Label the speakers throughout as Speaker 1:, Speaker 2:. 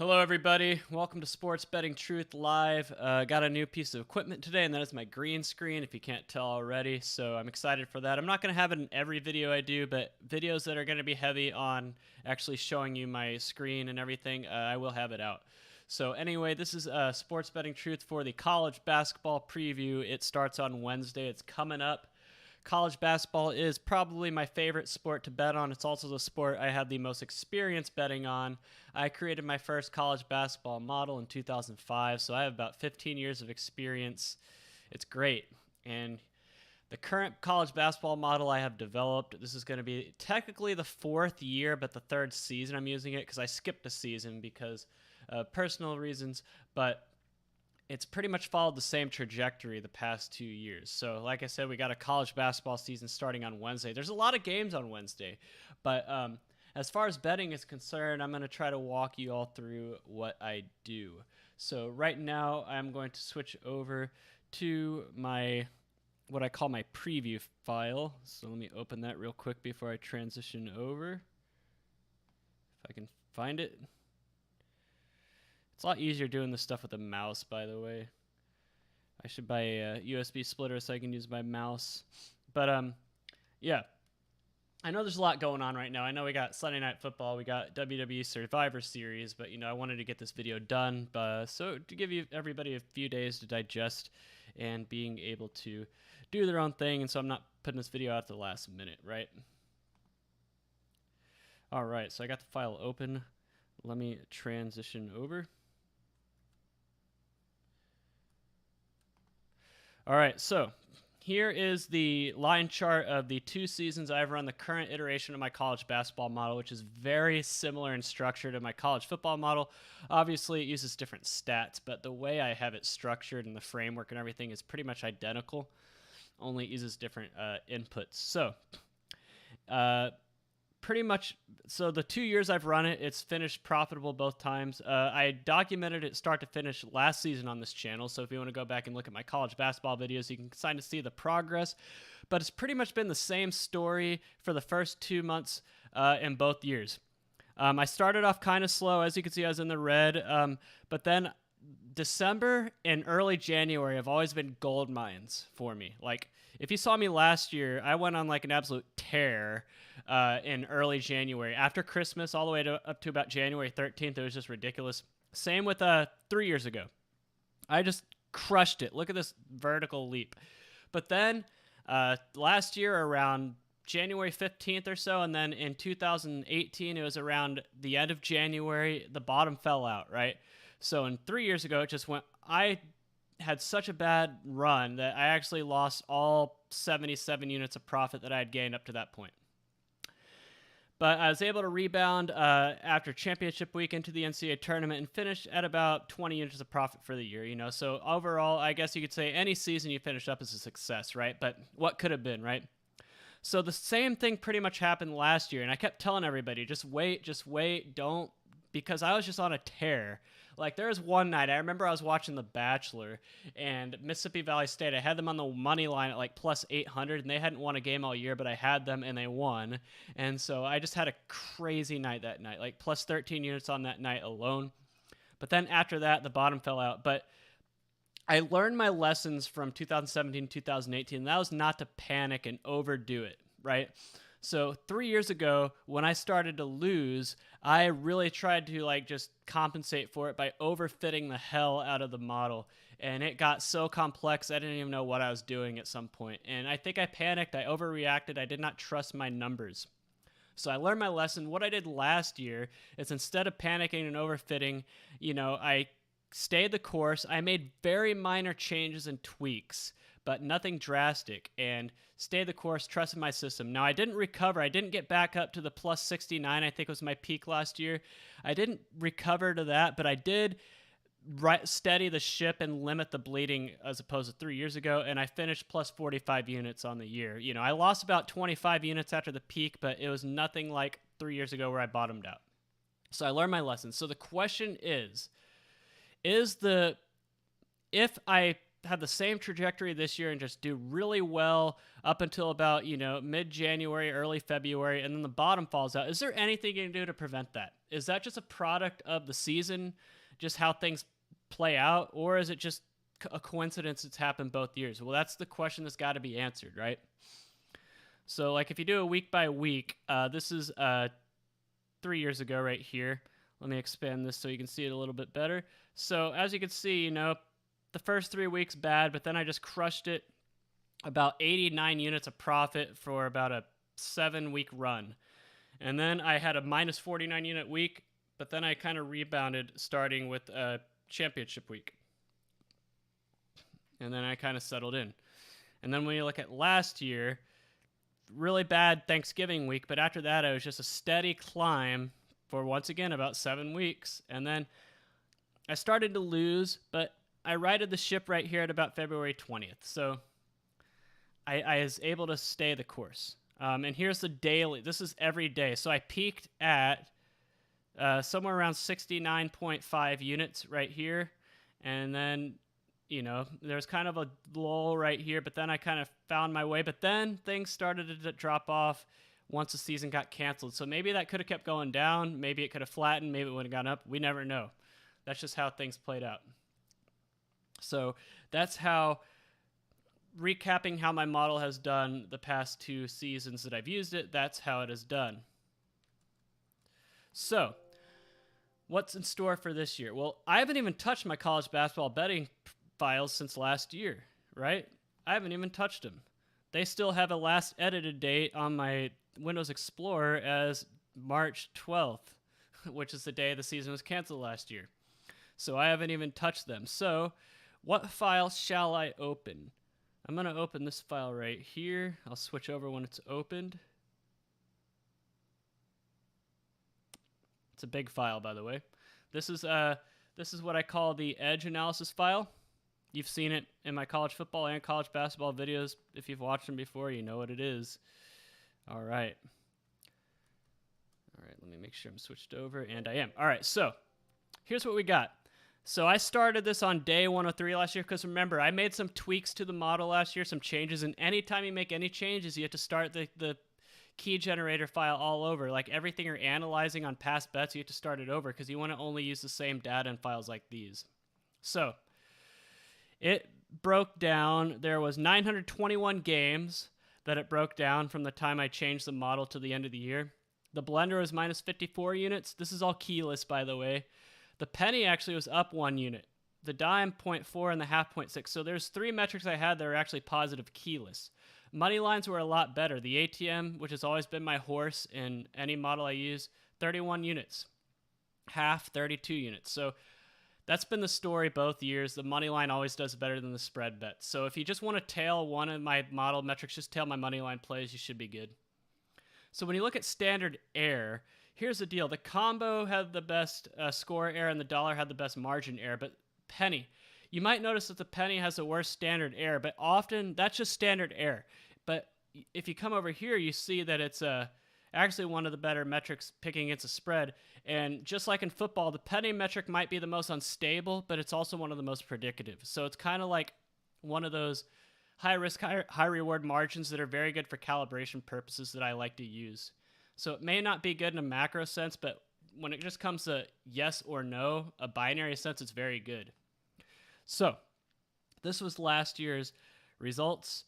Speaker 1: Hello, everybody. Welcome to Sports Betting Truth Live. Got a new piece of equipment today, and that is my green screen, if you can't tell already. So I'm excited for that. I'm not going to have it in every video I do, but videos that are going to be heavy on actually showing you my screen and everything, I will have it out. So anyway, this is Sports Betting Truth for the college basketball preview. It starts on Wednesday. It's coming up. College basketball is probably my favorite sport to bet on. It's also the sport I had the most experience betting on. I created my first college basketball model in 2005, so I have about 15 years of experience. It's great. And the current college basketball model I have developed, this is going to be technically the fourth year, but the third season I'm using it because I skipped a season because of personal reasons, but it's pretty much followed the same trajectory the past 2 years. So like I said, we got a college basketball season starting on Wednesday. There's a lot of games on Wednesday, but as far as betting is concerned, I'm going to try to walk you all through what I do. So right now I'm going to switch over to my what I call my preview file. So let me open that real quick before I transition over. If I can find it. It's a lot easier doing this stuff with a mouse, by the way. I should buy a USB splitter so I can use my mouse. But, yeah. I know there's a lot going on right now. I know we got Sunday Night Football. We got WWE Survivor Series. But, I wanted to get this video done. So to give everybody a few days to digest and being able to do their own thing. And so I'm not putting this video out at the last minute, right? All right. So I got the file open. Let me transition over. All right, so here is the line chart of the 2 seasons I've run the current iteration of my college basketball model, which is very similar in structure to my college football model. Obviously, it uses different stats, but the way I have it structured and the framework and everything is pretty much identical, only uses different inputs. So, pretty much, so the 2 years I've run it, it's finished profitable both times. I documented it start to finish last season on this channel, so if you want to go back and look at my college basketball videos, you can kind of see the progress. But it's pretty much been the same story for the first 2 months in both years. I started off kind of slow. As you can see, I was in the red. But then December and early January have always been gold mines for me. Like, if you saw me last year, I went on like an absolute tear in early January. After Christmas, all the way up to about January 13th, it was just ridiculous. Same with 3 years ago. I just crushed it. Look at this vertical leap. But then last year around January 15th or so, and then in 2018, it was around the end of January, the bottom fell out, right? So in 3 years ago, it just went, I had such a bad run that I actually lost all 77 units of profit that I had gained up to that point. But I was able to rebound after championship week into the NCAA tournament and finish at about 20 units of profit for the year, So overall, I guess you could say any season you finish up is a success, right? But what could have been, right? So the same thing pretty much happened last year, and I kept telling everybody, just wait, don't, because I was just on a tear. Like, there was one night, I remember I was watching The Bachelor, and Mississippi Valley State, I had them on the money line at like plus 800, and they hadn't won a game all year, but I had them, and they won. And so I just had a crazy night that night, like plus 13 units on that night alone. But then after that, the bottom fell out. But I learned my lessons from 2017, 2018, and that was not to panic and overdo it, right? So 3 years ago, when I started to lose, I really tried to just compensate for it by overfitting the hell out of the model. And it got so complex, I didn't even know what I was doing at some point. And I think I panicked, I overreacted, I did not trust my numbers. So I learned my lesson. What I did last year is, instead of panicking and overfitting, I stayed the course. I made very minor changes and tweaks, but nothing drastic, and stayed the course, trusted my system. Now, I didn't recover. I didn't get back up to the plus 69, I think was my peak last year. I didn't recover to that, but I did steady the ship and limit the bleeding as opposed to 3 years ago, and I finished plus 45 units on the year. I lost about 25 units after the peak, but it was nothing like 3 years ago where I bottomed out. So I learned my lesson. So the question is if I have the same trajectory this year and just do really well up until about, mid-January, early February, and then the bottom falls out. Is there anything you can do to prevent that? Is that just a product of the season, just how things play out, or is it just a coincidence it's happened both years? Well, that's the question that's got to be answered, right? So, like, if you do a week by week, this is 3 years ago right here. Let me expand this so you can see it a little bit better. So, as you can see, the first 3 weeks bad, but then I just crushed it, about 89 units of profit for about a 7-week run. And then I had a minus 49 unit week, but then I kind of rebounded starting with a championship week. And then I kind of settled in. And then when you look at last year, really bad Thanksgiving week, but after that it was just a steady climb for, once again, about 7 weeks. And then I started to lose, but I righted the ship right here at about February 20th. So I was able to stay the course. And here's the daily. This is every day. So I peaked at somewhere around 69.5 units right here. And then, there's kind of a lull right here, but then I kind of found my way. But then things started to drop off once the season got canceled. So maybe that could have kept going down. Maybe it could have flattened. Maybe it would have gone up. We never know. That's just how things played out. So that's how, recapping how my model has done the past 2 seasons that I've used it, that's how it has done. So what's in store for this year? Well, I haven't even touched my college basketball betting files since last year, right? I haven't even touched them. They still have a last edited date on my Windows Explorer as March 12th, which is the day the season was canceled last year. So I haven't even touched them. So what file shall I open? I'm going to open this file right here. I'll switch over when it's opened. It's a big file, by the way. This is what I call the edge analysis file. You've seen it in my college football and college basketball videos. If you've watched them before, you know what it is. All right. Let me make sure I'm switched over, and I am. All right, so here's what we got. So I started this on day 103 last year because, remember, I made some tweaks to the model last year, some changes, and anytime you make any changes, you have to start the key generator file all over. Like everything you're analyzing on past bets, you have to start it over because you want to only use the same data in files like these. So it broke down. There was 921 games that it broke down from the time I changed the model to the end of the year. The blender was minus 54 units. This is all keyless, by the way. The penny actually was up 1 unit. The dime 0.4 and the half 0.6. So there's 3 metrics I had that are actually positive keyless. Money lines were a lot better. The ATM, which has always been my horse in any model I use, 31 units. Half, 32 units. So that's been the story both years. The money line always does better than the spread bet. So if you just want to tail one of my model metrics, just tail my money line plays, you should be good. So when you look at standard error, here's the deal. The combo had the best score error and the dollar had the best margin error, but penny. You might notice that the penny has the worst standard error, but often that's just standard error. But if you come over here, you see that it's actually one of the better metrics picking against a spread. And just like in football, the penny metric might be the most unstable, but it's also one of the most predictive. So it's kind of like one of those high risk, high reward margins that are very good for calibration purposes that I like to use. So it may not be good in a macro sense, but when it just comes to yes or no, a binary sense, it's very good. So this was last year's results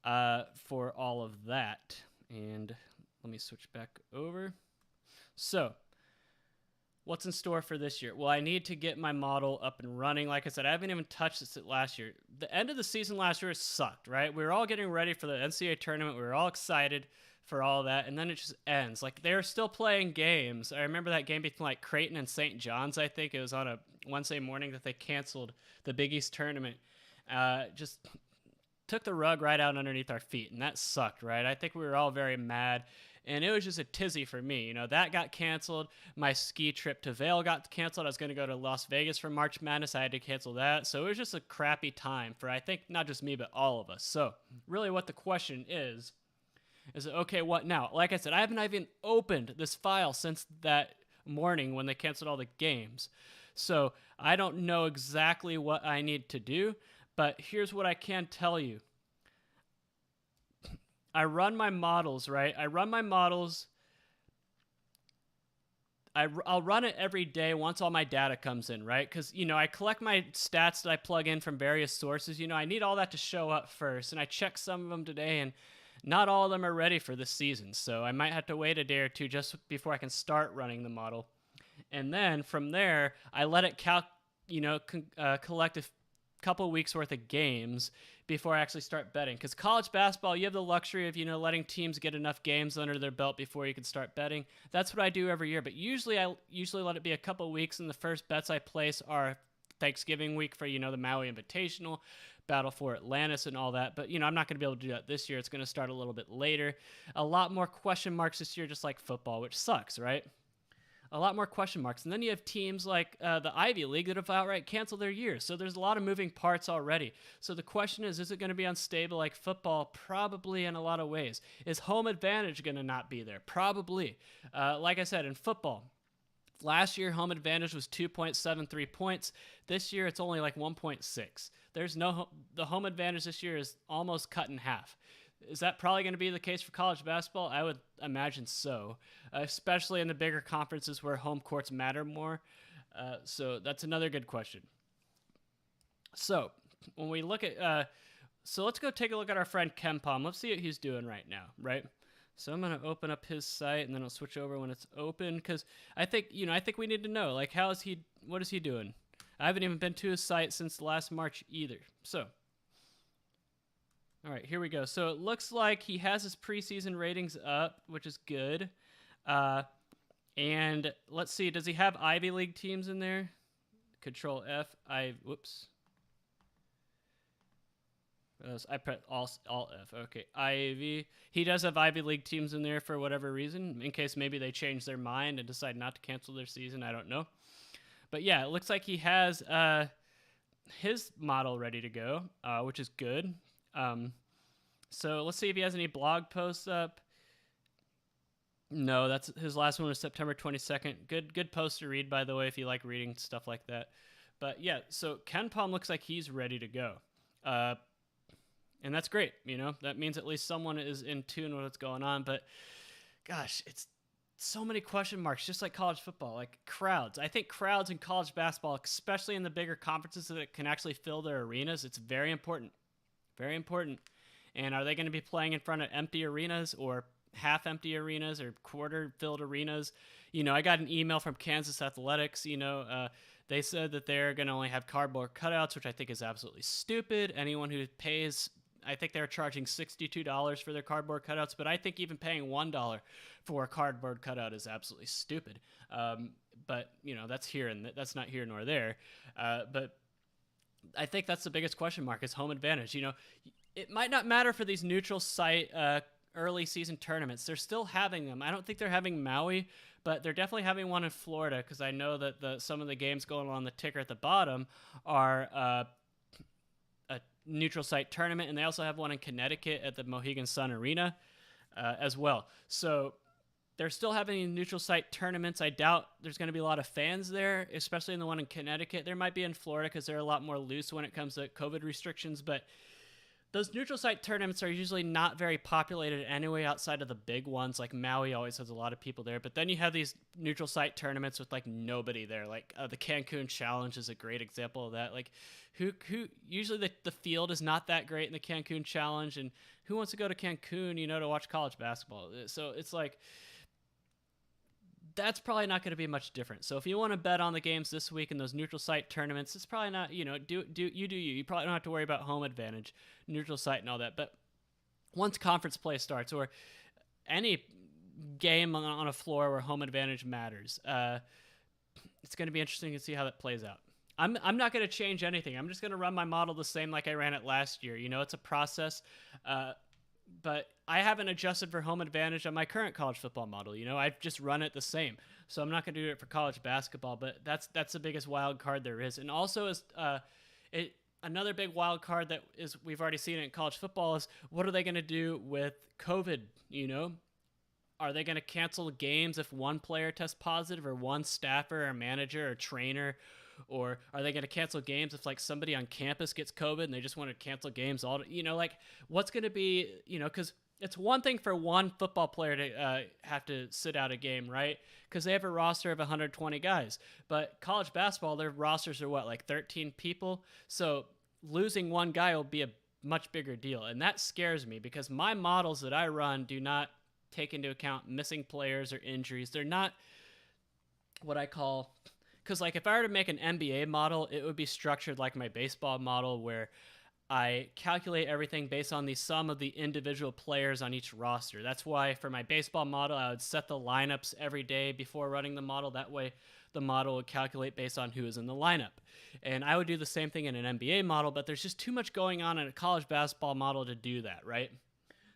Speaker 1: for all of that. And let me switch back over. So what's in store for this year? Well, I need to get my model up and running. Like I said, I haven't even touched this last year. The end of the season last year sucked, right? We were all getting ready for the NCAA tournament. We were all excited for all that, and then it just ends. Like, they're still playing games. I remember that game between, like, Creighton and St. John's, I think. It was on a Wednesday morning that they canceled the Big East tournament. Just took the rug right out underneath our feet, and that sucked, right? I think we were all very mad. And it was just a tizzy for me. That got canceled. My ski trip to Vail got canceled. I was going to go to Las Vegas for March Madness. I had to cancel that. So it was just a crappy time for, I think, not just me, but all of us. So really what the question is okay, what now? Like I said, I haven't even opened this file since that morning when they canceled all the games. So I don't know exactly what I need to do, But here's what I can tell you. I run my models, right? I run my models. I'll run it every day once all my data comes in, right? Because, I collect my stats that I plug in from various sources. I need all that to show up first. And I checked some of them today, and not all of them are ready for this season. So I might have to wait a day or two just before I can start running the model. And then from there, I let it collect a couple weeks worth of games before I actually start betting. Because college basketball, you have the luxury of letting teams get enough games under their belt before you can start betting. That's what I do every year. But I usually let it be a couple weeks, and the first bets I place are Thanksgiving week for the Maui Invitational, Battle for Atlantis, and all that. But I'm not going to be able to do that this year. It's going to start a little bit later. A lot more question marks this year, just like football, which sucks, right? A lot more question marks. And then you have teams like the Ivy League that have outright canceled their years. So there's a lot of moving parts already. So the question is it going to be unstable like football? Probably in a lot of ways. Is home advantage going to not be there? Probably. Like I said, in football, last year home advantage was 2.73 points. This year it's only like 1.6. The home advantage this year is almost cut in half. Is that probably going to be the case for college basketball? I would imagine so, especially in the bigger conferences where home courts matter more. So that's another good question. So when we look at, so let's go take a look at our friend KenPom. Let's see what he's doing right now, right? So I'm going to open up his site, and then I'll switch over when it's open, because I think we need to know, like, what is he doing? I haven't even been to his site since last March either. So, all right, here we go. So it looks like he has his preseason ratings up, which is good. And let's see, does he have Ivy League teams in there? Control F. Whoops. I press Alt F. Okay, Ivy. He does have Ivy League teams in there for whatever reason, in case maybe they change their mind and decide not to cancel their season. I don't know. But yeah, it looks like he has his model ready to go, which is good. So let's see if he has any blog posts up. No, that's his last one was September 22nd. Good post to read, by the way, if you like reading stuff like that. But yeah, so KenPom looks like he's ready to go. And that's great. That means at least someone is in tune with what's going on. But gosh, it's so many question marks, just like college football, like crowds. I think crowds in college basketball, especially in the bigger conferences that can actually fill their arenas, it's very important. Very important. And are they going to be playing in front of empty arenas or half empty arenas or quarter filled arenas? I got an email from Kansas Athletics. They said that they're going to only have cardboard cutouts, which I think is absolutely stupid. Anyone who pays, I think they're charging $62 for their cardboard cutouts, but I think even paying $1 for a cardboard cutout is absolutely stupid. But that's not here nor there. But I think that's the biggest question mark is home advantage. It might not matter for these neutral site early season tournaments. They're still having them. I don't think they're having Maui, but they're definitely having one in Florida, because I know that some of the games going on the ticker at the bottom are a neutral site tournament, and they also have one in Connecticut at the Mohegan Sun Arena as well. So they're still having neutral site tournaments. I doubt there's going to be a lot of fans there, especially in the one in Connecticut. There might be in Florida because they're a lot more loose when it comes to COVID restrictions, but those neutral site tournaments are usually not very populated anyway outside of the big ones. Like Maui always has a lot of people there. But then you have these neutral site tournaments with like nobody there. Like the Cancun Challenge is a great example of that. Like who usually the field is not that great in the Cancun Challenge. And who wants to go to Cancun, to watch college basketball? So it's like, that's probably not going to be much different. So if you want to bet on the games this week in those neutral site tournaments, it's probably not, do you. You probably don't have to worry about home advantage, neutral site and all that. But once conference play starts, or any game on a floor where home advantage matters, it's going to be interesting to see how that plays out. I'm not going to change anything. I'm just going to run my model the same like I ran it last year. It's a process. But I haven't adjusted for home advantage on my current college football model. I've just run it the same. So I'm not going to do it for college basketball, but that's the biggest wild card there is. And also is another big wild card that is we've already seen it in college football is what are they going to do with COVID? Are they going to cancel games if one player tests positive, or one staffer or manager or trainer Or are they going to cancel games if like somebody on campus gets COVID and they just want to cancel games all, like what's going to be, because it's one thing for one football player to have to sit out a game, right? Because they have a roster of 120 guys. But college basketball, their rosters are like 13 people? So losing one guy will be a much bigger deal. And that scares me because my models that I run do not take into account missing players or injuries. They're not what I call... Because like if I were to make an NBA model, it would be structured like my baseball model where I calculate everything based on the sum of the individual players on each roster. That's why for my baseball model, I would set the lineups every day before running the model. That way the model would calculate based on who is in the lineup. And I would do the same thing in an NBA model, but there's just too much going on in a college basketball model to do that, right?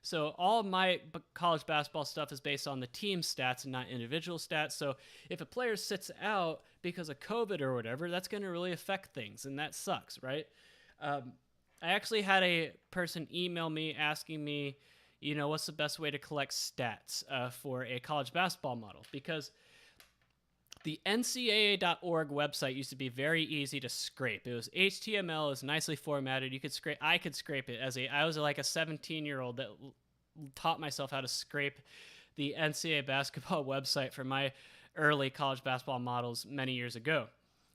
Speaker 1: So all of my college basketball stuff is based on the team stats and not individual stats. So if a player sits out because of COVID or whatever, that's going to really affect things, and that sucks, right? I actually had a person email me asking me, what's the best way to collect stats for a college basketball model? Because the NCAA.org website used to be very easy to scrape. It was HTML, it was nicely formatted. I could scrape it I was like a 17-year-old that taught myself how to scrape the NCAA basketball website for my early college basketball models many years ago.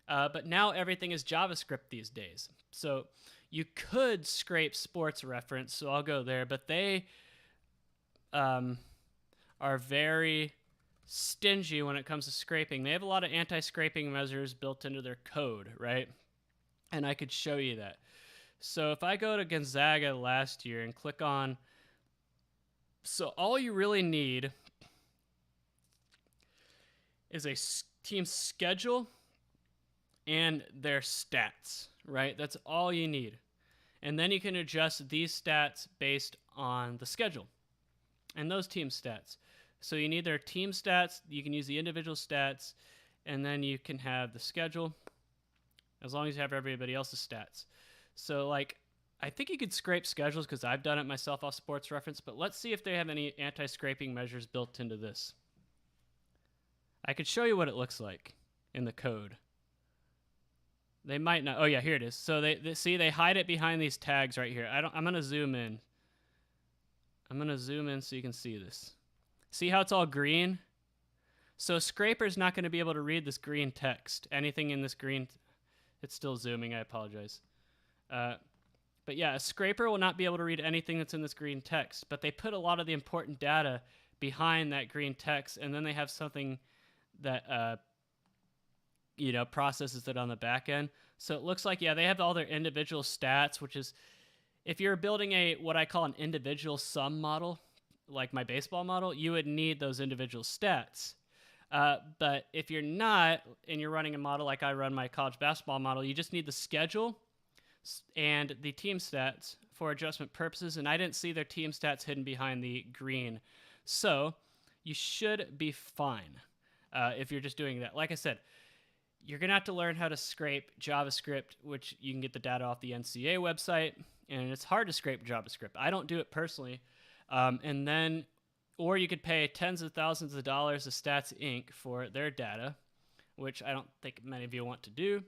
Speaker 1: But now everything is JavaScript these days. So you could scrape Sports Reference, so I'll go there, but they are very stingy when it comes to scraping. They have a lot of anti-scraping measures built into their code, right? And I could show you that. So if I go to Gonzaga last year and click on... So all you really need is a team schedule and their stats, right? That's all you need. And then you can adjust these stats based on the schedule and those team stats. So you need their team stats, you can use the individual stats, and then you can have the schedule as long as you have everybody else's stats. So like, I think you could scrape schedules because I've done it myself off Sports Reference, but let's see if they have any anti-scraping measures built into this. I could show you what it looks like in the code. They might not. Oh yeah, here it is. So they hide it behind these tags right here. I'm going to zoom in. I'm going to zoom in so you can see this. See how it's all green? So a scraper's not going to be able to read this green text. Anything in this green... It's still zooming, I apologize. But yeah, a scraper will not be able to read anything that's in this green text. But they put a lot of the important data behind that green text, and then they have something that processes it on the back end. So it looks like, yeah, they have all their individual stats, which is... If you're building what I call an individual sum model, like my baseball model, you would need those individual stats. But if you're not, and you're running a model like I run my college basketball model, you just need the schedule and the team stats for adjustment purposes, and I didn't see their team stats hidden behind the green. So you should be fine if you're just doing that. Like I said, you're going to have to learn how to scrape JavaScript, which you can get the data off the NCAA website, and it's hard to scrape JavaScript. I don't do it personally. Or you could pay tens of thousands of dollars to Stats Inc. for their data, which I don't think many of you want to do.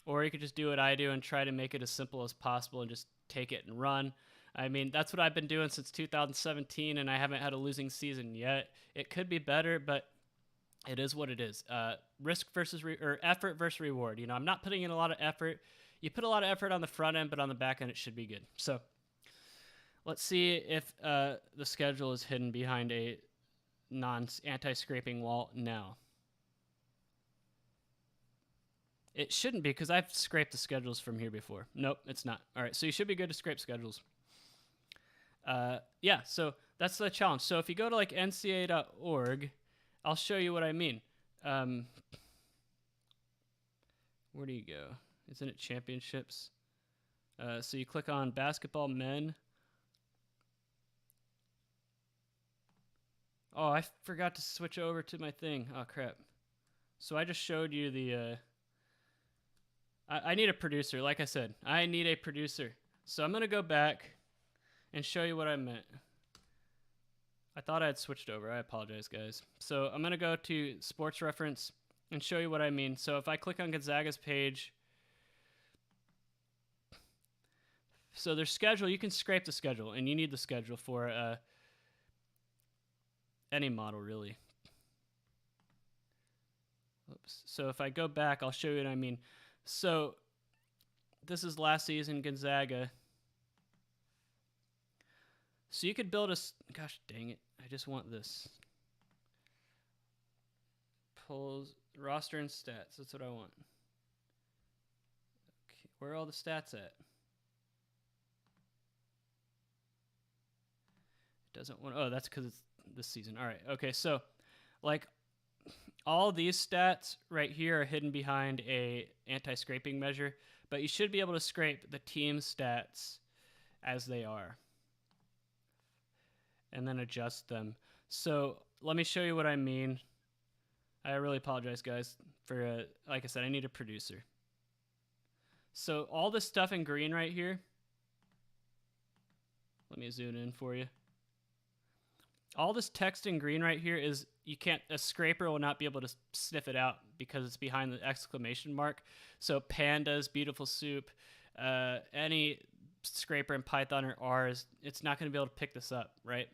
Speaker 1: Or you could just do what I do and try to make it as simple as possible and just take it and run. I mean, that's what I've been doing since 2017, and I haven't had a losing season yet. It could be better, but it is what it is. Risk versus effort versus reward. I'm not putting in a lot of effort. You put a lot of effort on the front end, but on the back end, it should be good. So let's see if the schedule is hidden behind a anti-scraping wall now. It shouldn't be because I've scraped the schedules from here before. Nope, it's not. All right, so you should be good to scrape schedules. Yeah, so that's the challenge. So if you go to like ncaa.org, I'll show you what I mean. Where do you go? Isn't it championships? So you click on basketball men. Oh, I forgot to switch over to my thing. Oh, crap. So I just showed you the... I need a producer. Like I said, I need a producer. So I'm going to go back and show you what I meant. I thought I had switched over. I apologize, guys. So I'm going to go to Sports Reference, and show you what I mean. So if I click on Gonzaga's page, so their schedule, you can scrape the schedule, and you need the schedule for any model, really. Oops. So if I go back, I'll show you what I mean. So this is last season, Gonzaga. So you could build a... Gosh, dang it. I just want this. Polls, roster and stats. That's what I want. Okay, where are all the stats at? It doesn't want... Oh, that's because it's this season. All right. Okay, so like all these stats right here are hidden behind a anti-scraping measure, but you should be able to scrape the team stats as they are and then adjust them. So let me show you what I mean. I really apologize, guys, for, like I said, I need a producer. So all this stuff in green right here, let me zoom in for you. All this text in green right here is, you can't, a scraper will not be able to sniff it out because it's behind the exclamation mark. So pandas, beautiful soup, any scraper in Python or R, it's not going to be able to pick this up, right?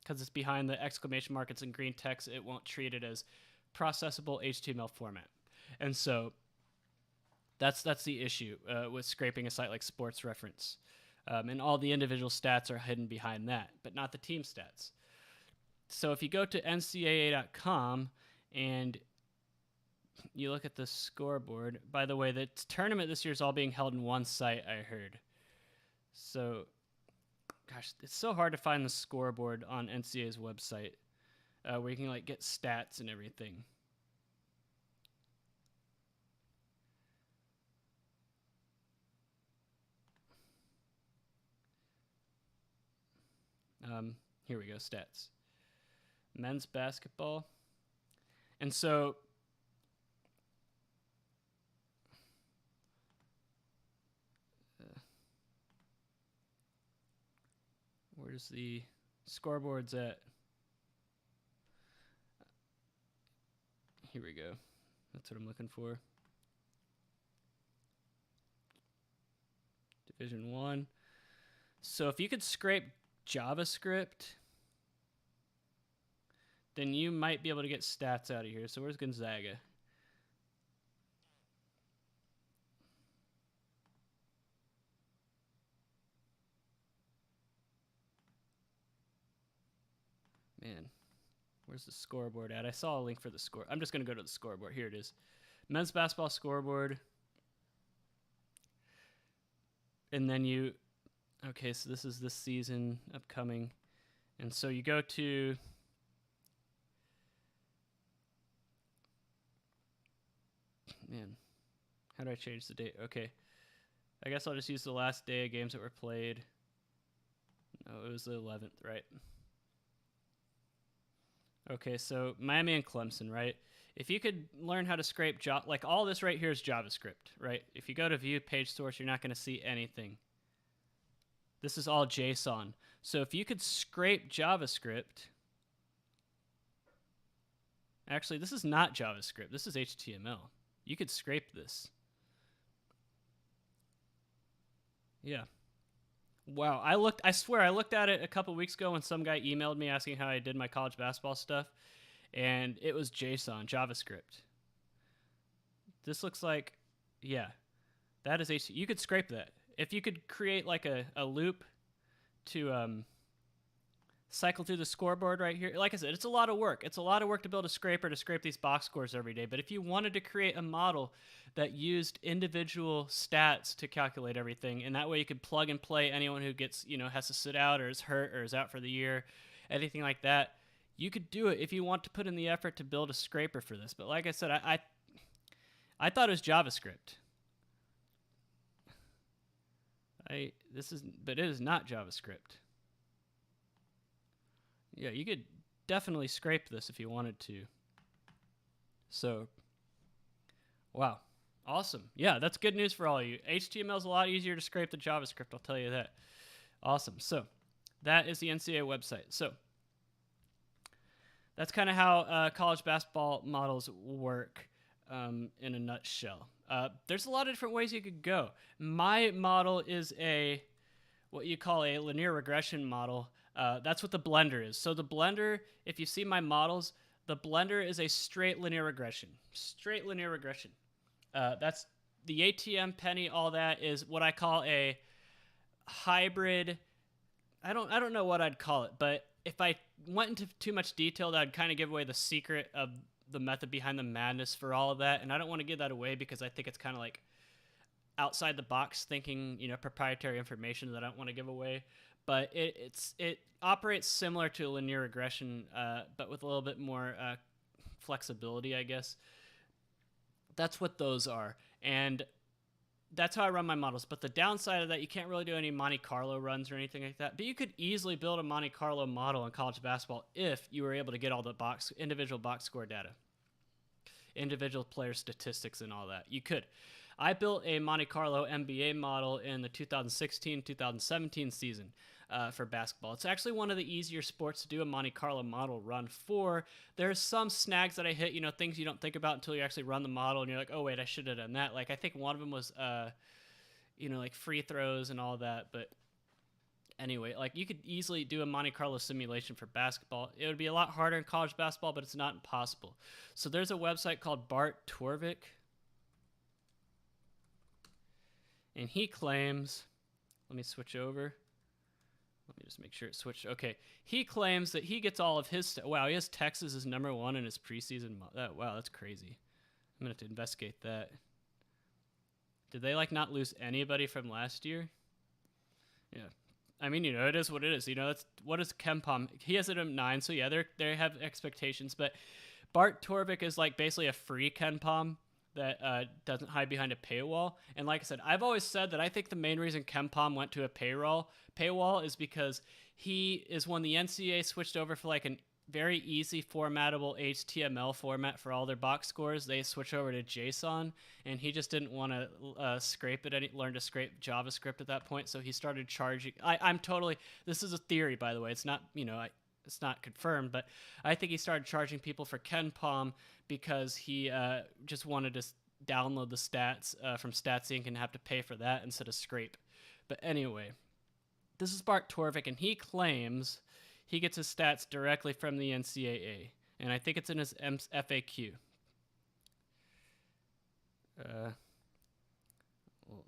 Speaker 1: Because it's behind the exclamation mark, it's in green text, it won't treat it as processable HTML format. And so that's the issue with scraping a site like Sports Reference. And all the individual stats are hidden behind that, but not the team stats. So if you go to ncaa.com and you look at the scoreboard, by the way, the tournament this year is all being held in one site, I heard. So, gosh, it's so hard to find the scoreboard on NCAA's website where you can like get stats and everything. Here we go, stats. Men's basketball. And so where's the scoreboards at? Here we go. That's what I'm looking for. Division 1. So if you could scrape JavaScript, then you might be able to get stats out of here. So where's Gonzaga? Man, where's the scoreboard at? I saw a link for the score. I'm just going to go to the scoreboard. Here it is. Men's basketball scoreboard. And then you... Okay, so this is this season upcoming. And so you go to... Man, how do I change the date? Okay. I guess I'll just use the last day of games that were played. No, it was the 11th, right? Okay, so Miami and Clemson, right? If you could learn how to scrape, like all this right here is JavaScript, right? If you go to view page source, you're not going to see anything. This is all JSON. So if you could scrape JavaScript, actually, this is not JavaScript. This is HTML. You could scrape this. Yeah. Wow. I swear, I looked at it a couple weeks ago when some guy emailed me asking how I did my college basketball stuff, and it was JSON, JavaScript. This looks like, yeah, that is HTML. You could scrape that. If you could create like a loop to cycle through the scoreboard right here. Like I said, it's a lot of work. It's a lot of work to build a scraper to scrape these box scores every day. But if you wanted to create a model that used individual stats to calculate everything, and that way you could plug and play anyone who gets, has to sit out or is hurt or is out for the year, anything like that, you could do it if you want to put in the effort to build a scraper for this. But like I said, I thought it was JavaScript. But it is not JavaScript. Yeah, you could definitely scrape this if you wanted to. So, wow. Awesome. Yeah, that's good news for all of you. HTML is a lot easier to scrape than JavaScript, I'll tell you that. Awesome. So, that is the NCAA website. So, that's kind of how college basketball models work. in a nutshell. There's a lot of different ways you could go. My model is what you call a linear regression model. That's what the blender is. So the blender, if you see my models, the blender is a straight linear regression. Straight linear regression. That's the ATM, penny, all that is what I call a hybrid. I don't know what I'd call it, but if I went into too much detail, that would kind of give away the secret of the method behind the madness for all of that. And I don't want to give that away because I think it's kind of like outside the box thinking, proprietary information that I don't want to give away. But it operates similar to a linear regression, but with a little bit more flexibility, I guess. That's what those are. And that's how I run my models. But the downside of that, you can't really do any Monte Carlo runs or anything like that. But you could easily build a Monte Carlo model in college basketball if you were able to get all the individual box score data, individual player statistics and all that. You could. I built a Monte Carlo NBA model in the 2016-2017 season for basketball. It's actually one of the easier sports to do a Monte Carlo model run for. There's some snags that I hit, things you don't think about until you actually run the model, and you're like, oh, wait, I should have done that. Like, I think one of them was, like free throws and all that. But anyway, like, you could easily do a Monte Carlo simulation for basketball. It would be a lot harder in college basketball, but it's not impossible. So there's a website called Bart Torvik. And he claims, let me switch over. Let me just make sure it switched. Okay. He claims that he gets all of his, wow, he has Texas as number 1 in his preseason. Wow, that's crazy. I'm going to have to investigate that. Did they not lose anybody from last year? Yeah. I mean, it is what it is. That's what is KenPom? He has it at 9, so yeah, they have expectations. But Bart Torvik is basically a free KenPom that doesn't hide behind a paywall. And like I said, I've always said that I think the main reason KenPom went to a paywall is because he is when the NCAA switched over for a very easy formatable HTML format for all their box scores. They switched over to JSON, and he just didn't want to learn to scrape JavaScript at that point. So he started charging. This is a theory, by the way. It's not, it's not confirmed, but I think he started charging people for KenPom because he just wanted to download the stats from Stats Inc. and have to pay for that instead of scrape. But anyway, this is Bart Torvik, and he claims he gets his stats directly from the NCAA, and I think it's in his FAQ. Well,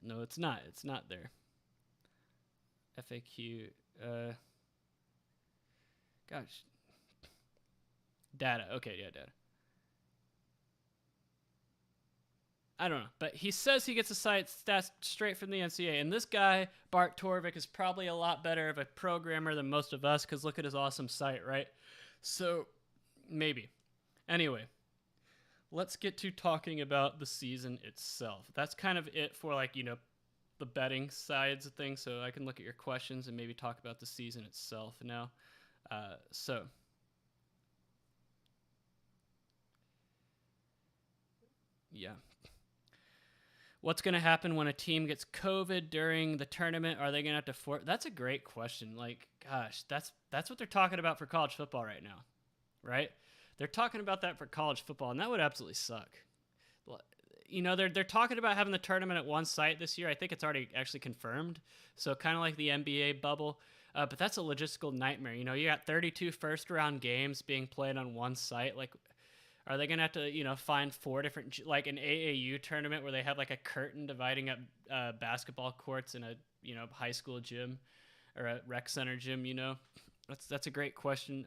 Speaker 1: no, it's not. It's not there. FAQ. Gosh. Data. Okay, yeah, data. I don't know, but he says he gets the stats straight from the NCAA, and this guy, Bart Torvik, is probably a lot better of a programmer than most of us, because look at his awesome site, right? So, maybe. Anyway, let's get to talking about the season itself. That's kind of it for, the betting sides of things, so I can look at your questions and maybe talk about the season itself now. Yeah. What's going to happen when a team gets COVID during the tournament? Are they going to have to That's a great question. Gosh, that's what they're talking about for college football right now, right? They're talking about that for college football, and that would absolutely suck. They're talking about having the tournament at one site this year. I think it's already actually confirmed. So kind of like the NBA bubble. But that's a logistical nightmare. You got 32 first-round games being played on one site. Are they going to have to, find 4 different, an AAU tournament where they have a curtain dividing up basketball courts in a, high school gym or a rec center gym, That's a great question.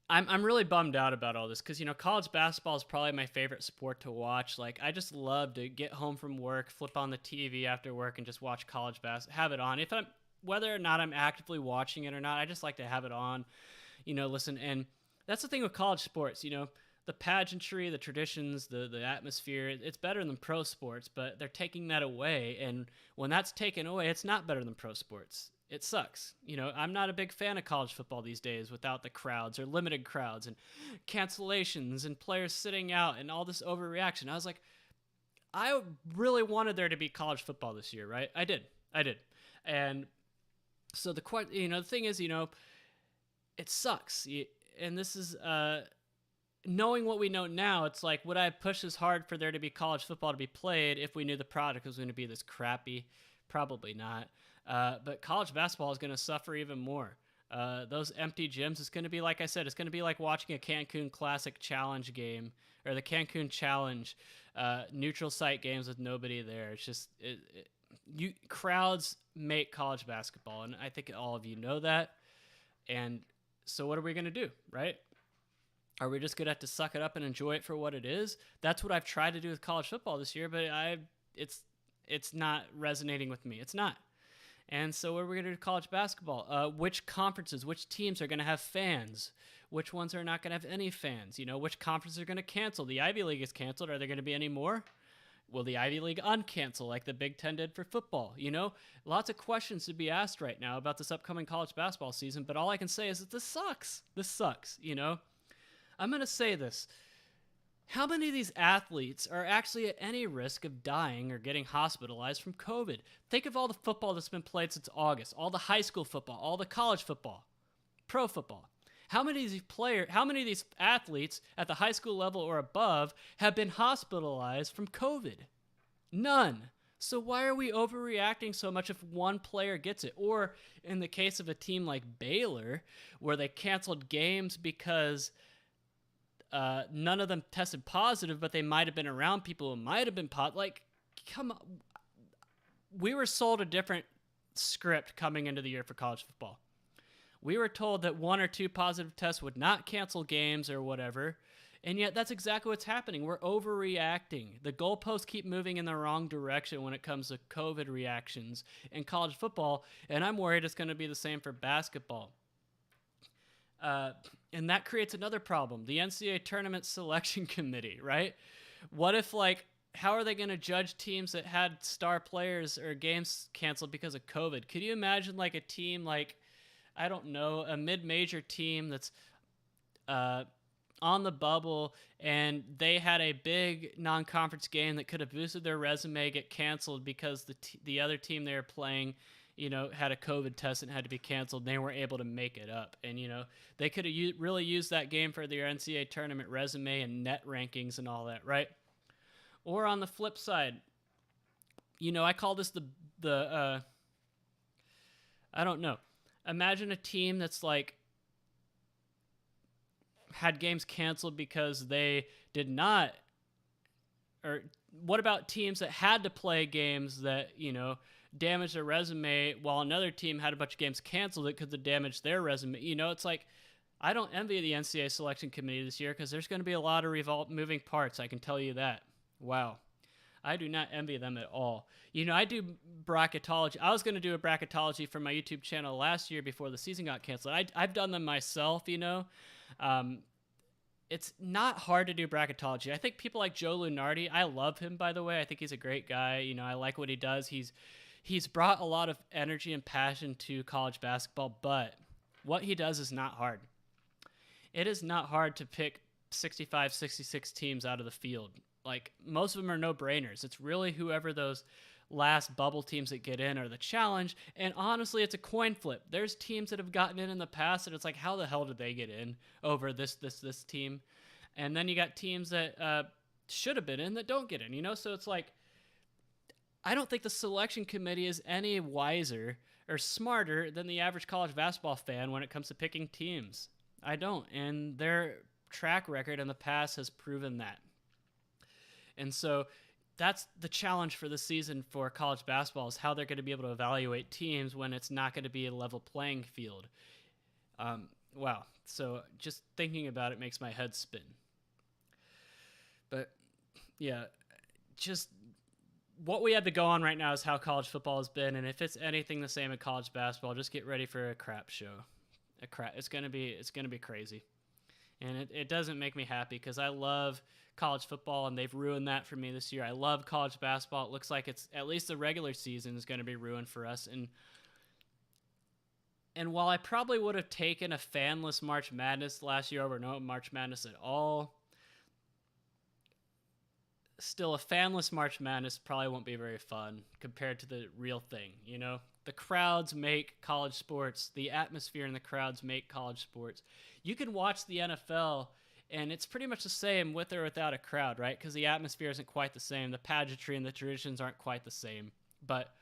Speaker 1: I'm really bummed out about all this because, college basketball is probably my favorite sport to watch. I just love to get home from work, flip on the TV after work, and just watch college basketball, have it on. Whether or not I'm actively watching it or not, I just like to have it on, listen. And that's the thing with college sports, the pageantry, the traditions, the atmosphere, it's better than pro sports, but they're taking that away. And when that's taken away, it's not better than pro sports. It sucks. I'm not a big fan of college football these days without the crowds or limited crowds and cancellations and players sitting out and all this overreaction. I was like, I really wanted there to be college football this year, right? I did. And so the thing is, it sucks. And this is, knowing what we know now, it's like, would I push as hard for there to be college football to be played if we knew the product was going to be this crappy? Probably not. But college basketball is going to suffer even more. Those empty gyms, it's going to be, like I said, it's going to be like watching a Cancun Classic Challenge game or the Cancun Challenge neutral site games with nobody there. It's just, crowds make college basketball, and I think all of you know that. And so what are we going to do, right? Are we just going to have to suck it up and enjoy it for what it is? That's what I've tried to do with college football this year, but it's not resonating with me. It's not. And so what are we going to do with college basketball? Which conferences, which teams are going to have fans? Which ones are not going to have any fans? Which conferences are going to cancel? The Ivy League is canceled. Are there going to be any more? Will the Ivy League uncancel like the Big Ten did for football? Lots of questions to be asked right now about this upcoming college basketball season, but all I can say is that this sucks. This sucks, I'm going to say this. How many of these athletes are actually at any risk of dying or getting hospitalized from COVID? Think of all the football that's been played since August, all the high school football, all the college football, pro football. How many of these athletes at the high school level or above have been hospitalized from COVID? None. So why are we overreacting so much if one player gets it? Or in the case of a team like Baylor, where they canceled games because none of them tested positive, but they might have been around people who might have been come on. We were sold a different script coming into the year for college football. We were told that 1 or 2 positive tests would not cancel games or whatever, and yet that's exactly what's happening. We're overreacting. The goalposts keep moving in the wrong direction when it comes to COVID reactions in college football, and I'm worried it's going to be the same for basketball. And that creates another problem. The NCAA Tournament Selection Committee, right? What if, how are they going to judge teams that had star players or games canceled because of COVID? Could you imagine, a team I don't know, a mid-major team that's on the bubble and they had a big non-conference game that could have boosted their resume, get canceled because the other team they were playing had a COVID test and had to be canceled, and they weren't able to make it up. And, they could have really used that game for their NCAA tournament resume and net rankings and all that, right? Or on the flip side, I call this the I don't know. Imagine a team that's had games canceled because they did not, or what about teams that had to play games that, damage their resume while another team had a bunch of games canceled that could have damaged their resume? It's I don't envy the NCAA selection committee this year because there's going to be a lot of moving parts. I can tell you that. Wow. I do not envy them at all. I do bracketology. I was going to do a bracketology for my YouTube channel last year before the season got canceled. I've done them myself, It's not hard to do bracketology. I think people like Joe Lunardi, I love him, by the way. I think he's a great guy. I like what he does. He's brought a lot of energy and passion to college basketball, but what he does is not hard. It is not hard to pick 65, 66 teams out of the field. Most of them are no-brainers. It's really whoever those last bubble teams that get in are the challenge, and honestly, it's a coin flip. There's teams that have gotten in the past, and it's how the hell did they get in over this team? And then you got teams that should have been in that don't get in, So it's I don't think the selection committee is any wiser or smarter than the average college basketball fan when it comes to picking teams. I don't, and their track record in the past has proven that. And so that's the challenge for the season for college basketball, is how they're going to be able to evaluate teams when it's not going to be a level playing field. Wow. So just thinking about it makes my head spin. But yeah, just what we have to go on right now is how college football has been. And if it's anything the same in college basketball, just get ready for a crap show. It's going to be crazy. And it doesn't make me happy because I love college football, and they've ruined that for me this year. I love college basketball. It looks like it's at least the regular season is going to be ruined for us. And while I probably would have taken a fanless March Madness last year over no March Madness at all, still a fanless March Madness probably won't be very fun compared to the real thing, The crowds make college sports. The atmosphere in the crowds make college sports. You can watch the NFL And it's pretty much the same with or without a crowd, right? Because the atmosphere isn't quite the same. The pageantry and the traditions aren't quite the same. But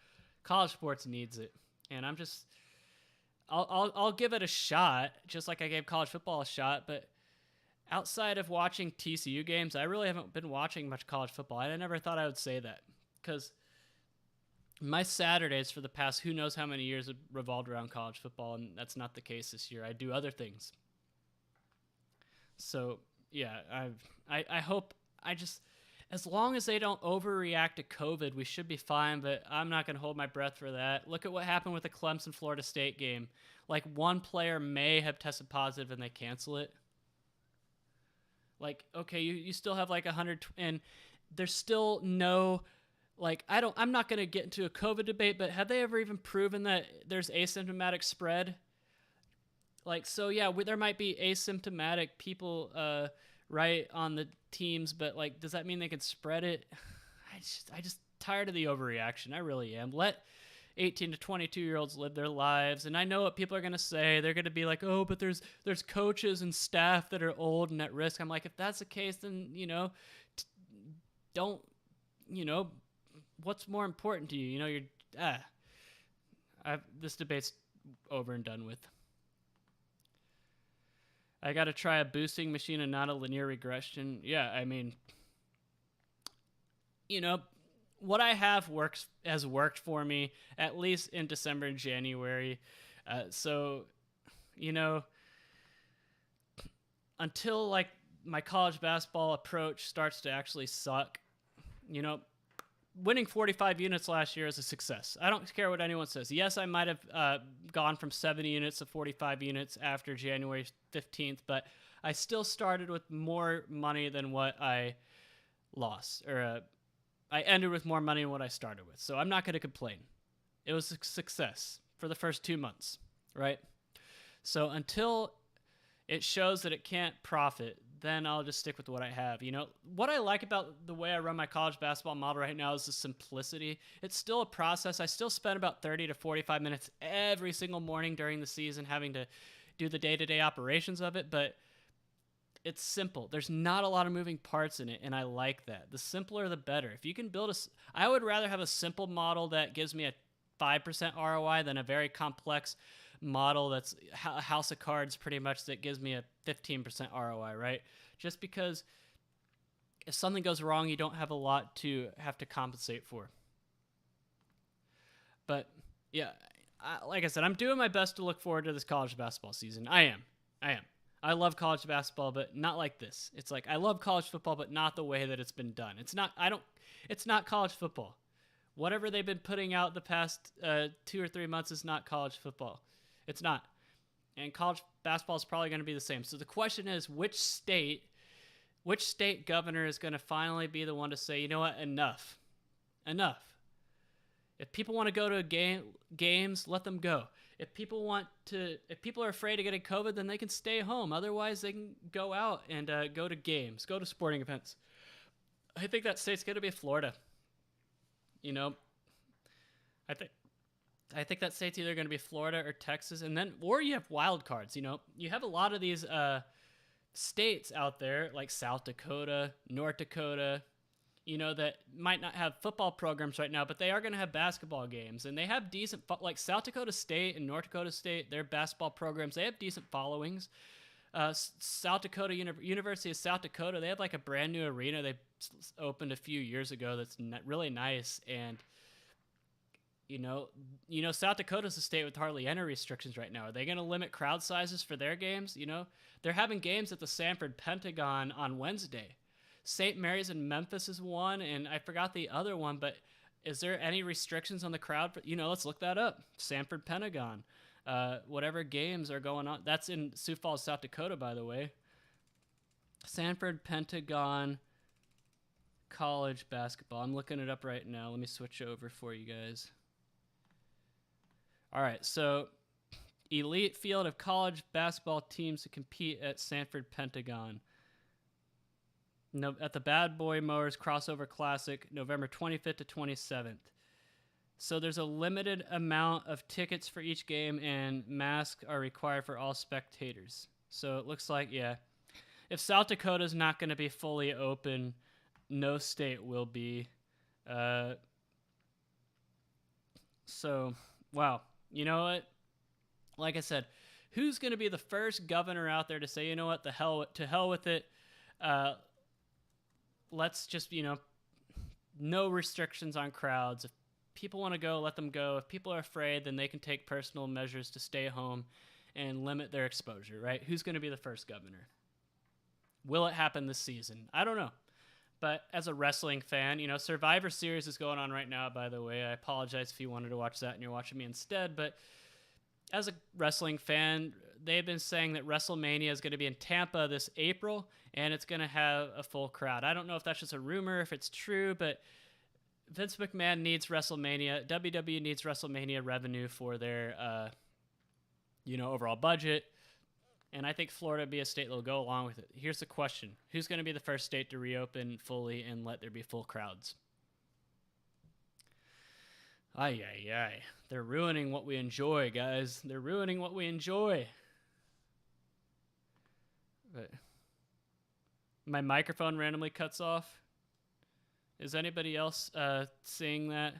Speaker 1: college sports needs it. And I'll give it a shot, just like I gave college football a shot. But outside of watching TCU games, I really haven't been watching much college football. I never thought I would say that, because my Saturdays for the past who knows how many years have revolved around college football, and that's not the case this year. I do other things. So, yeah, I hope, as long as they don't overreact to COVID, we should be fine, but I'm not going to hold my breath for that. Look at what happened with the Clemson-Florida State game. Like, one player may have tested positive and they cancel it. Like, okay, you still have like 100, and there's still no, like, I'm not going to get into a COVID debate, but have they ever even proven that there's asymptomatic spread? Like, so yeah, there might be asymptomatic people, right, on the teams, but like, does that mean they can spread it? I just tired of the overreaction. I really am. Let 18 to 22-year-olds live their lives. And I know what people are going to say. They're going to be like, oh, but there's coaches and staff that are old and at risk. I'm like, if that's the case, then, don't, what's more important to you? This debate's over and done with. I got to try a boosting machine and not a linear regression. Yeah, I mean, what I have has worked for me, at least in December and January. So, until like my college basketball approach starts to actually suck, winning 45 units last year is a success. I don't care what anyone says. Yes, I might have gone from 70 units to 45 units after January 15th, but I still started with more money than what I lost, or I ended with more money than what I started with. So I'm not going to complain. It was a success for the first 2 months, right? So until it shows that it can't profit, then I'll just stick with what I have. What I like about the way I run my college basketball model right now is the simplicity. It's still a process. I still spend about 30 to 45 minutes every single morning during the season having to do the day-to-day operations of it, but it's simple. There's not a lot of moving parts in it, and I like that. The simpler, the better. If you can build I would rather have a simple model that gives me a 5% ROI than a very complex model that's a house of cards pretty much that gives me a 15% ROI, right? Just because if something goes wrong, you don't have a lot to have to compensate for. But yeah, like I said, I'm doing my best to look forward to this college basketball season. I am. I love college basketball, but not like this. It's like I love college football, but not the way that it's been done. It's not college football. Whatever they've been putting out the past 2 or 3 months is not college football. It's not. And college basketball is probably going to be the same. So the question is, which state governor is going to finally be the one to say, you know what, enough. If people want to go to games, let them go. If people are afraid of getting COVID, then they can stay home. Otherwise, they can go out and go to games, go to sporting events. I think that state's going to be Florida. I think that state's either going to be Florida or Texas, or you have wild cards. You have a lot of these states out there like South Dakota, North Dakota, that might not have football programs right now, but they are going to have basketball games, and they have decent, like South Dakota State and North Dakota State, their basketball programs, they have decent followings. South Dakota University of South Dakota, they have like a brand new arena they opened a few years ago that's really nice, and South Dakota's a state with hardly any restrictions right now. Are they going to limit crowd sizes for their games? They're having games at the Sanford Pentagon on Wednesday. St. Mary's in Memphis is one, and I forgot the other one, but is there any restrictions on the crowd? Let's look that up. Sanford Pentagon. Whatever games are going on. That's in Sioux Falls, South Dakota, by the way. Sanford Pentagon college basketball. I'm looking it up right now. Let me switch over for you guys. All right, so elite field of college basketball teams to compete at Sanford Pentagon. At the Bad Boy Mowers Crossover Classic, November 25th to 27th. So there's a limited amount of tickets for each game, and masks are required for all spectators. So it looks like, yeah. if South Dakota is not going to be fully open, no state will be. So, wow. You know what? Like I said, who's going to be the first governor out there to say, you know what, to hell with it. Let's just, no restrictions on crowds. If people want to go, let them go. If people are afraid, then they can take personal measures to stay home and limit their exposure, right? Who's going to be the first governor? Will it happen this season? I don't know. But as a wrestling fan, Survivor Series is going on right now, by the way. I apologize if you wanted to watch that and you're watching me instead. But as a wrestling fan, they've been saying that WrestleMania is going to be in Tampa this April, and it's going to have a full crowd. I don't know if that's just a rumor, if it's true, but Vince McMahon needs WrestleMania. WWE needs WrestleMania revenue for their, overall budget. And I think Florida would be a state that will go along with it. Here's the question. Who's going to be the first state to reopen fully and let there be full crowds? Ay. They're ruining what we enjoy, guys. They're ruining what we enjoy. But my microphone randomly cuts off. Is anybody else seeing that?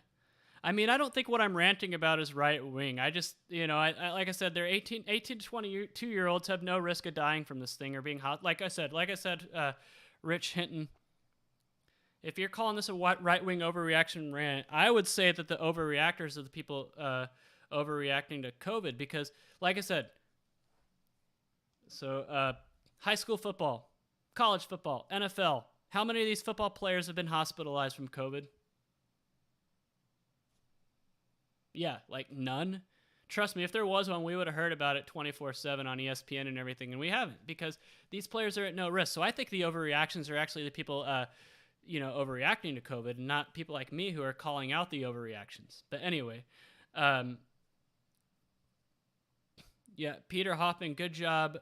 Speaker 1: I mean, I don't think what I'm ranting about is right wing. I just, I like I said, they're 18 to 22-year-olds have no risk of dying from this thing or being hot. Like I said, Rich Hinton, if you're calling this a right wing overreaction rant, I would say that the overreactors are the people overreacting to COVID because, like I said, so high school football, college football, NFL, how many of these football players have been hospitalized from COVID? Yeah, like none. Trust me, if there was one, we would have heard about it 24/7 on ESPN and everything, and we haven't because these players are at no risk. So I think the overreactions are actually the people, overreacting to COVID, and not people like me who are calling out the overreactions. But anyway, Peter Hoffman, good job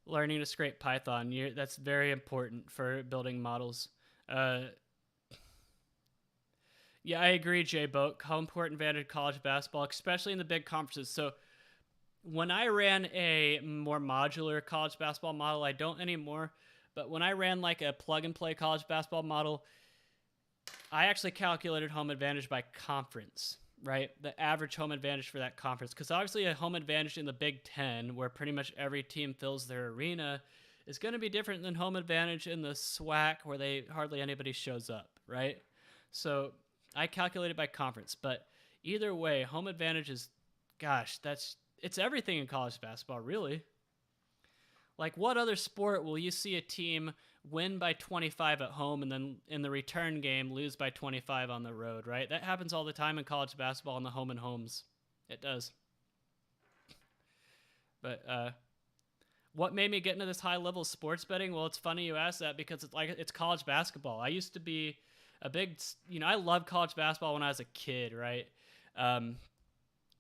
Speaker 1: learning to scrape Python. That's very important for building models. Yeah, I agree, Jay Boat. How important advantage college basketball, especially in the big conferences. So when I ran a more modular college basketball model, I don't anymore, but when I ran like a plug-and-play college basketball model, I actually calculated home advantage by conference, right? The average home advantage for that conference. Because obviously a home advantage in the Big Ten, where pretty much every team fills their arena, is going to be different than home advantage in the SWAC, where hardly anybody shows up, right? So I calculated by conference, but either way, home advantage is, it's everything in college basketball, really. Like, what other sport will you see a team win by 25 at home and then in the return game lose by 25 on the road, right? That happens all the time in college basketball in the home and homes. It does. But what made me get into this high level sports betting? Well, it's funny you ask that because it's college basketball. I used to be a big, I loved college basketball when I was a kid, right?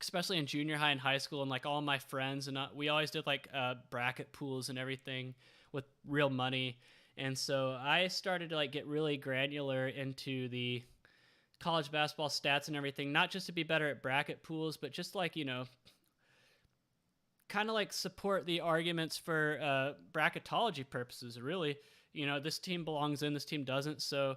Speaker 1: Especially in junior high and high school, and like all my friends, and we always did like bracket pools and everything with real money. And so I started to like get really granular into the college basketball stats and everything, not just to be better at bracket pools, but just like, kind of like support the arguments for bracketology purposes, really. This team belongs in, this team doesn't. So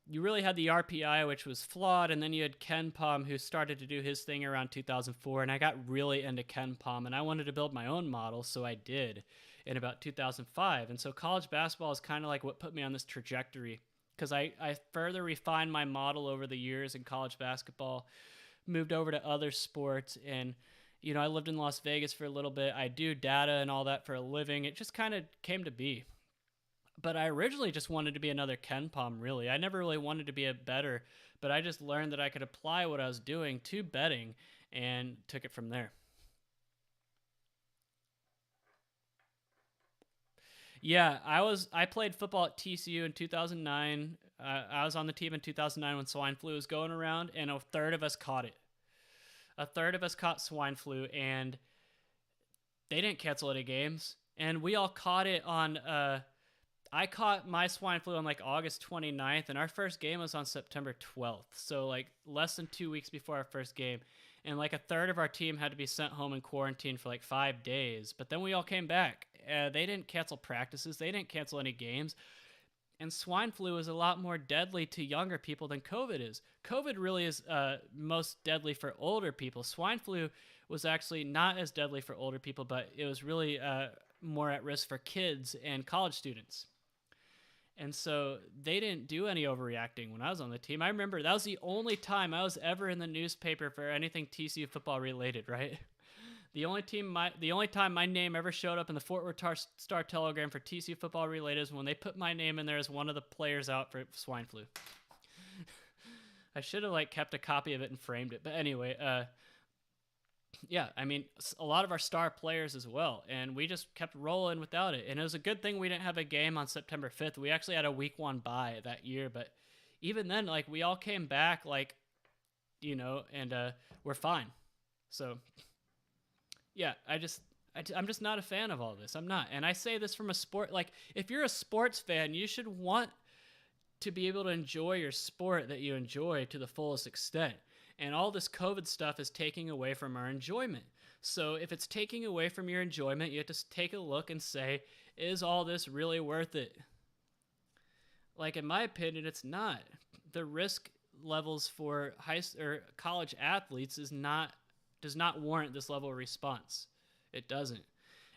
Speaker 1: you really had the RPI, which was flawed, and then you had Ken Pom, who started to do his thing around 2004, and I got really into Ken Pom, and I wanted to build my own model, so I did in about 2005. And so college basketball is kind of like what put me on this trajectory, because I further refined my model over the years in college basketball, moved over to other sports, and I lived in Las Vegas for a little bit. I do data and all that for a living. It just kind of came to be. But I originally just wanted to be another Ken Pom, really. I never really wanted to be a bettor, but I just learned that I could apply what I was doing to betting and took it from there. Yeah, I played football at TCU in 2009. I was on the team in 2009 when swine flu was going around, and a third of us caught it. A third of us caught swine flu, and they didn't cancel any games. And we all caught it on... I caught my swine flu on like August 29th, and our first game was on September 12th. So like less than 2 weeks before our first game. And like a third of our team had to be sent home in quarantine for like 5 days. But then we all came back. They didn't cancel practices. They didn't cancel any games. And swine flu is a lot more deadly to younger people than COVID is. COVID really is most deadly for older people. Swine flu was actually not as deadly for older people, but it was really more at risk for kids and college students. And so they didn't do any overreacting when I was on the team. I remember that was the only time I was ever in the newspaper for anything TCU football related, right? The only time my name ever showed up in the Fort Worth Star Telegram for TCU football related is when they put my name in there as one of the players out for swine flu. I should have kept a copy of it and framed it. But anyway, yeah, I mean, a lot of our star players as well, and we just kept rolling without it. And it was a good thing we didn't have a game on September 5th. We actually had a week 1 bye that year, but even then, we all came back, and we're fine. So yeah, I'm just not a fan of all this. I'm not. And I say this from a sport, if you're a sports fan, you should want to be able to enjoy your sport that you enjoy to the fullest extent. And all this COVID stuff is taking away from our enjoyment. So if it's taking away from your enjoyment, you have to take a look and say, is all this really worth it? In my opinion, it's not. The risk levels for college athletes does not warrant this level of response. It doesn't.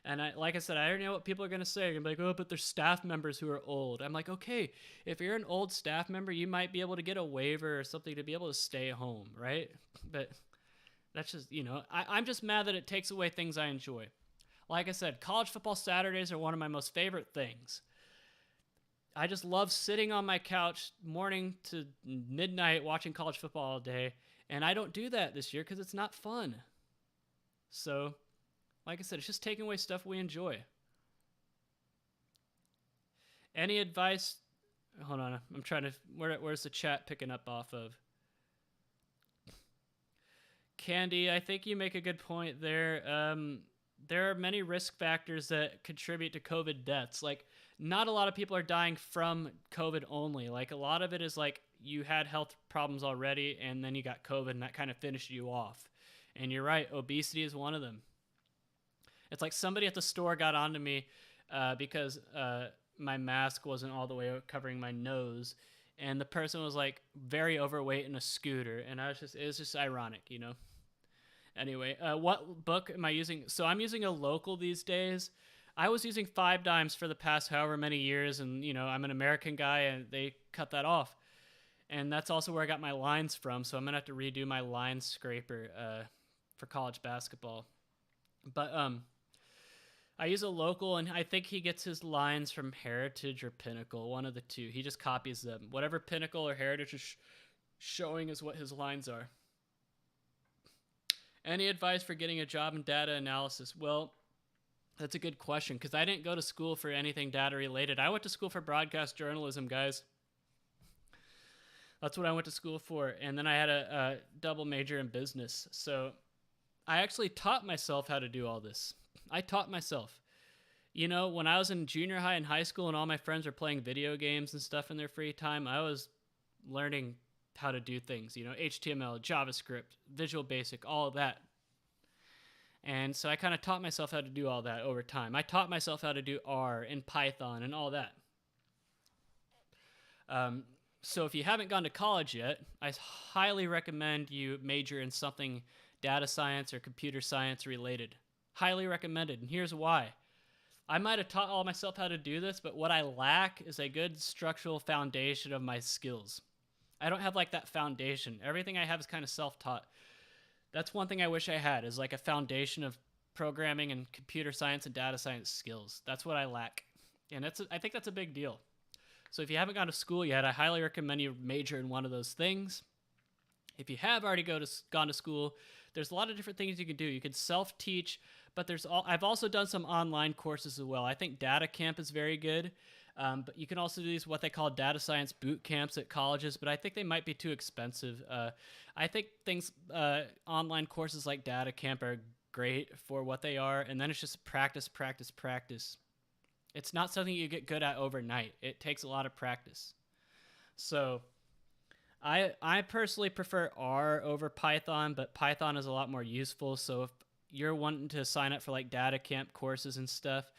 Speaker 1: And like I said, I already know what people are going to say. They're going to be like, oh, but there's staff members who are old. I'm like, okay, if you're an old staff member, you might be able to get a waiver or something to be able to stay home, right? But that's just, I'm just mad that it takes away things I enjoy. Like I said, college football Saturdays are one of my most favorite things. I just love sitting on my couch morning to midnight watching college football all day. And I don't do that this year because it's not fun. So, like I said, it's just taking away stuff we enjoy. Any advice? Hold on, I'm trying to. Where's the chat picking up off of? Candy, I think you make a good point there. There are many risk factors that contribute to COVID deaths. Not a lot of people are dying from COVID only. A lot of it is you had health problems already, and then you got COVID, and that kind of finished you off. And you're right, obesity is one of them. It's somebody at the store got onto me because my mask wasn't all the way covering my nose, and the person was very overweight in a scooter, and it was just ironic, Anyway, what book am I using? So I'm using a local these days. I was using 5 Dimes for the past however many years, and I'm an American guy, and they cut that off. And that's also where I got my lines from, so I'm gonna have to redo my line scraper for college basketball. But I use a local, and I think he gets his lines from Heritage or Pinnacle, one of the two. He just copies them. Whatever Pinnacle or Heritage is showing is what his lines are. Any advice for getting a job in data analysis? Well, that's a good question, because I didn't go to school for anything data related. I went to school for broadcast journalism, guys. That's what I went to school for. And then I had a double major in business. So I actually taught myself how to do all this. I taught myself. When I was in junior high and high school and all my friends were playing video games and stuff in their free time, I was learning how to do things, HTML, JavaScript, Visual Basic, all of that. And so I kind of taught myself how to do all that over time. I taught myself how to do R and Python and all that. So if you haven't gone to college yet, I highly recommend you major in something data science or computer science related. Highly recommended, and here's why. I might have taught all myself how to do this, but what I lack is a good structural foundation of my skills. I don't have that foundation. Everything I have is kind of self-taught. That's one thing I wish I had, is a foundation of programming and computer science and data science skills. That's what I lack. And I think that's a big deal. So if you haven't gone to school yet, I highly recommend you major in one of those things. If you have already gone to school, there's a lot of different things you can do. You can self-teach, but I've also done some online courses as well. I think Data Camp is very good, but you can also do these what they call data science boot camps at colleges, but I think they might be too expensive. I think online courses like Data Camp are great for what they are, and then it's just practice, practice, practice. It's not something you get good at overnight. It takes a lot of practice. So I personally prefer R over Python, but Python is a lot more useful. So if you're wanting to sign up for Data Camp courses and stuff,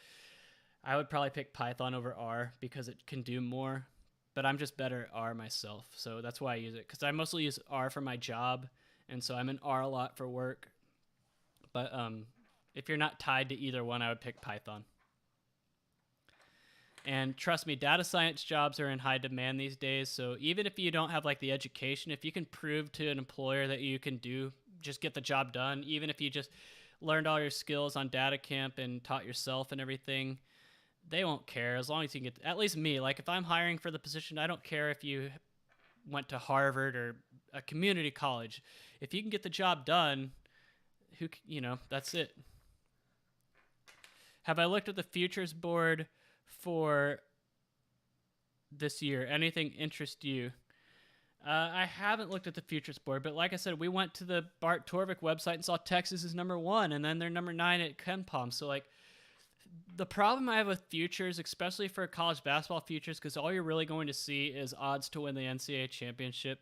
Speaker 1: I would probably pick Python over R because it can do more, but I'm just better at R myself. So that's why I use it, because I mostly use R for my job, and so I'm in R a lot for work. But if you're not tied to either one, I would pick Python. And trust me, data science jobs are in high demand these days. So even if you don't have like the education, if you can prove to an employer that you can just get the job done, even if you just learned all your skills on data camp and taught yourself and everything, they won't care as long as you can get, at least me, like if I'm hiring for the position, I don't care if you went to Harvard or a community college. If you can get the job done, that's it. Have I looked at the futures board for this year? Anything interest you? I haven't looked at the futures board, but like I said, we went to the Bart Torvik website and saw Texas is number 1, and then they're number 9 at KenPom. So like, the problem I have with futures, especially for college basketball futures, because all you're really going to see is odds to win the NCAA championship.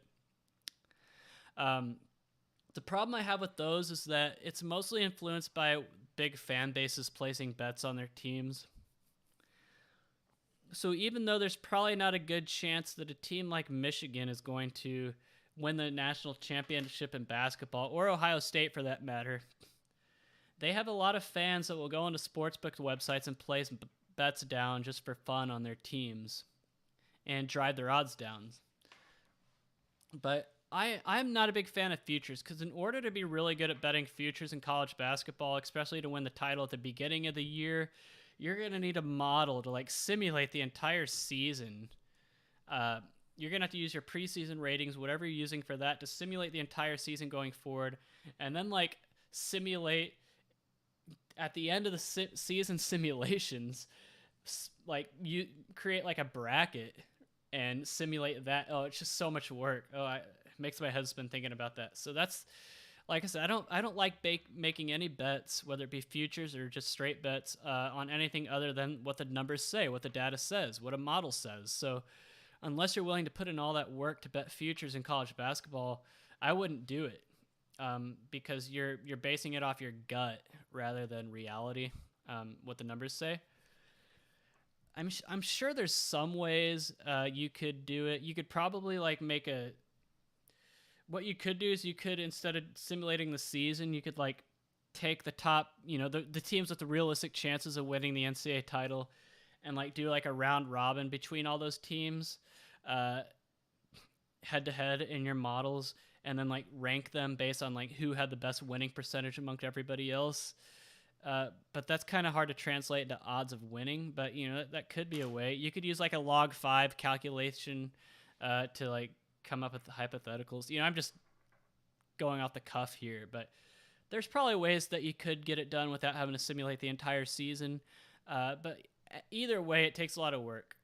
Speaker 1: The problem I have with those is that it's mostly influenced by big fan bases placing bets on their teams. So even though there's probably not a good chance that a team like Michigan is going to win the national championship in basketball, or Ohio State for that matter, they have a lot of fans that will go into sportsbook websites and place bets down just for fun on their teams and drive their odds down. But I'm not a big fan of futures, because in order to be really good at betting futures in college basketball, especially to win the title at the beginning of the year, you're going to need a model to like simulate the entire season. You're going to have to use your preseason ratings, whatever you're using for that, to simulate the entire season going forward, and then like simulate at the end of the season simulations, like you create like a bracket and simulate that. Oh, it's just so much work. It makes my head spin thinking about that. So that's, like I said, I don't like making any bets, whether it be futures or just straight bets, on anything other than what the numbers say, what the data says, what a model says. So unless you're willing to put in all that work to bet futures in college basketball, I wouldn't do it, because you're basing it off your gut rather than reality, what the numbers say. I'm sure there's some ways you could do it. You could probably like what you could do is you could, instead of simulating the season, you could like take the top, the teams with the realistic chances of winning the NCAA title, and like do like a round robin between all those teams, head to head in your models, and then like rank them based on like who had the best winning percentage amongst everybody else. But that's kind of hard to translate into odds of winning, but that could be a way. You could use like a log 5 calculation to like come up with the hypotheticals. I'm just going off the cuff here, but there's probably ways that you could get it done without having to simulate the entire season. But either way, it takes a lot of work.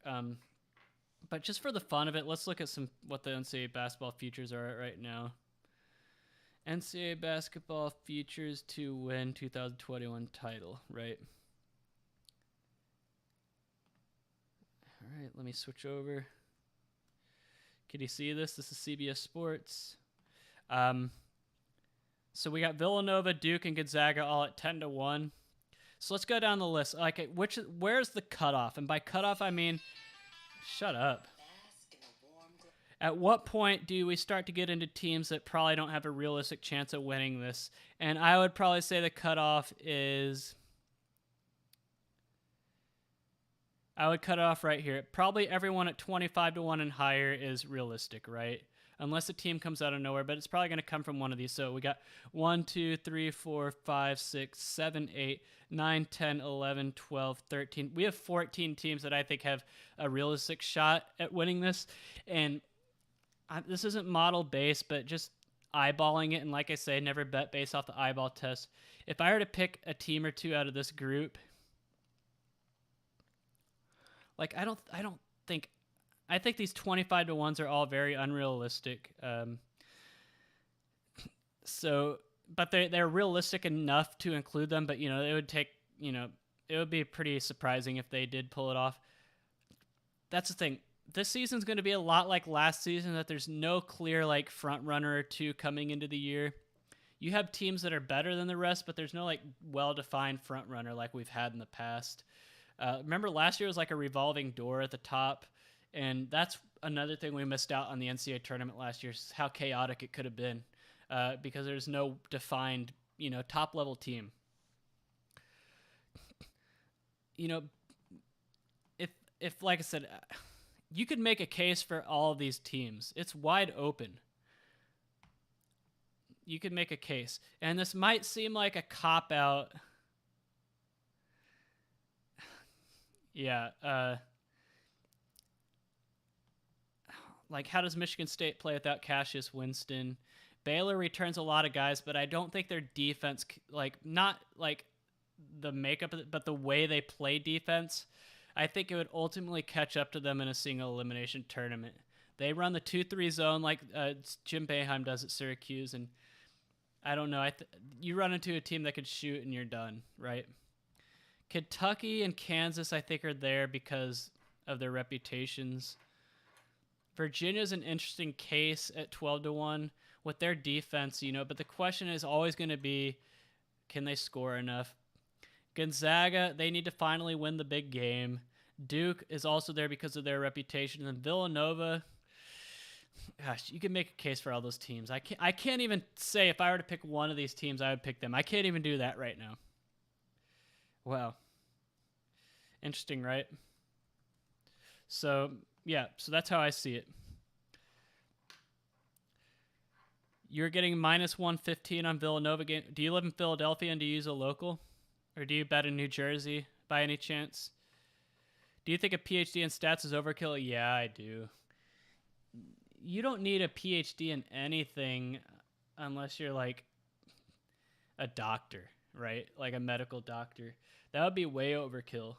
Speaker 1: But just for the fun of it, let's look at what the NCAA basketball futures are at right now. NCAA basketball futures to win 2021 title, right? All right, let me switch over. Can you see this? This is CBS Sports. So we got Villanova, Duke, and Gonzaga all at 10-1. So let's go down the list. Like, where's the cutoff? And by cutoff, I mean, shut up. At what point do we start to get into teams that probably don't have a realistic chance of winning this? And I would probably say the cutoff is, I would cut it off right here. Probably everyone at 25-1 and higher is realistic, right? Unless a team comes out of nowhere, but it's probably going to come from one of these. So we got 1, 2, 3, 4, 5, 6, 7, 8, 9, 10, 11, 12, 13. We have 14 teams that I think have a realistic shot at winning this. And this isn't model based, but just eyeballing it. And like I say, never bet based off the eyeball test. If I were to pick a team or two out of this group, like I think these 25-1s are all very unrealistic. But they're realistic enough to include them. But it would take, it would be pretty surprising if they did pull it off. That's the thing. This season's going to be a lot like last season, that there's no clear like front runner or two coming into the year. You have teams that are better than the rest, but there's no like well-defined front runner like we've had in the past. Remember last year was like a revolving door at the top, and that's another thing we missed out on the NCAA tournament last year, is how chaotic it could have been, because there's no defined, top level team. If like I said, you could make a case for all of these teams. It's wide open. You could make a case, and this might seem like a cop out. Yeah. Like, how does Michigan State play without Cassius Winston? Baylor returns a lot of guys, but I don't think their defense, not like the makeup of it, but the way they play defense, I think it would ultimately catch up to them in a single elimination tournament. They run the 2-3 zone like Jim Boeheim does at Syracuse, and I don't know. You run into a team that could shoot, and you're done, right? Kentucky and Kansas, I think, are there because of their reputations. Virginia's an interesting case at 12-1 with their defense, but the question is always going to be, can they score enough? Gonzaga, they need to finally win the big game. Duke is also there because of their reputation. And Villanova, gosh, you can make a case for all those teams. I can't even say if I were to pick one of these teams, I would pick them. I can't even do that right now. Wow. Interesting, right? So that's how I see it. You're getting minus 115 on Villanova game. Do you live in Philadelphia and do you use a local? Or do you bet in New Jersey by any chance? Do you think a PhD in stats is overkill? Yeah, I do. You don't need a PhD in anything unless you're like a doctor, right? Like a medical doctor. That would be way overkill.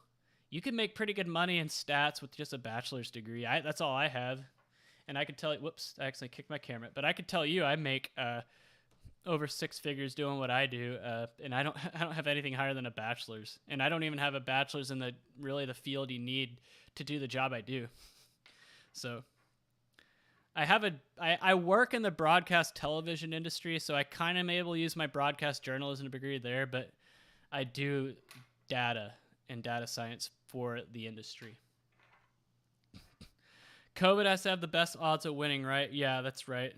Speaker 1: You can make pretty good money in stats with just a bachelor's degree. That's all I have. And I could tell you, whoops, I accidentally kicked my camera. But I could tell you I make over six figures doing what I do, and I don't have anything higher than a bachelor's. And I don't even have a bachelor's in the field you need to do the job I do. So I work in the broadcast television industry, so I kind of am able to use my broadcast journalism degree there, but I do data and data science for the industry. COVID has to have the best odds of winning, right? Yeah, that's right.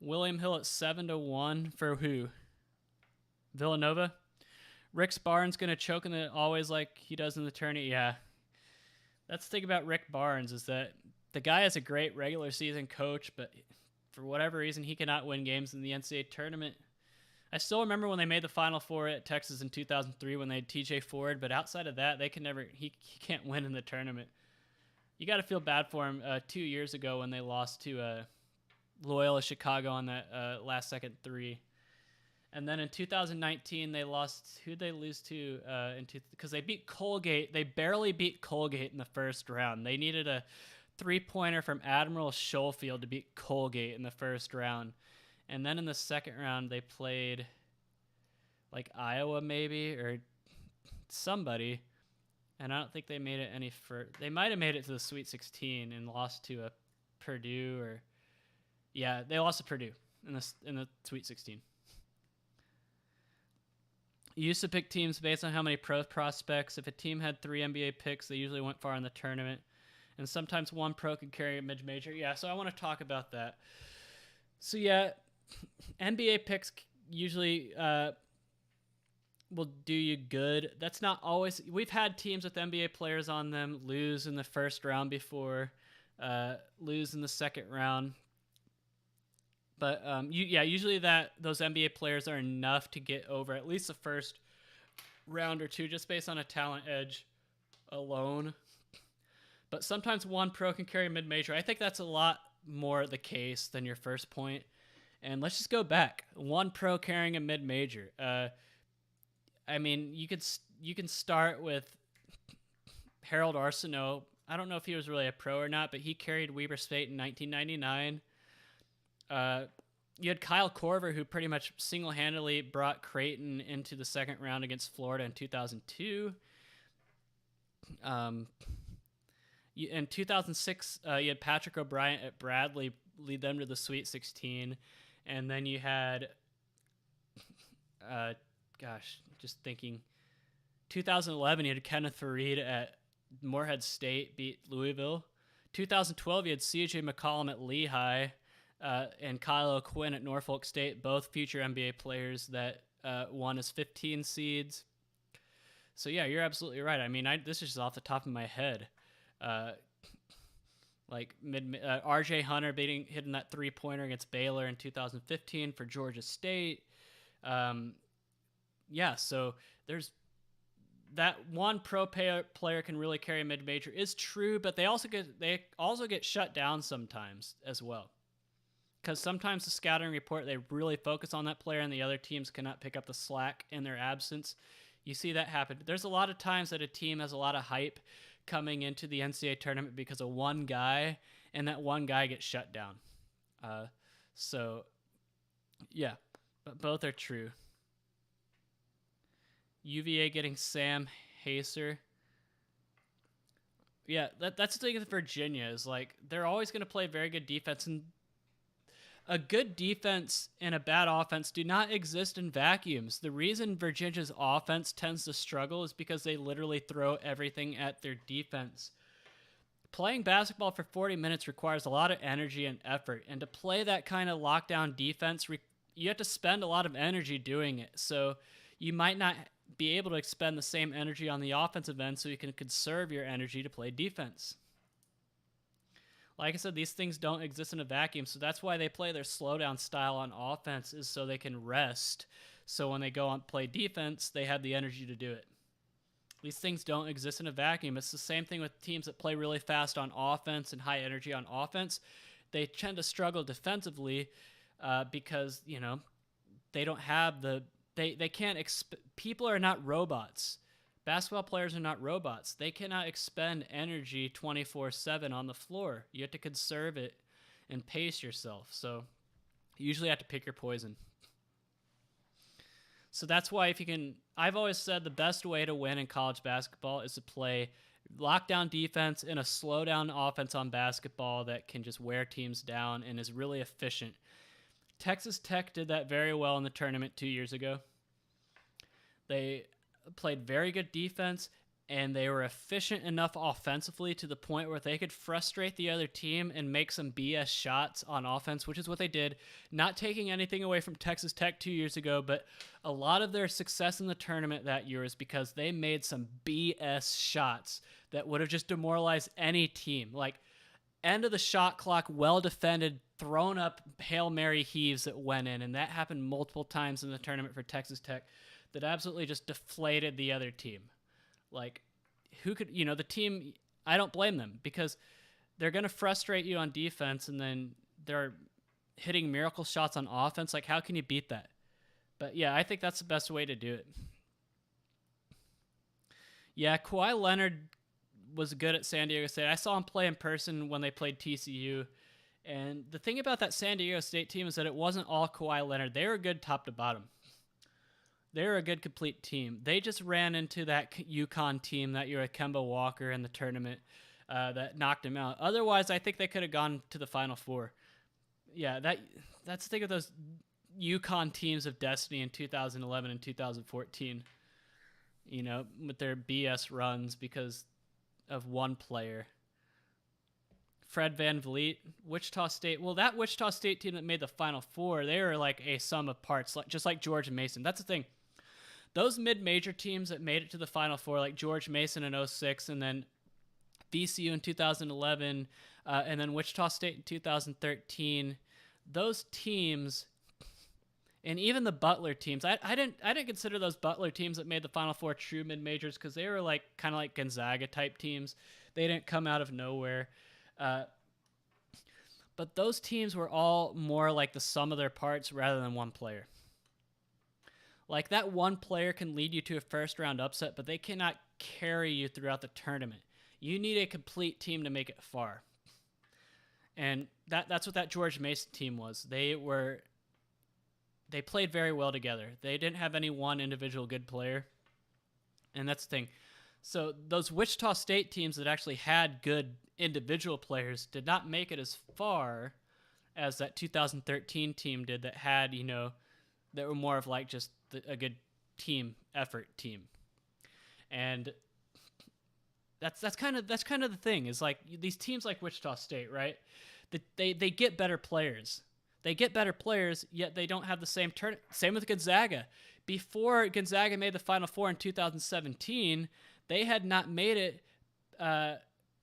Speaker 1: William Hill at 7-1 for who? Villanova? Rick Barnes going to choke in the always like he does in the tourney? Yeah. That's the thing about Rick Barnes is that the guy is a great regular season coach, but for whatever reason, he cannot win games in the NCAA tournament. I still remember when they made the Final Four at Texas in 2003 when they had TJ Ford, but outside of that, he can't win in the tournament. You got to feel bad for him 2 years ago when they lost to Loyola Chicago on that last second three. And then in 2019, they lost. Who'd they lose to? Because they beat Colgate. They barely beat Colgate in the first round. They needed a three-pointer from Admiral Schofield to beat Colgate in the first round. And then in the second round, they played like Iowa maybe or somebody. And I don't think they made it any further. They might have made it to the Sweet 16 and lost to a Purdue or... Yeah, they lost to Purdue in the Sweet 16. You used to pick teams based on how many pro prospects. If a team had 3 NBA picks, they usually went far in the tournament. And sometimes one pro could carry a mid-major. Yeah, so I want to talk about that. So yeah, NBA picks usually will do you good. That's not always... We've had teams with NBA players on them lose in the first round before, lose in the second round. But usually those NBA players are enough to get over at least the first round or two just based on a talent edge alone. But sometimes one pro can carry a mid-major. I think that's a lot more the case than your first point. And let's just go back. One pro carrying a mid-major. I mean, you can start with Harold Arsenault. I don't know if he was really a pro or not, but he carried Weber State in 1999. You had Kyle Korver, who pretty much single-handedly brought Creighton into the second round against Florida in 2002. In 2006, you had Patrick O'Brien at Bradley lead them to the Sweet 16. And then you had, just thinking, 2011, you had Kenneth Farid at Morehead State beat Louisville. 2012, you had C.J. McCollum at Lehigh and Kyle O'Quinn at Norfolk State, both future NBA players that won as 15 seeds. So, yeah, you're absolutely right. I mean, this is just off the top of my head. R.J. Hunter hitting that three-pointer against Baylor in 2015 for Georgia State. So there's that one pro player can really carry a mid-major is true, but they also get shut down sometimes as well. Because sometimes the scouting report, they really focus on that player and the other teams cannot pick up the slack in their absence. You see that happen. There's a lot of times that a team has a lot of hype coming into the NCAA tournament because of one guy, and that one guy gets shut down. But both are true. UVA getting Sam Haser. Yeah, that's the thing with Virginia is like they're always going to play very good defense, and a good defense and a bad offense do not exist in vacuums. The reason Virginia's offense tends to struggle is because they literally throw everything at their defense. Playing basketball for 40 minutes requires a lot of energy and effort, and to play that kind of lockdown defense, you have to spend a lot of energy doing it. So you might not be able to expend the same energy on the offensive end, so you can conserve your energy to play defense. Like I said, these things don't exist in a vacuum, so that's why they play their slowdown style on offense, is so they can rest. So when they go on play defense, they have the energy to do it. These things don't exist in a vacuum. It's the same thing with teams that play really fast on offense and high energy on offense. They tend to struggle defensively because, they don't have they can't people are not robots. Basketball players are not robots. They cannot expend energy 24/7 on the floor. You have to conserve it and pace yourself. So you usually have to pick your poison. So that's why I've always said the best way to win in college basketball is to play lockdown defense and a slow down offense on basketball that can just wear teams down and is really efficient. Texas Tech did that very well in the tournament 2 years ago. They played very good defense, and they were efficient enough offensively to the point where they could frustrate the other team and make some BS shots on offense, which is what they did. Not taking anything away from Texas Tech 2 years ago, but a lot of their success in the tournament that year is because they made some BS shots that would have just demoralized any team. Like, end of the shot clock, well defended, thrown up Hail Mary heaves that went in, and that happened multiple times in the tournament for Texas Tech. That absolutely just deflated the other team. Like, who could, the team, I don't blame them because they're going to frustrate you on defense and then they're hitting miracle shots on offense. Like, how can you beat that? But yeah, I think that's the best way to do it. Yeah, Kawhi Leonard was good at San Diego State. I saw him play in person when they played TCU. And the thing about that San Diego State team is that it wasn't all Kawhi Leonard. They were good top to bottom. They're a good complete team. They just ran into that UConn team that year, Kemba Walker in the tournament that knocked him out. Otherwise, I think they could have gone to the Final Four. Yeah, that's the thing of those UConn teams of destiny in 2011 and 2014. With their BS runs because of one player. Fred VanVleet, Wichita State. Well, that Wichita State team that made the Final Four, they were like a sum of parts, just like George Mason. That's the thing. Those mid-major teams that made it to the Final Four, like George Mason in 2006, and then VCU in 2011, and then Wichita State in 2013, those teams, and even the Butler teams, I didn't consider those Butler teams that made the Final Four true mid-majors because they were like kind of like Gonzaga-type teams. They didn't come out of nowhere. But those teams were all more like the sum of their parts rather than one player. Like, that one player can lead you to a first-round upset, but they cannot carry you throughout the tournament. You need a complete team to make it far. And that's what that George Mason team was. They played very well together. They didn't have any one individual good player. And that's the thing. So those Wichita State teams that actually had good individual players did not make it as far as that 2013 team did that had, that were more of like just a good team effort team. And that's kind of the thing is like these teams like Wichita State, right? They get better players. They get better players, yet they don't have the same turn. Same with Gonzaga. Before Gonzaga made the Final Four in 2017, they had not made it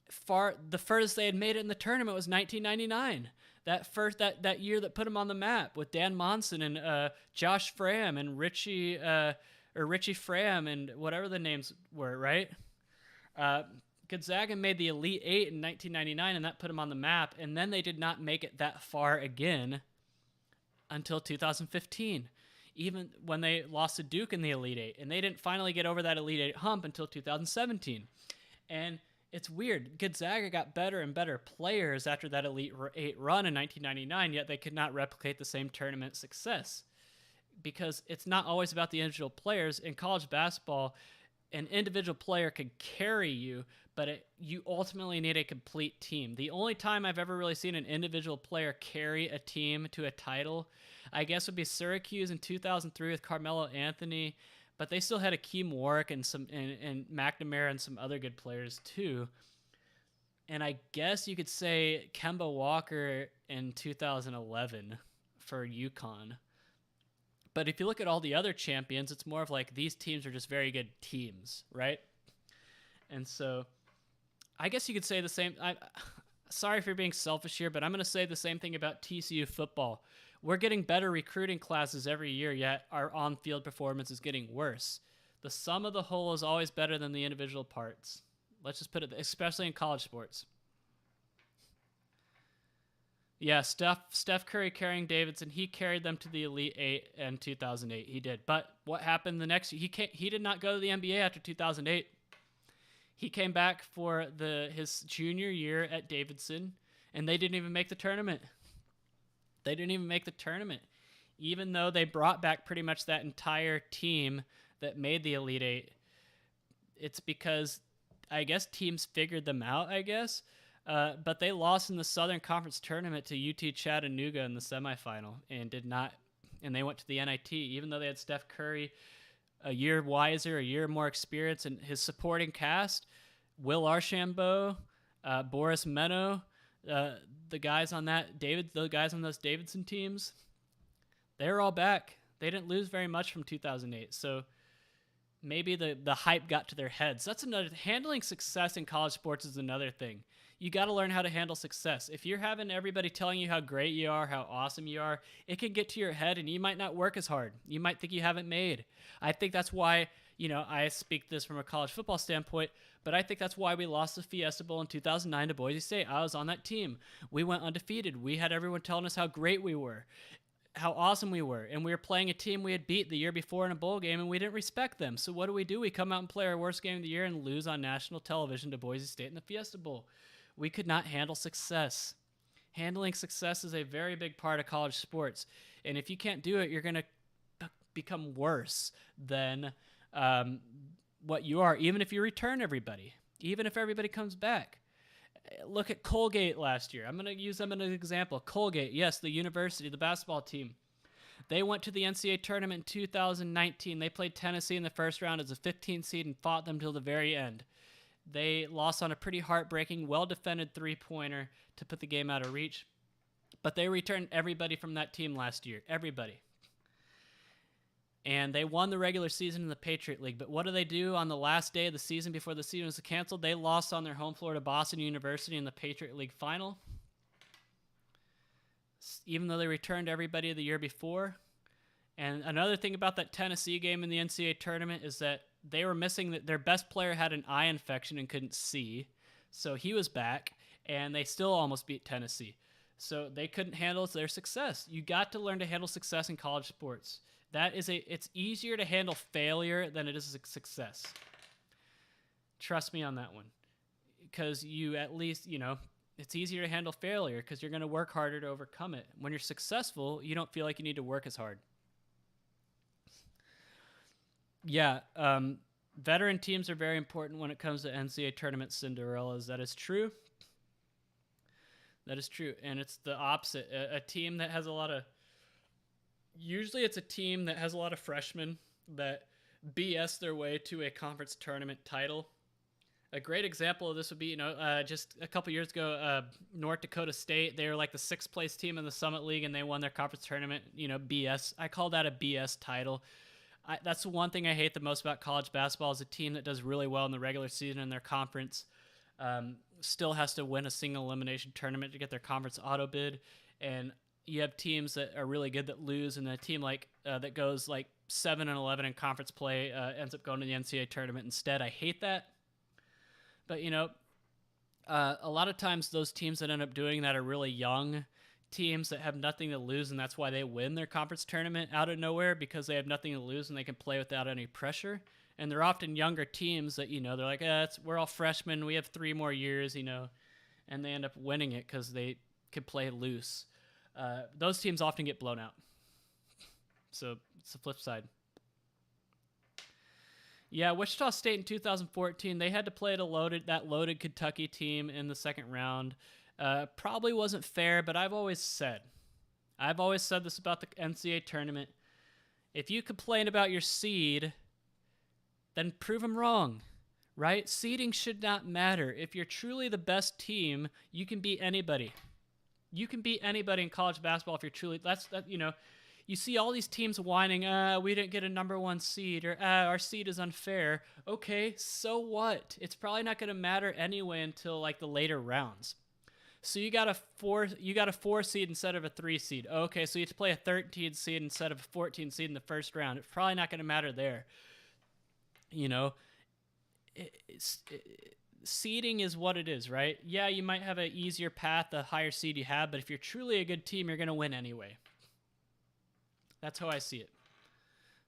Speaker 1: far. The furthest they had made it in the tournament was 1999. That year that put them on the map with Dan Monson and Josh Fram and Richie Fram and whatever the names were, right? Gonzaga made the Elite Eight in 1999, and that put them on the map. And then they did not make it that far again until 2015, even when they lost to Duke in the Elite Eight. And they didn't finally get over that Elite Eight hump until 2017. And it's weird. Gonzaga got better and better players after that Elite Eight run in 1999, yet they could not replicate the same tournament success. Because it's not always about the individual players. In college basketball, an individual player could carry you, but you ultimately need a complete team. The only time I've ever really seen an individual player carry a team to a title, I guess, would be Syracuse in 2003 with Carmelo Anthony, but they still had Akeem Warwick and McNamara and some other good players too. And I guess you could say Kemba Walker in 2011 for UConn. But if you look at all the other champions, it's more of like these teams are just very good teams, right? And so I guess you could say the same. Sorry for being selfish here, but I'm going to say the same thing about TCU football. We're getting better recruiting classes every year, yet our on-field performance is getting worse. The sum of the whole is always better than the individual parts. Let's just put it, especially in college sports. Yeah, Steph Curry carrying Davidson. He carried them to the Elite Eight in 2008. He did. But what happened the next year? He did not go to the NBA after 2008. He came back for his junior year at Davidson, and they didn't even make the tournament. They didn't even make the tournament, even though they brought back pretty much that entire team that made the Elite Eight. It's because, I guess, teams figured them out, I guess. But they lost in the Southern Conference tournament to UT Chattanooga in the semifinal and they went to the NIT, even though they had Steph Curry a year wiser, a year more experience, and his supporting cast, Will Archambault, Boris Meno, the guys on those Davidson teams, they were all back. They didn't lose very much from 2008. So maybe the hype got to their heads. That's another. Handling success in college sports is another thing. You got to learn how to handle success. If you're having everybody telling you how great you are, how awesome you are, it can get to your head and you might not work as hard. You might think you haven't made. I think that's why, I speak this from a college football standpoint, but I think that's why we lost the Fiesta Bowl in 2009 to Boise State. I was on that team. We went undefeated. We had everyone telling us how great we were, how awesome we were, and we were playing a team we had beat the year before in a bowl game, and we didn't respect them. So what do? We come out and play our worst game of the year and lose on national television to Boise State in the Fiesta Bowl. We could not handle success. Handling success is a very big part of college sports, and if you can't do it, you're going to become worse than what you are, even if you return everybody, even if everybody comes back. Look at Colgate last year. I'm going to use them as an example. Colgate, yes, the university, the basketball team. They went to the NCAA tournament in 2019. They played Tennessee in the first round as a 15 seed and fought them till the very end. They lost on a pretty heartbreaking, well-defended three-pointer to put the game out of reach. But they returned everybody from that team last year. Everybody. And they won the regular season in the Patriot League. But what do they do on the last day of the season before the season was canceled? They lost on their home floor to Boston University in the Patriot League final. Even though they returned everybody the year before. And another thing about that Tennessee game in the NCAA tournament is that they were missing that their best player had an eye infection and couldn't see. So he was back, and they still almost beat Tennessee. So they couldn't handle their success. You got to learn to handle success in college sports. It's easier to handle failure than it is success. Trust me on that one. Because you at least, it's easier to handle failure because you're going to work harder to overcome it. When you're successful, you don't feel like you need to work as hard. Yeah, veteran teams are very important when it comes to NCAA tournament Cinderellas. That is true. That is true. And it's the opposite. A team that has usually it's a team that has a lot of freshmen that BS their way to a conference tournament title. A great example of this would be, just a couple years ago, North Dakota State. They were like the 6th place team in the Summit League, and they won their conference tournament. BS. I call that a BS title. That's the one thing I hate the most about college basketball is a team that does really well in the regular season in their conference still has to win a single elimination tournament to get their conference auto bid. And you have teams that are really good that lose, and a team like that goes like 7-11 in conference play ends up going to the NCAA tournament instead. I hate that. But, a lot of times those teams that end up doing that are really young teams that have nothing to lose, and that's why they win their conference tournament out of nowhere, because they have nothing to lose and they can play without any pressure. And they're often younger teams that, they're like, we're all freshmen, we have 3 more years, and they end up winning it because they can play loose. Those teams often get blown out. So it's the flip side. Yeah, Wichita State in 2014, they had to play that loaded Kentucky team in the second round. Probably wasn't fair, but I've always said this about the NCAA tournament. If you complain about your seed, then prove them wrong, right? Seeding should not matter. If you're truly the best team, you can beat anybody. You can beat anybody in college basketball if you're truly You see all these teams whining, we didn't get a number 1 seed, or our seed is unfair. Okay, so what? It's probably not going to matter anyway until like the later rounds. So you got a 4 seed instead of a 3 seed. Okay, so you have to play a 13 seed instead of a 14 seed in the first round. It's probably not going to matter there. Seeding is what it is, right? Yeah, you might have an easier path the higher seed you have, but if you're truly a good team, you're going to win anyway. That's how I see it.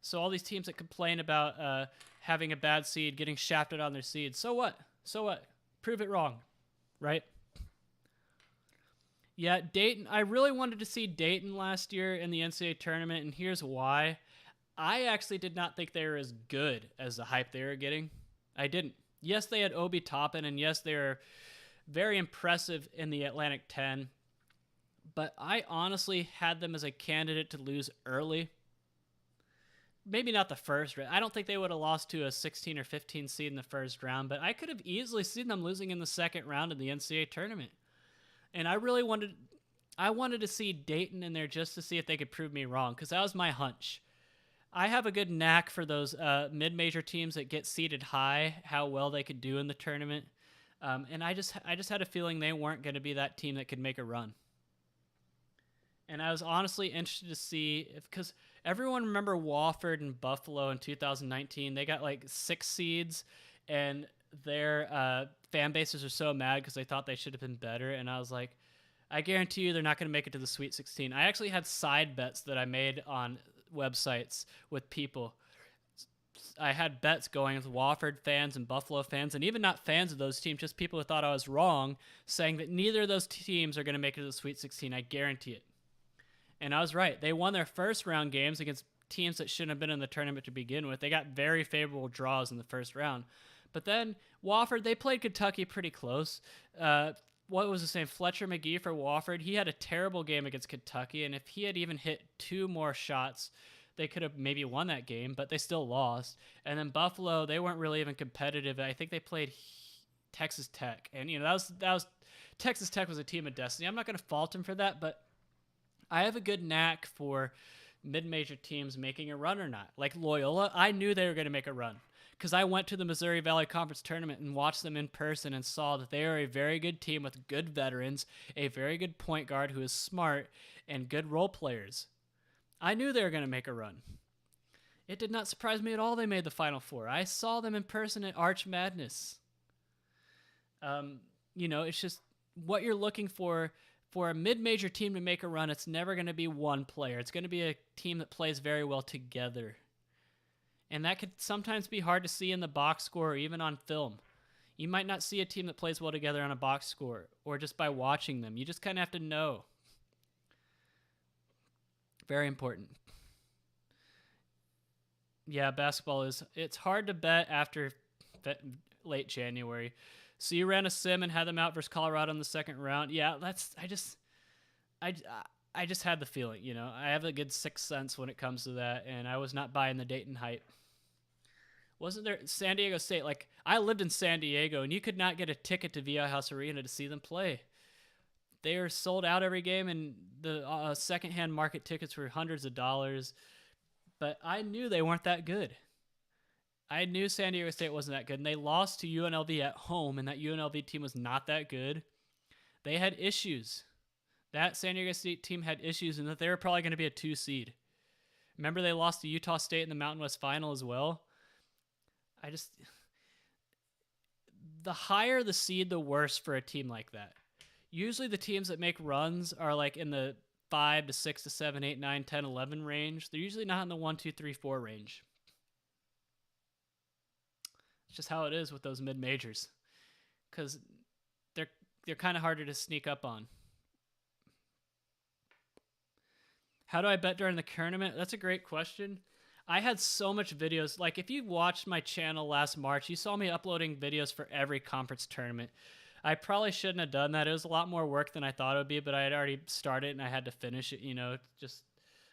Speaker 1: So all these teams that complain about having a bad seed, getting shafted on their seed, so what? So what? Prove it wrong, right? Yeah, Dayton. I really wanted to see Dayton last year in the NCAA tournament, and here's why. I actually did not think they were as good as the hype they were getting. I didn't. Yes, they had Obi Toppin, and yes, they were very impressive in the Atlantic 10. But I honestly had them as a candidate to lose early. Maybe not the first round. I don't think they would have lost to a 16 or 15 seed in the first round, but I could have easily seen them losing in the second round of the NCAA tournament. And I wanted to see Dayton in there just to see if they could prove me wrong, because that was my hunch. I have a good knack for those mid-major teams that get seeded high, how well they could do in the tournament. And I just had a feeling they weren't going to be that team that could make a run. And I was honestly interested to see because everyone remember Wofford and Buffalo in 2019. They got like 6 seeds, and their fan bases are so mad because they thought they should have been better. And I was like, I guarantee you they're not going to make it to the Sweet 16. I actually had side bets that I made on websites with people. I had bets going with Wofford fans and Buffalo fans, and even not fans of those teams, just people who thought I was wrong, saying that neither of those teams are going to make it to the Sweet 16. I guarantee it. And I was right. They won their first round games against teams that shouldn't have been in the tournament to begin with. They got very favorable draws in the first round. But then Wofford, they played Kentucky pretty close. What was his name? Fletcher McGee for Wofford. He had a terrible game against Kentucky, and if he had even hit 2 more shots, they could have maybe won that game, but they still lost. And then Buffalo, they weren't really even competitive. I think they played Texas Tech, and that was Texas Tech was a team of destiny. I'm not going to fault them for that, but I have a good knack for mid-major teams making a run or not. Like Loyola, I knew they were going to make a run because I went to the Missouri Valley Conference tournament and watched them in person and saw that they are a very good team with good veterans, a very good point guard who is smart, and good role players. I knew they were going to make a run. It did not surprise me at all they made the Final Four. I saw them in person at Arch Madness. It's just what you're looking for a mid-major team to make a run. It's never going to be one player. It's going to be a team that plays very well together. And that could sometimes be hard to see in the box score or even on film. You might not see a team that plays well together on a box score or just by watching them. You just kind of have to know. Very important. Yeah, basketball it's hard to bet after late January. So you ran a sim and had them out versus Colorado in the second round. Yeah, I just had the feeling, I have a good sixth sense when it comes to that, and I was not buying the Dayton hype. Wasn't there San Diego State? Like, I lived in San Diego, and you could not get a ticket to Viejas Arena to see them play. They are sold out every game, and the secondhand market tickets were hundreds of dollars. But I knew they weren't that good. I knew San Diego State wasn't that good, and they lost to UNLV at home, and that UNLV team was not that good. They had issues. That San Diego State team had issues, and that they were probably going to be a 2 seed. Remember they lost to Utah State in the Mountain West Final as well? The higher the seed, the worse for a team like that. Usually the teams that make runs are like in the 5 to 6 to 7, 8, 9, 10, 11 range. They're usually not in the 1, 2, 3, 4 range. It's just how it is with those mid-majors, because they're kind of harder to sneak up on. How do I bet during the tournament? That's a great question. I had so much videos. Like, if you watched my channel last March, you saw me uploading videos for every conference tournament. I probably shouldn't have done that. It was a lot more work than I thought it would be, but I had already started and I had to finish it,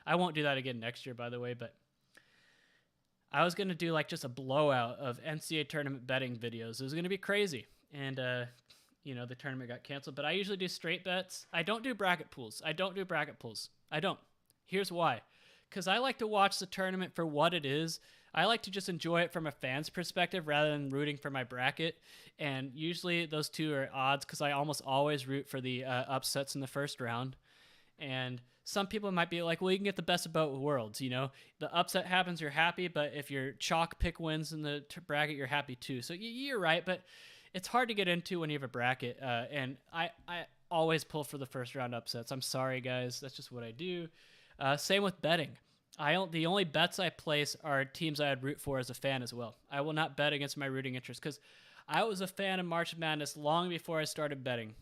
Speaker 1: I won't do that again next year, by the way, but I was going to do like just a blowout of NCAA tournament betting videos. It was going to be crazy. And, the tournament got canceled, but I usually do straight bets. I don't do bracket pools. I don't. Here's why. Because I like to watch the tournament for what it is. I like to just enjoy it from a fan's perspective rather than rooting for my bracket. And usually those two are odds because I almost always root for the upsets in the first round. And some people might be like, well, you can get the best of both worlds. The upset happens, you're happy. But if your chalk pick wins in the bracket, you're happy too. So you're right. But it's hard to get into when you have a bracket. And I always pull for the first round upsets. I'm sorry, guys. That's just what I do. Same with betting. The only bets I place are teams I'd root for as a fan as well. I will not bet against my rooting interest because I was a fan of March Madness long before I started betting.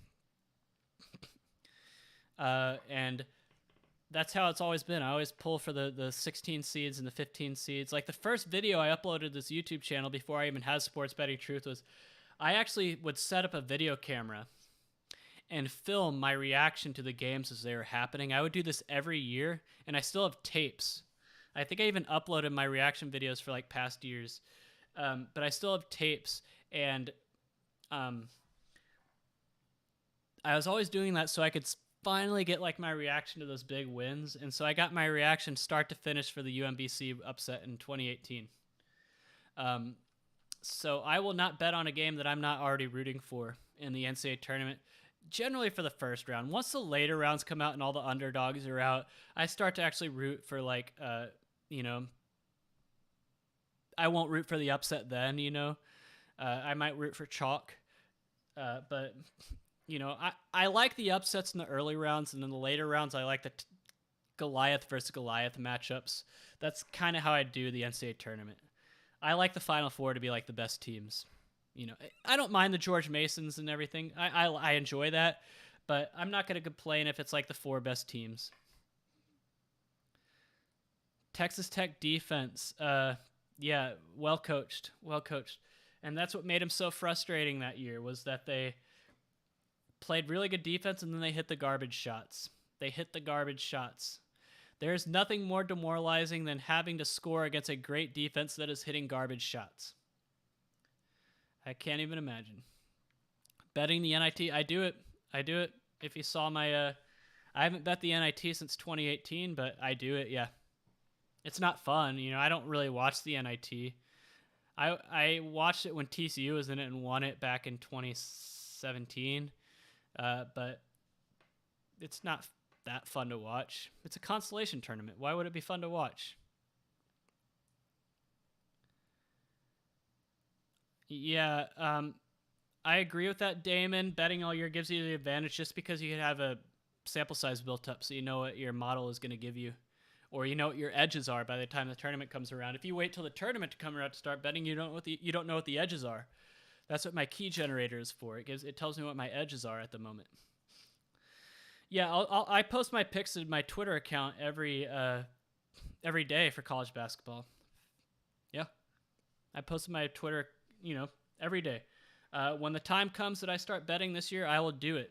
Speaker 1: And that's how it's always been. I always pull for the 16 seeds and the 15 seeds. Like the first video I uploaded this YouTube channel before I even had Sports Betting Truth was I actually would set up a video camera and film my reaction to the games as they were happening. I would do this every year, and I still have tapes. I think I even uploaded my reaction videos for like past years, but I still have tapes, and I was always doing that so I could finally get like my reaction to those big wins, and so I got my reaction start to finish for the UMBC upset in 2018. So I will not bet on a game that I'm not already rooting for in the NCAA tournament. Generally for the first round. Once the later rounds come out and all the underdogs are out, I start to actually root for like, I won't root for the upset then, I might root for chalk. But, I like the upsets in the early rounds, and in the later rounds, I like the Goliath versus Goliath matchups. That's kind of how I do the NCAA tournament. I like the Final Four to be like the best teams. I don't mind the George Masons and everything. I enjoy that, but I'm not going to complain if it's like the 4 best teams. Texas Tech defense, well coached. And that's what made them so frustrating that year, was that they played really good defense and then they hit the garbage shots. There's nothing more demoralizing than having to score against a great defense that is hitting garbage shots. I can't even imagine. Betting the NIT, I do it. If you saw my, I haven't bet the NIT since 2018, but I do it, yeah. It's not fun, I don't really watch the NIT. I watched it when TCU was in it and won it back in 2017, but it's not that fun to watch. It's a consolation tournament. Why would it be fun to watch? Yeah, I agree with that, Damon. Betting all year gives you the advantage just because you can have a sample size built up, so you know what your model is going to give you, or you know what your edges are by the time the tournament comes around. If you wait till the tournament to come around to start betting, you don't know what the edges are. That's what my key generator is for. It tells me what my edges are at the moment. Yeah, I post my picks in my Twitter account every day for college basketball. Yeah, I post my Twitter, every day. When the time comes that I start betting this year, I will do it.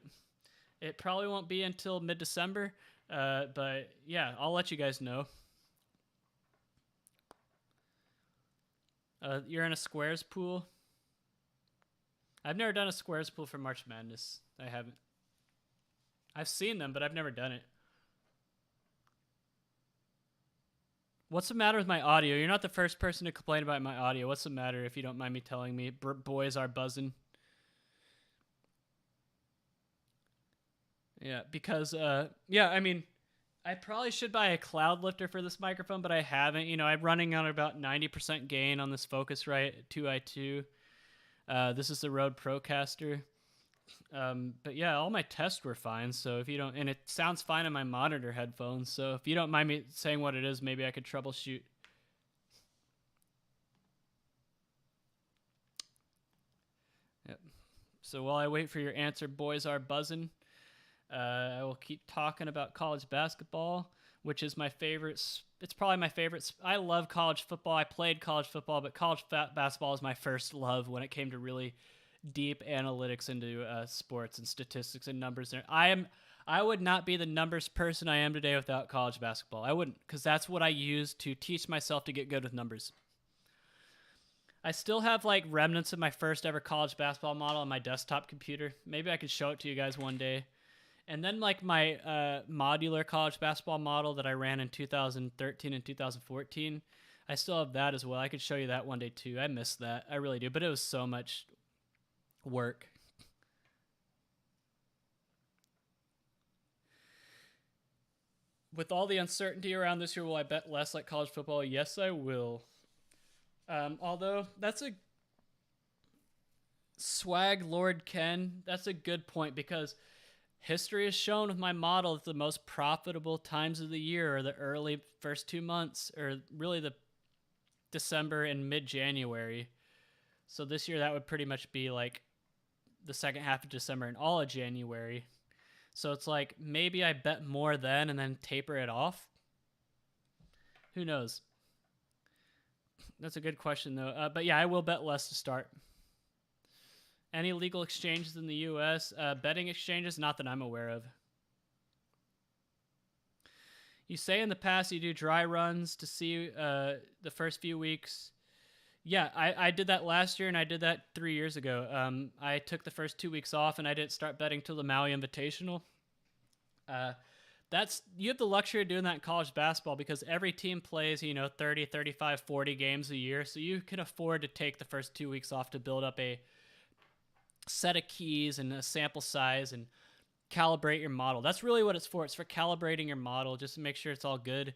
Speaker 1: It probably won't be until mid-December, but yeah, I'll let you guys know. You're in a squares pool. I've never done a squares pool for March Madness. I haven't. I've seen them, but I've never done it. What's the matter with my audio? You're not the first person to complain about my audio. What's the matter, if you don't mind me telling me? Boys are buzzing. Yeah, because, I mean, I probably should buy a cloud lifter for this microphone, but I haven't. You know, I'm running on about 90% gain on this Focusrite 2i2. This is the Rode Procaster. But yeah, all my tests were fine. So if you don't, and it sounds fine in my monitor headphones. So if you don't mind me saying what it is, maybe I could troubleshoot. Yep. So while I wait for your answer, boys are buzzing. I will keep talking about college basketball, which is my favorite. It's probably my favorite. I love college football. I played college football, but college basketball is my first love when it came to really deep analytics into sports and statistics and numbers. I would not be the numbers person I am today without college basketball. I wouldn't, because that's what I use to teach myself to get good with numbers. I still have like remnants of my first ever college basketball model on my desktop computer. Maybe I could show it to you guys one day. And then like my modular college basketball model that I ran in 2013 and 2014, I still have that as well. I could show you that one day too. I miss that. I really do. But it was so much work. With all the uncertainty around this year, will I bet less like college football? Yes, I will. Although that's a swag Lord Ken. That's a good point, because history has shown with my model that the most profitable times of the year are the early first 2 months, or really the December and mid-January. So this year that would pretty much be like the second half of December and all of January. So it's like maybe I bet more then and then taper it off. Who knows? That's a good question though. But yeah, I will bet less to start. Any legal exchanges in the U.S.? Betting exchanges? Not that I'm aware of. You say in the past you do dry runs to see the first few weeks. Yeah, I did that last year, and I did that 3 years ago. I took the first 2 weeks off, and I didn't start betting till the Maui Invitational. You have the luxury of doing that in college basketball, because every team plays, 30, 35, 40 games a year, so you can afford to take the first 2 weeks off to build up a set of keys and a sample size and calibrate your model. That's really what it's for. It's for calibrating your model, just to make sure it's all good.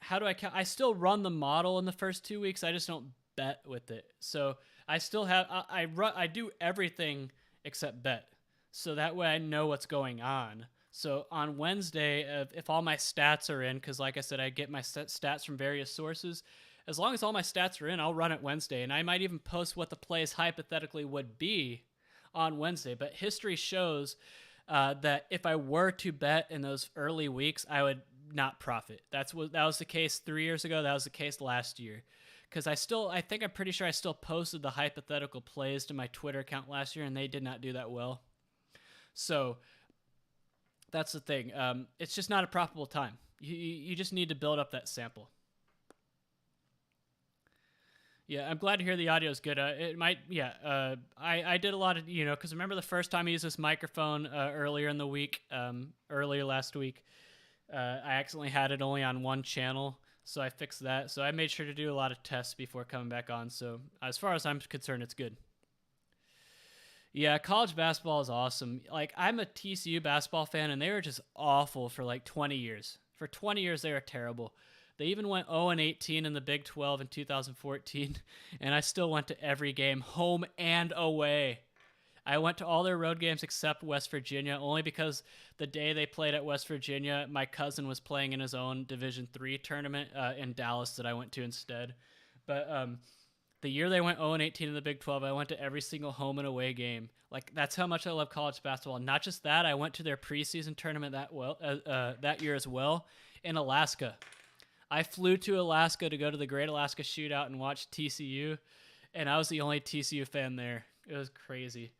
Speaker 1: How do I still run the model in the first 2 weeks. I just don't bet with it. So I still have, I do everything except bet. So that way I know what's going on. So on Wednesday, if all my stats are in, because like I said, I get my stats from various sources. As long as all my stats are in, I'll run it Wednesday. And I might even post what the plays hypothetically would be on Wednesday. But history shows that if I were to bet in those early weeks, I would not profit. That was the case 3 years ago. That was the case last year. Because I'm pretty sure I still posted the hypothetical plays to my Twitter account last year, and they did not do that well. So that's the thing. It's just not a profitable time. You just need to build up that sample. Yeah, I'm glad to hear the audio is good. It might, yeah. I did a lot of, because remember the first time I used this microphone earlier last week, I accidentally had it only on one channel, so I fixed that. So I made sure to do a lot of tests before coming back on. So as far as I'm concerned, it's good. Yeah, college basketball is awesome. Like, I'm a TCU basketball fan, and they were just awful for like 20 years. For 20 years, they were terrible. They even went 0-18 in the Big 12 in 2014, and I still went to every game, home and away. I went to all their road games except West Virginia, only because the day they played at West Virginia, my cousin was playing in his own Division III tournament in Dallas that I went to instead. But the year they went 0-18 in the Big 12, I went to every single home and away game. Like, that's how much I love college basketball. And not just that, I went to their preseason tournament that year as well in Alaska. I flew to Alaska to go to the Great Alaska Shootout and watch TCU, and I was the only TCU fan there. It was crazy.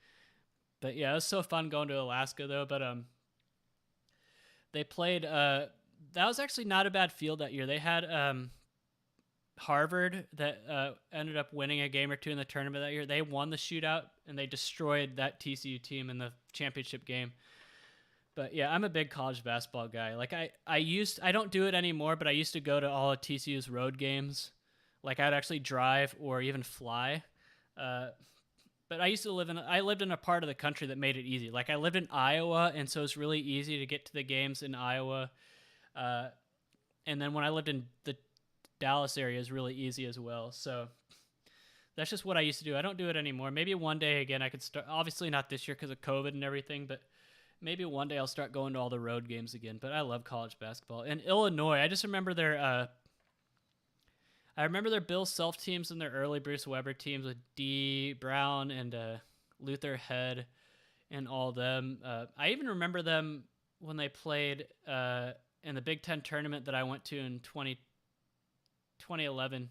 Speaker 1: But yeah, it was so fun going to Alaska though. But they played that was actually not a bad field that year. They had Harvard that ended up winning a game or two in the tournament that year. They won the shootout and they destroyed that TCU team in the championship game. But yeah, I'm a big college basketball guy. Like I don't do it anymore, but I used to go to all of TCU's road games. Like I'd actually drive or even fly. But I used to lived in a part of the country that made it easy. Like I lived in Iowa, and so it's really easy to get to the games in Iowa. And then when I lived in the Dallas area, is really easy as well. So that's just what I used to do. I don't do it anymore. Maybe one day again I could start. Obviously not this year because of COVID and everything, but maybe one day I'll start going to all the road games again. But I love college basketball. In Illinois, I just remember their Bill Self teams and their early Bruce Weber teams with D. Brown and Luther Head and all them. I even remember them when they played in the Big Ten tournament that I went to in 2011.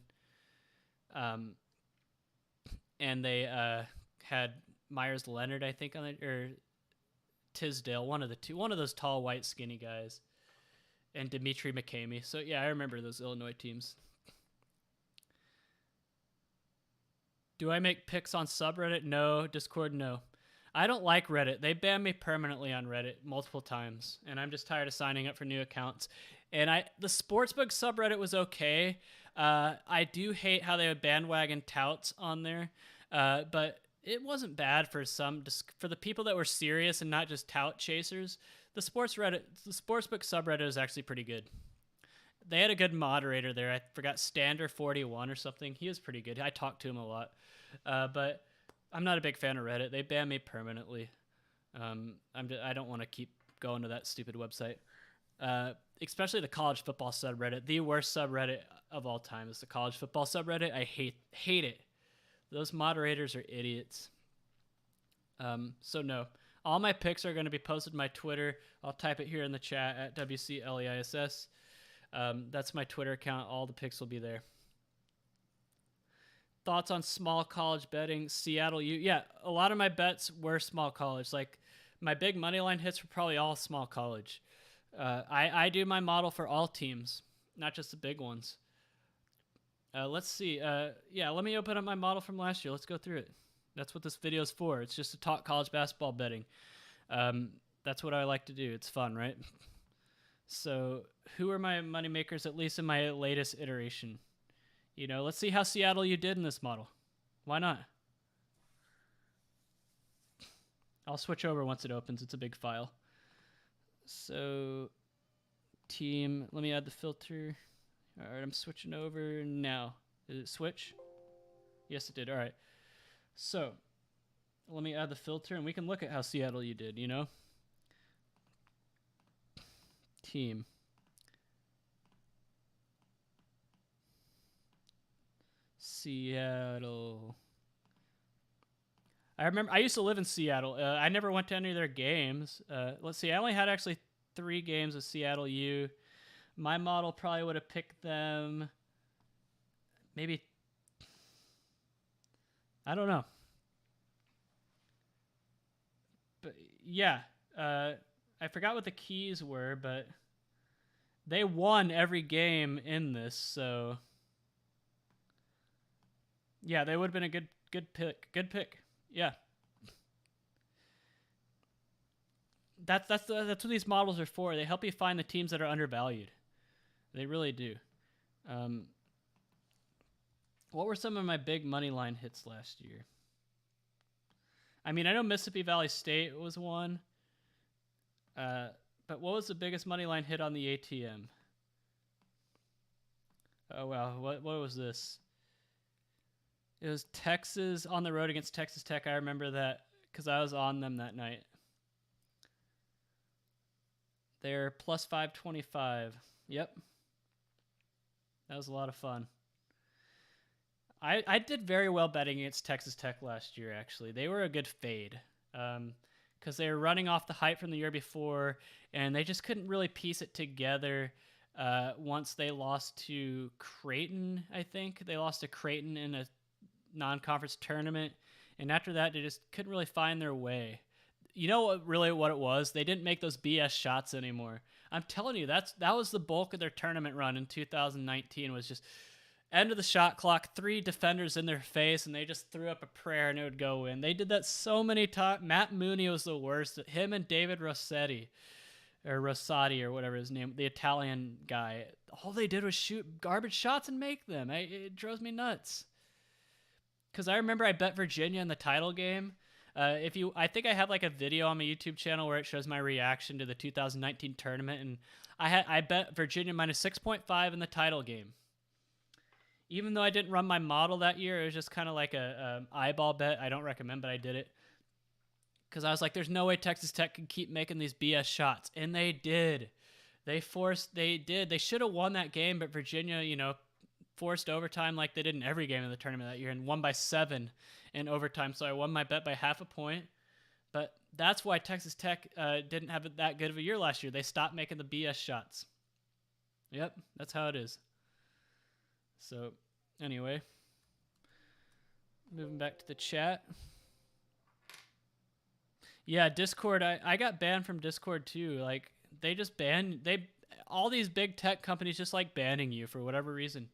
Speaker 1: And they had Myers Leonard, I think, on it, or Tisdale, one of those tall, white, skinny guys, and Dimitri McCamey. So yeah, I remember those Illinois teams. Do I make picks on subreddit? No. Discord? No. I don't like Reddit. They banned me permanently on Reddit multiple times, and I'm just tired of signing up for new accounts. And the sportsbook subreddit was okay. I do hate how they would bandwagon touts on there, but it wasn't bad for for the people that were serious and not just tout chasers. The sportsbook subreddit is actually pretty good. They had a good moderator there. I forgot Stander41 or something. He was pretty good. I talked to him a lot. But I'm not a big fan of Reddit. They banned me permanently. I don't want to keep going to that stupid website. Especially the college football subreddit. The worst subreddit of all time is the college football subreddit. I hate it. Those moderators are idiots. So no. All my picks are going to be posted on my Twitter. I'll type it here in the chat at WCLEISS. That's my Twitter account. All the picks will be there. Thoughts on small college betting? Seattle U. Yeah, a lot of my bets were small college. Like my big money line hits were probably all small college. I do my model for all teams, not just the big ones. Let's see. Yeah, let me open up my model from last year. Let's go through it. That's what this video is for. It's just to talk college basketball betting. That's what I like to do. It's fun, right? So who are my money makers, at least in my latest iteration? You know, let's see how Seattle U did in this model. Why not? I'll switch over once it opens. It's a big file. So team, let me add the filter. All right, I'm switching over now. Did it switch? Yes, it did. All right. So let me add the filter and we can look at how Seattle U did, you know? Team. Seattle. I remember I used to live in Seattle. I never went to any of their games. Let's see. I only had actually 3 games with Seattle U. My model probably would have picked them maybe, I don't know. But yeah, I forgot what the keys were, but they won every game in this, so yeah, they would have been a good pick. Good pick. Yeah. That's what these models are for. They help you find the teams that are undervalued. They really do. What were some of my big money line hits last year? I mean, I know Mississippi Valley State was one. But what was the biggest money line hit on the ATM? Oh, wow. What was this? It was Texas on the road against Texas Tech. I remember that because I was on them that night. They're plus 525. Yep. That was a lot of fun. I did very well betting against Texas Tech last year, actually. They were a good fade because they were running off the hype from the year before, and they just couldn't really piece it together once they lost to Creighton, I think. They lost to Creighton in a non-conference tournament, and after that, they just couldn't really find their way. You know what it was? They didn't make those BS shots anymore. I'm telling you, that was the bulk of their tournament run in 2019, was just End of the shot clock, 3 defenders in their face, and they just threw up a prayer and it would go in. They did that so many times. Matt Mooney was the worst. Him and David Rossetti, or Rosati, or whatever his name, the Italian guy, all they did was shoot garbage shots and make them. It drove me nuts. Because I remember I bet Virginia in the title game. I think I have like a video on my YouTube channel where it shows my reaction to the 2019 tournament, and I bet Virginia minus 6.5 in the title game. Even though I didn't run my model that year, it was just kind of like a eyeball bet. I don't recommend, but I did it because I was like, "There's no way Texas Tech can keep making these BS shots," and they did. They did. They should have won that game, but Virginia, forced overtime like they did in every game of the tournament that year and won by 7 in overtime. So I won my bet by half a point. But that's why Texas Tech didn't have that good of a year last year. They stopped making the BS shots. Yep, that's how it is. So anyway, moving back to the chat. Yeah, Discord, I got banned from Discord too. Like they just all these big tech companies just like banning you for whatever reason.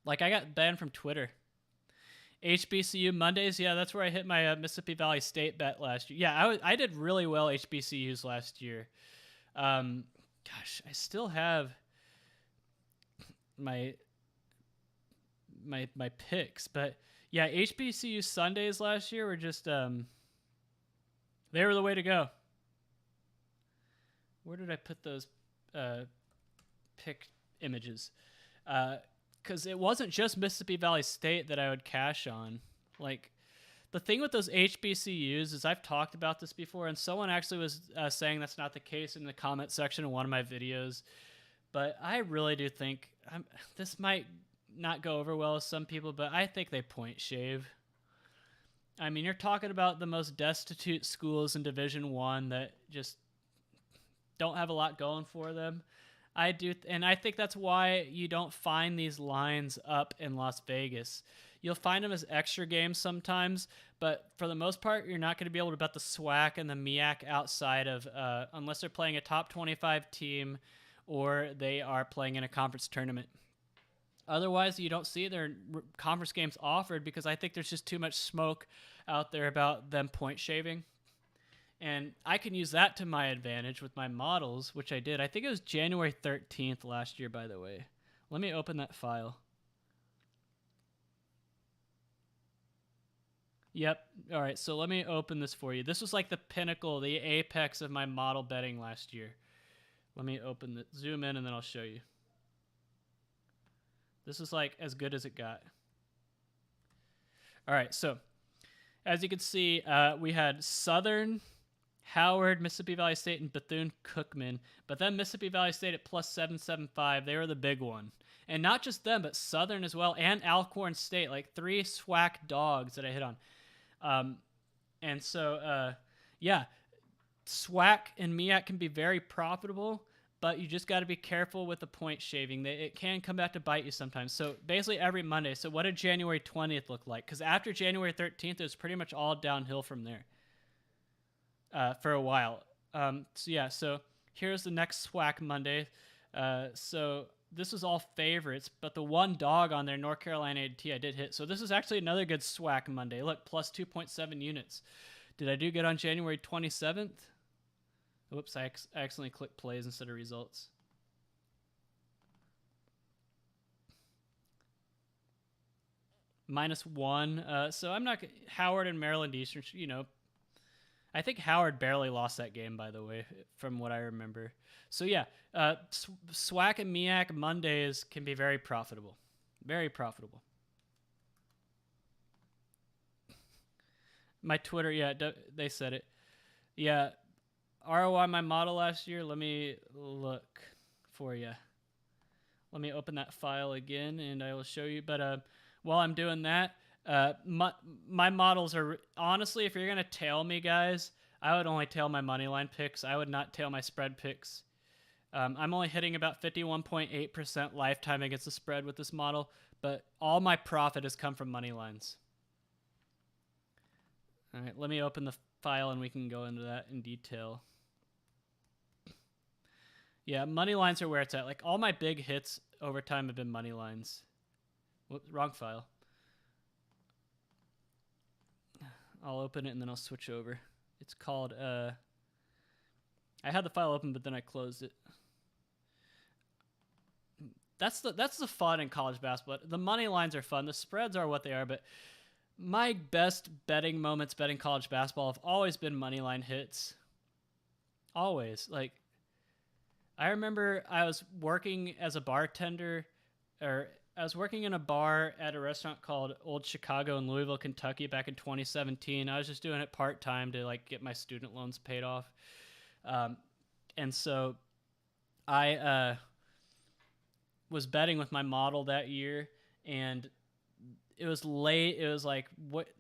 Speaker 1: Like I got banned from Twitter. HBCU Mondays, yeah, that's where I hit my Mississippi Valley State bet last year. Yeah, I did really well HBCUs last year. Gosh, I still have my picks, but yeah, HBCU Sundays last year were just they were the way to go. Where did I put those pick images? Because it wasn't just Mississippi Valley State that I would cash on. Like, the thing with those HBCUs is I've talked about this before, and someone actually was saying that's not the case in the comment section of one of my videos. But I really do think this might not go over well with some people, but I think they point shave. I mean, you're talking about the most destitute schools in Division I that just don't have a lot going for them. I do, and I think that's why you don't find these lines up in Las Vegas. You'll find them as extra games sometimes, but for the most part, you're not going to be able to bet the SWAC and the MEAC outside of, unless they're playing a top 25 team or they are playing in a conference tournament. Otherwise, you don't see their conference games offered because I think there's just too much smoke out there about them point shaving. And I can use that to my advantage with my models, which I did. I think it was January 13th last year, by the way. Let me open that file. Yep. All right, so let me open this for you. This was like the pinnacle, the apex of my model betting last year. Let me zoom in, and then I'll show you. This is like as good as it got. All right, so as you can see, we had Southern, Howard, Mississippi Valley State, and Bethune-Cookman. But then Mississippi Valley State at plus 775, they were the big one. And not just them, but Southern as well, and Alcorn State, like 3 SWAC dogs that I hit on. And so, yeah, SWAC and MEAC can be very profitable, but you just got to be careful with the point shaving. It can come back to bite you sometimes. So basically every Monday. So what did January 20th look like? Because after January 13th, it was pretty much all downhill from there for a while. So here's the next SWAC Monday. So this was all favorites, but the one dog on there, North Carolina A&T, I did hit. So this is actually another good SWAC Monday. Look, plus 2.7 units. Did I do good on January 27th? Whoops, I accidentally clicked plays instead of results. -1. So I'm not... Howard and Maryland Eastern, I think Howard barely lost that game, by the way, from what I remember. So yeah, SWAC and MEAC Mondays can be very profitable. Very profitable. My Twitter, yeah, they said it. Yeah, ROI my model last year, let me look for you. Let me open that file again, and I will show you. But while I'm doing that, my models are, honestly, if you're going to tail me, guys, I would only tail my money line picks. I would not tail my spread picks. I'm only hitting about 51.8% lifetime against the spread with this model, but all my profit has come from money lines. All right, let me open the file and we can go into that in detail. Yeah, money lines are where it's at. Like all my big hits over time have been money lines. Whoops, wrong file. I'll open it and then I'll switch over. It's called I had the file open, but then I closed it. That's the fun in college basketball. The money lines are fun. The spreads are what they are, but my best betting moments betting college basketball have always been money line hits. Always. Like, I remember I was working as a bartender, or I was working in a bar at a restaurant called Old Chicago in Louisville, Kentucky back in 2017. I was just doing it part-time to like get my student loans paid off. And so I was betting with my model that year, and it was late. It was like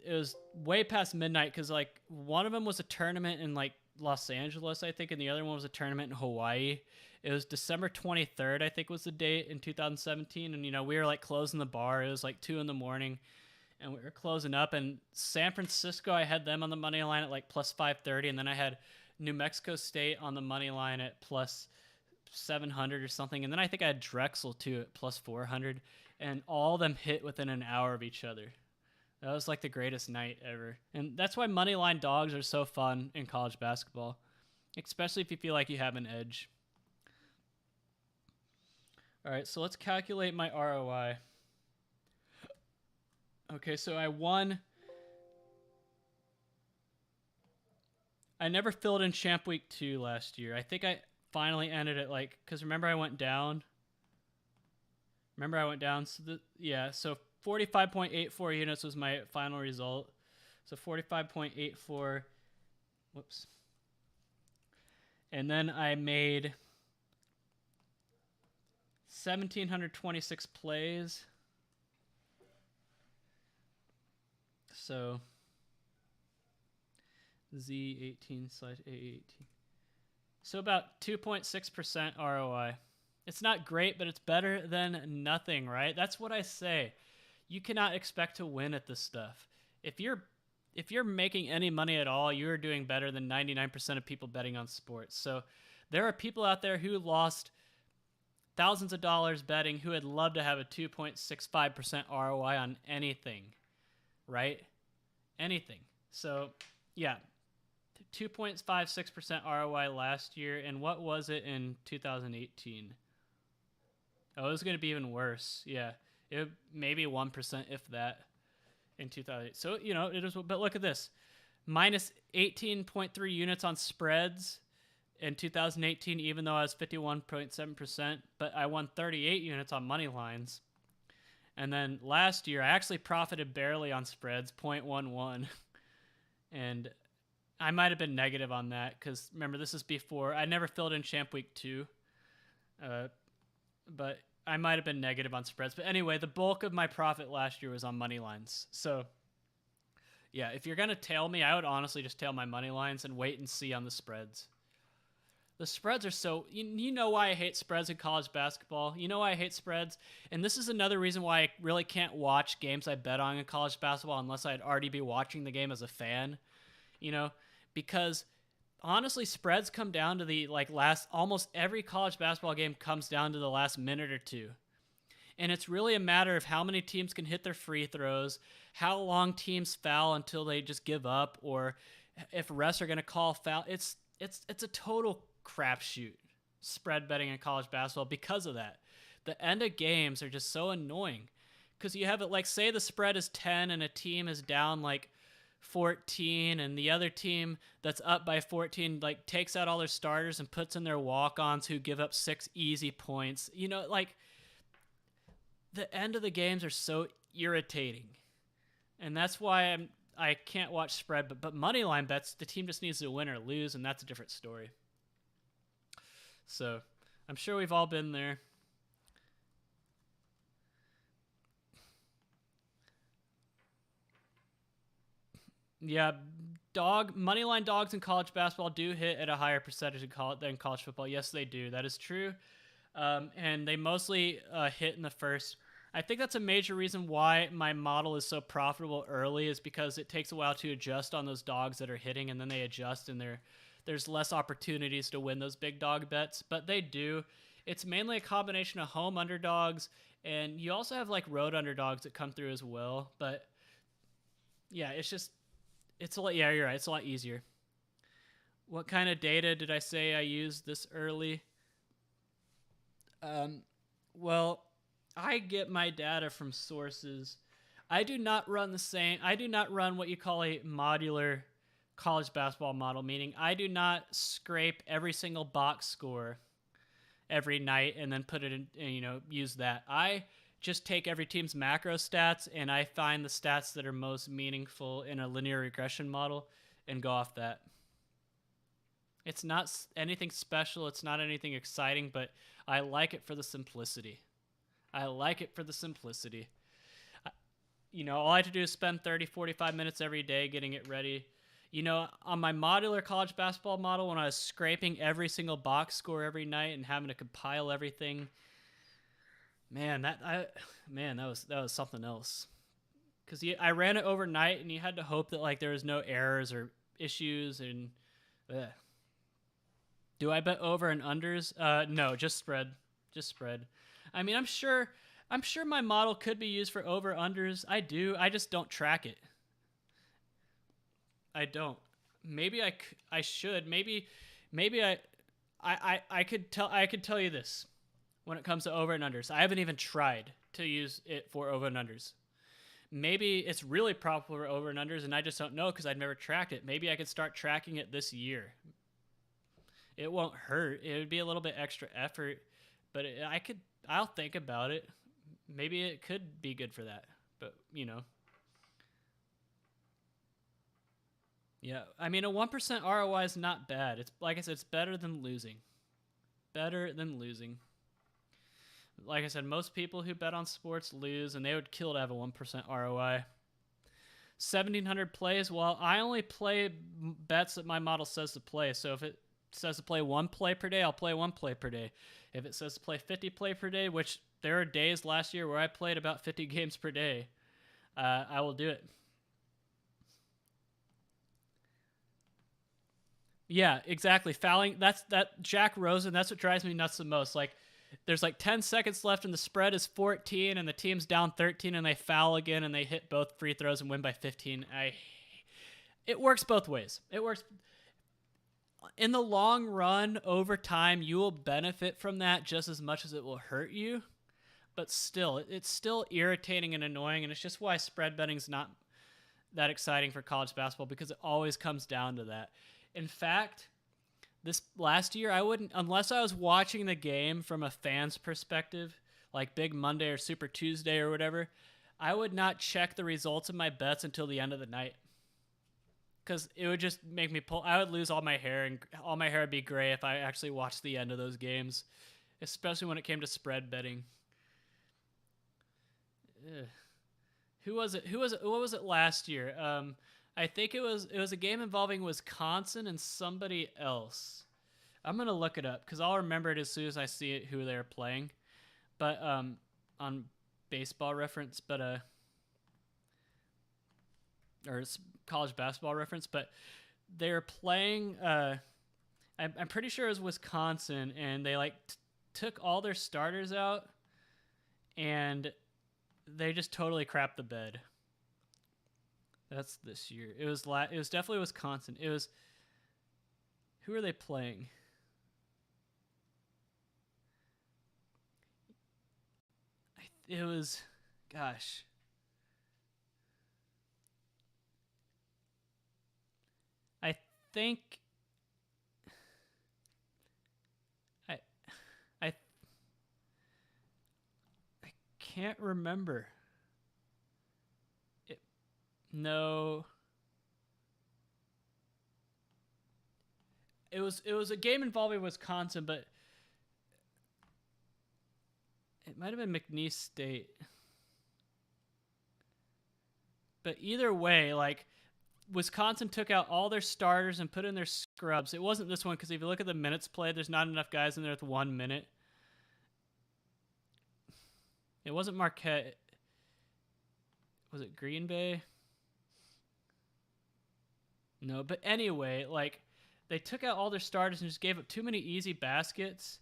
Speaker 1: it was way past midnight because like one of them was a tournament in like Los Angeles, I think, and the other one was a tournament in Hawaii. It was December 23rd, I think was the date in 2017, and we were like closing the bar. It was like 2 a.m, and we were closing up. And San Francisco, I had them on the money line at like plus 530, and then I had New Mexico State on the money line at plus 700 or something, and then I think I had Drexel too at plus 400, and all of them hit within an hour of each other. That was like the greatest night ever, and that's why money line dogs are so fun in college basketball, especially if you feel like you have an edge. All right, so let's calculate my ROI. Okay, so I won. I never filled in Champ Week 2 last year. I think I finally ended it like, because remember I went down. So 45.84 units was my final result. So 45.84. Whoops. And then I made 1,726 plays. So Z18/A18. So about 2.6% ROI. It's not great, but it's better than nothing, right? That's what I say. You cannot expect to win at this stuff. If you're making any money at all, you're doing better than 99% of people betting on sports. So there are people out there who lost thousands of dollars betting who would love to have a 2.65% ROI on anything, right? Anything. So, yeah, 2.56% ROI last year, and what was it in 2018? Oh, it was going to be even worse. Yeah, it maybe 1%, if that, in 2008. So, it is, but look at this. Minus 18.3 units on spreads in 2018, even though I was 51.7%, but I won 38 units on money lines. And then last year, I actually profited barely on spreads, 0.11. And I might have been negative on that because, remember, this is before. I never filled in Champ Week 2. But I might have been negative on spreads. But anyway, the bulk of my profit last year was on money lines. So, yeah, if you're going to tail me, I would honestly just tail my money lines and wait and see on the spreads. The spreads are so... You know why I hate spreads in college basketball? You know why I hate spreads? And this is another reason why I really can't watch games I bet on in college basketball unless I'd already be watching the game as a fan. Because honestly, spreads come down to the almost every college basketball game comes down to the last minute or two. And it's really a matter of how many teams can hit their free throws, how long teams foul until they just give up, or if refs are going to call foul. It's a total crapshoot, spread betting in college basketball, because of that. The end of games are just so annoying because you have it like, say the spread is 10 and a team is down like 14, and the other team that's up by 14 like takes out all their starters and puts in their walk-ons who give up 6 easy points. The end of the games are so irritating, and that's why I can't watch spread. But money line bets, the team just needs to win or lose, and that's a different story. So I'm sure we've all been there. Yeah, moneyline dogs in college basketball do hit at a higher percentage than college football. Yes, they do. That is true. And they mostly hit in the first. I think that's a major reason why my model is so profitable early, is because it takes a while to adjust on those dogs that are hitting, and then they adjust and there's less opportunities to win those big dog bets, but they do. It's mainly a combination of home underdogs, and you also have like road underdogs that come through as well. But yeah, it's a lot. Yeah, you're right. It's a lot easier. What kind of data did I say I used this early? Well, I get my data from sources. I do not run what you call a modular college basketball model, meaning I do not scrape every single box score every night and then put it in, use that. I just take every team's macro stats and I find the stats that are most meaningful in a linear regression model and go off that. It's not anything special. It's not anything exciting, but I like it for the simplicity. All I have to do is spend 30, 45 minutes every day getting it ready. On my modular college basketball model, when I was scraping every single box score every night and having to compile everything, that was something else. Because I ran it overnight, and you had to hope that like there was no errors or issues. And do I bet over and unders? No, just spread. I mean, I'm sure my model could be used for over unders. I do. I just don't track it. I don't. Maybe I should. Maybe I could tell you this when it comes to over and unders. I haven't even tried to use it for over and unders. Maybe it's really profitable for over and unders, and I just don't know because I've never tracked it. Maybe I could start tracking it this year. It won't hurt. It would be a little bit extra effort, but I'll think about it. Maybe it could be good for that, but Yeah, I mean, a 1% ROI is not bad. It's like I said, it's better than losing. Like I said, most people who bet on sports lose, and they would kill to have a 1% ROI. 1,700 plays. Well, I only play bets that my model says to play. So if it says to play 1 play per day, I'll play 1 play per day. If it says to play 50 play per day, which there are days last year where I played about 50 games per day, I will do it. Yeah, exactly. Fouling, that Jack Rosen, that's what drives me nuts the most. Like, there's like 10 seconds left and the spread is 14 and the team's down 13 and they foul again and they hit both free throws and win by 15. It works both ways. It works. In the long run, over time, you will benefit from that just as much as it will hurt you. But still, it's still irritating and annoying, and it's just why spread betting's not that exciting for college basketball, because it always comes down to that. In fact, this last year, I wouldn't, unless I was watching the game from a fan's perspective, like Big Monday or Super Tuesday or whatever, I would not check the results of my bets until the end of the night. Because it would just make me I would lose all my hair, and all my hair would be gray if I actually watched the end of those games, especially when it came to spread betting. Ugh. What was it last year? I think it was a game involving Wisconsin and somebody else. I'm going to look it up because I'll remember it as soon as I see it, who they're playing. But on Baseball Reference, or College Basketball Reference, but they're playing, I'm pretty sure it was Wisconsin, and they took all their starters out, and they just totally crapped the bed. That's this year. It was definitely Wisconsin. It was, who are they playing? It was, gosh. I think I can't remember. No. It was a game involving Wisconsin, but it might have been McNeese State. But either way, Wisconsin took out all their starters and put in their scrubs. It wasn't this one because if you look at the minutes played, there's not enough guys in there with 1 minute. It wasn't Marquette. Was it Green Bay? No, but anyway, they took out all their starters and just gave up too many easy baskets,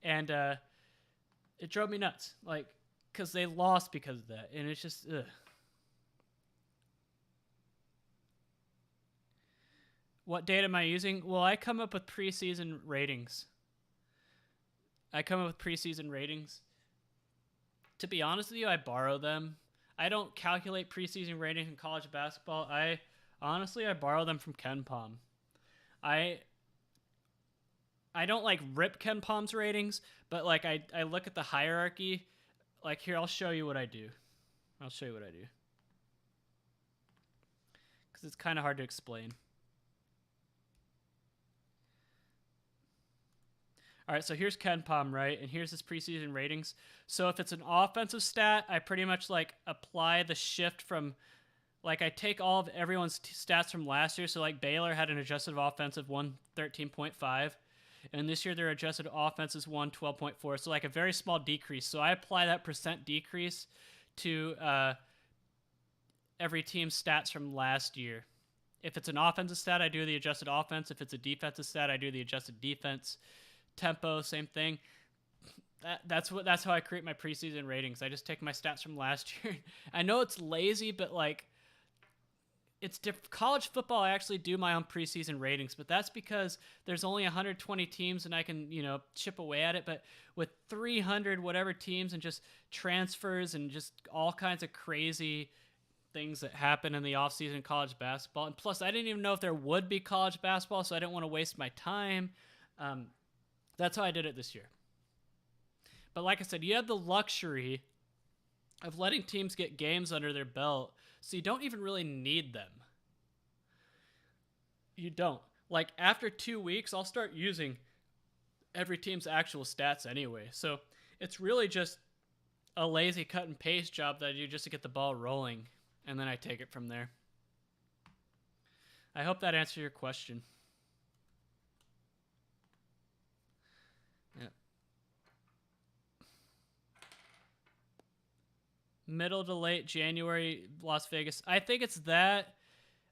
Speaker 1: and it drove me nuts. Like, because they lost because of that, and it's just ugh. What data am I using? Well, I come up with preseason ratings. To be honest with you, I borrow them. I don't calculate preseason ratings in college basketball. I borrow them from KenPom. I don't like rip KenPom's ratings, but like I look at the hierarchy. Like here, I'll show you what I do. Because it's kind of hard to explain. All right, so here's KenPom, right? And here's his preseason ratings. So if it's an offensive stat, I pretty much like apply the shift from, like I take all of everyone's stats from last year. So like Baylor had an adjusted offensive 113.5. And this year their adjusted offense is 112.4. So like a very small decrease. So I apply that percent decrease to every team's stats from last year. If it's an offensive stat, I do the adjusted offense. If it's a defensive stat, I do the adjusted defense. Tempo, same thing. That's how I create my preseason ratings. I just take my stats from last year. I know it's lazy, but like it's college football. I actually do my own preseason ratings, but that's because there's only 120 teams and I can, chip away at it. But with 300 whatever teams and just transfers and just all kinds of crazy things that happen in the offseason in college basketball. And plus, I didn't even know if there would be college basketball, so I didn't want to waste my time. That's how I did it this year. But like I said, you have the luxury of letting teams get games under their belt, so you don't even really need them. You don't. Like, after 2 weeks, I'll start using every team's actual stats anyway. So it's really just a lazy cut and paste job that I do just to get the ball rolling, and then I take it from there. I hope that answered your question. Middle to late January, Las Vegas. I think it's that.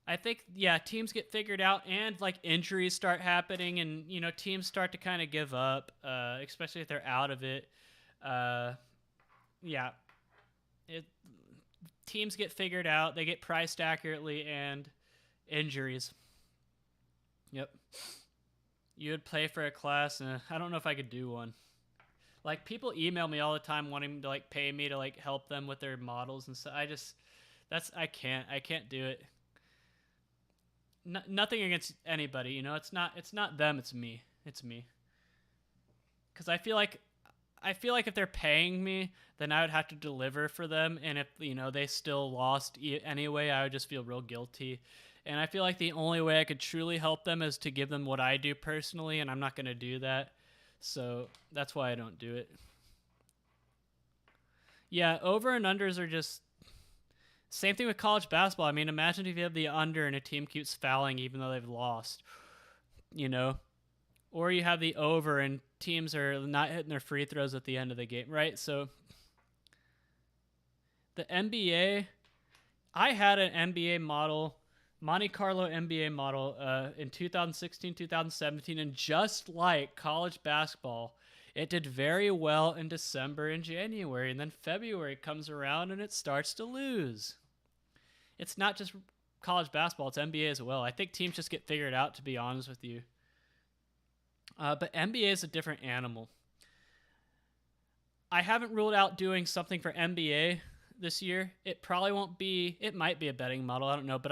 Speaker 1: I think, teams get figured out and like injuries start happening and, teams start to kind of give up, especially if they're out of it. Teams get figured out. They get priced accurately and injuries. Yep. You would play for a class. I don't know if I could do one. Like, people email me all the time wanting to like pay me to like help them with their models and stuff. I can't do it. Nothing against anybody, it's not them, it's me. Because I feel like if they're paying me, then I would have to deliver for them, and if they still lost anyway, I would just feel real guilty. And I feel like the only way I could truly help them is to give them what I do personally, and I'm not going to do that. So that's why I don't do it. Yeah, over and unders are just same thing with college basketball. I mean, imagine if you have the under and a team keeps fouling even though they've lost, or you have the over and teams are not hitting their free throws at the end of the game, right? So the NBA, I had an NBA model, Monte Carlo NBA model in 2016, 2017, and just like college basketball, it did very well in December and January, and then February comes around and it starts to lose. It's not just college basketball, it's NBA as well. I think teams just get figured out, to be honest with you. But NBA is a different animal. I haven't ruled out doing something for NBA this year. It probably won't be, it might be a betting model, I don't know, but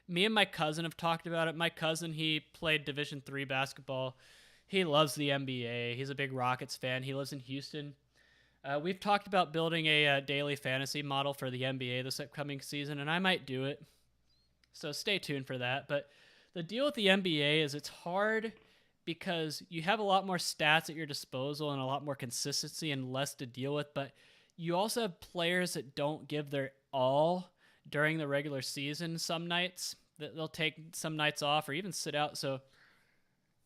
Speaker 1: me and my cousin have talked about it. My cousin, he played Division III basketball. He loves the NBA. He's a big Rockets fan. He lives in Houston. We've talked about building a daily fantasy model for the NBA this upcoming season, and I might do it. So stay tuned for that. But the deal with the NBA is it's hard because you have a lot more stats at your disposal and a lot more consistency and less to deal with, but you also have players that don't give their all during the regular season some nights. They'll take some nights off or even sit out. So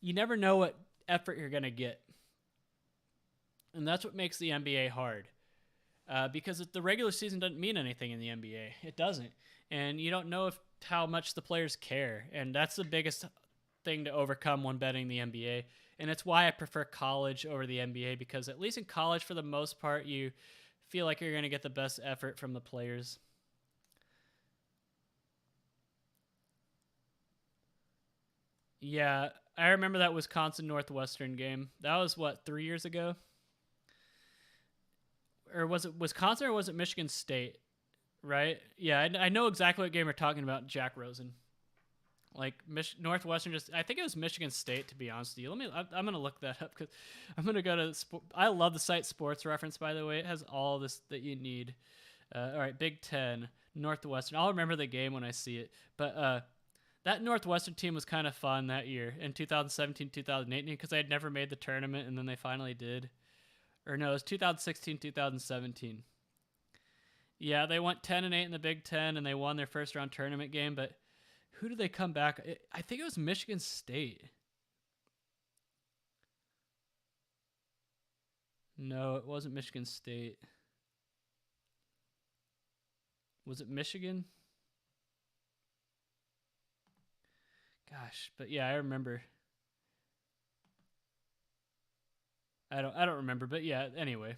Speaker 1: you never know what effort you're going to get. And that's what makes the NBA hard. Because the regular season doesn't mean anything in the NBA. It doesn't. And you don't know how much the players care. And that's the biggest thing to overcome when betting the NBA. And it's why I prefer college over the NBA, because at least in college, for the most part, you feel like you're going to get the best effort from the players. Yeah, I remember that Wisconsin Northwestern game. That was what, 3 years ago? Or was it Wisconsin or was it Michigan State? Right? Yeah, I know exactly what game we're talking about, Jack Rosen. Like Northwestern I think it was Michigan State, to be honest with you. I'm going to look that up because I'm going to go to, I love the site Sports Reference, by the way. It has all this that you need. All right, Big Ten, Northwestern. I'll remember the game when I see it. But that Northwestern team was kind of fun that year in 2017, 2018, because they had never made the tournament, and then they finally did. Or no, it was 2016, 2017. Yeah, they went 10-8 in the Big Ten, and they won their first round tournament game. But who did they come back? I think it was Michigan State. No, it wasn't Michigan State. Was it Michigan? Gosh, but yeah, I remember. I don't remember, but yeah, anyway.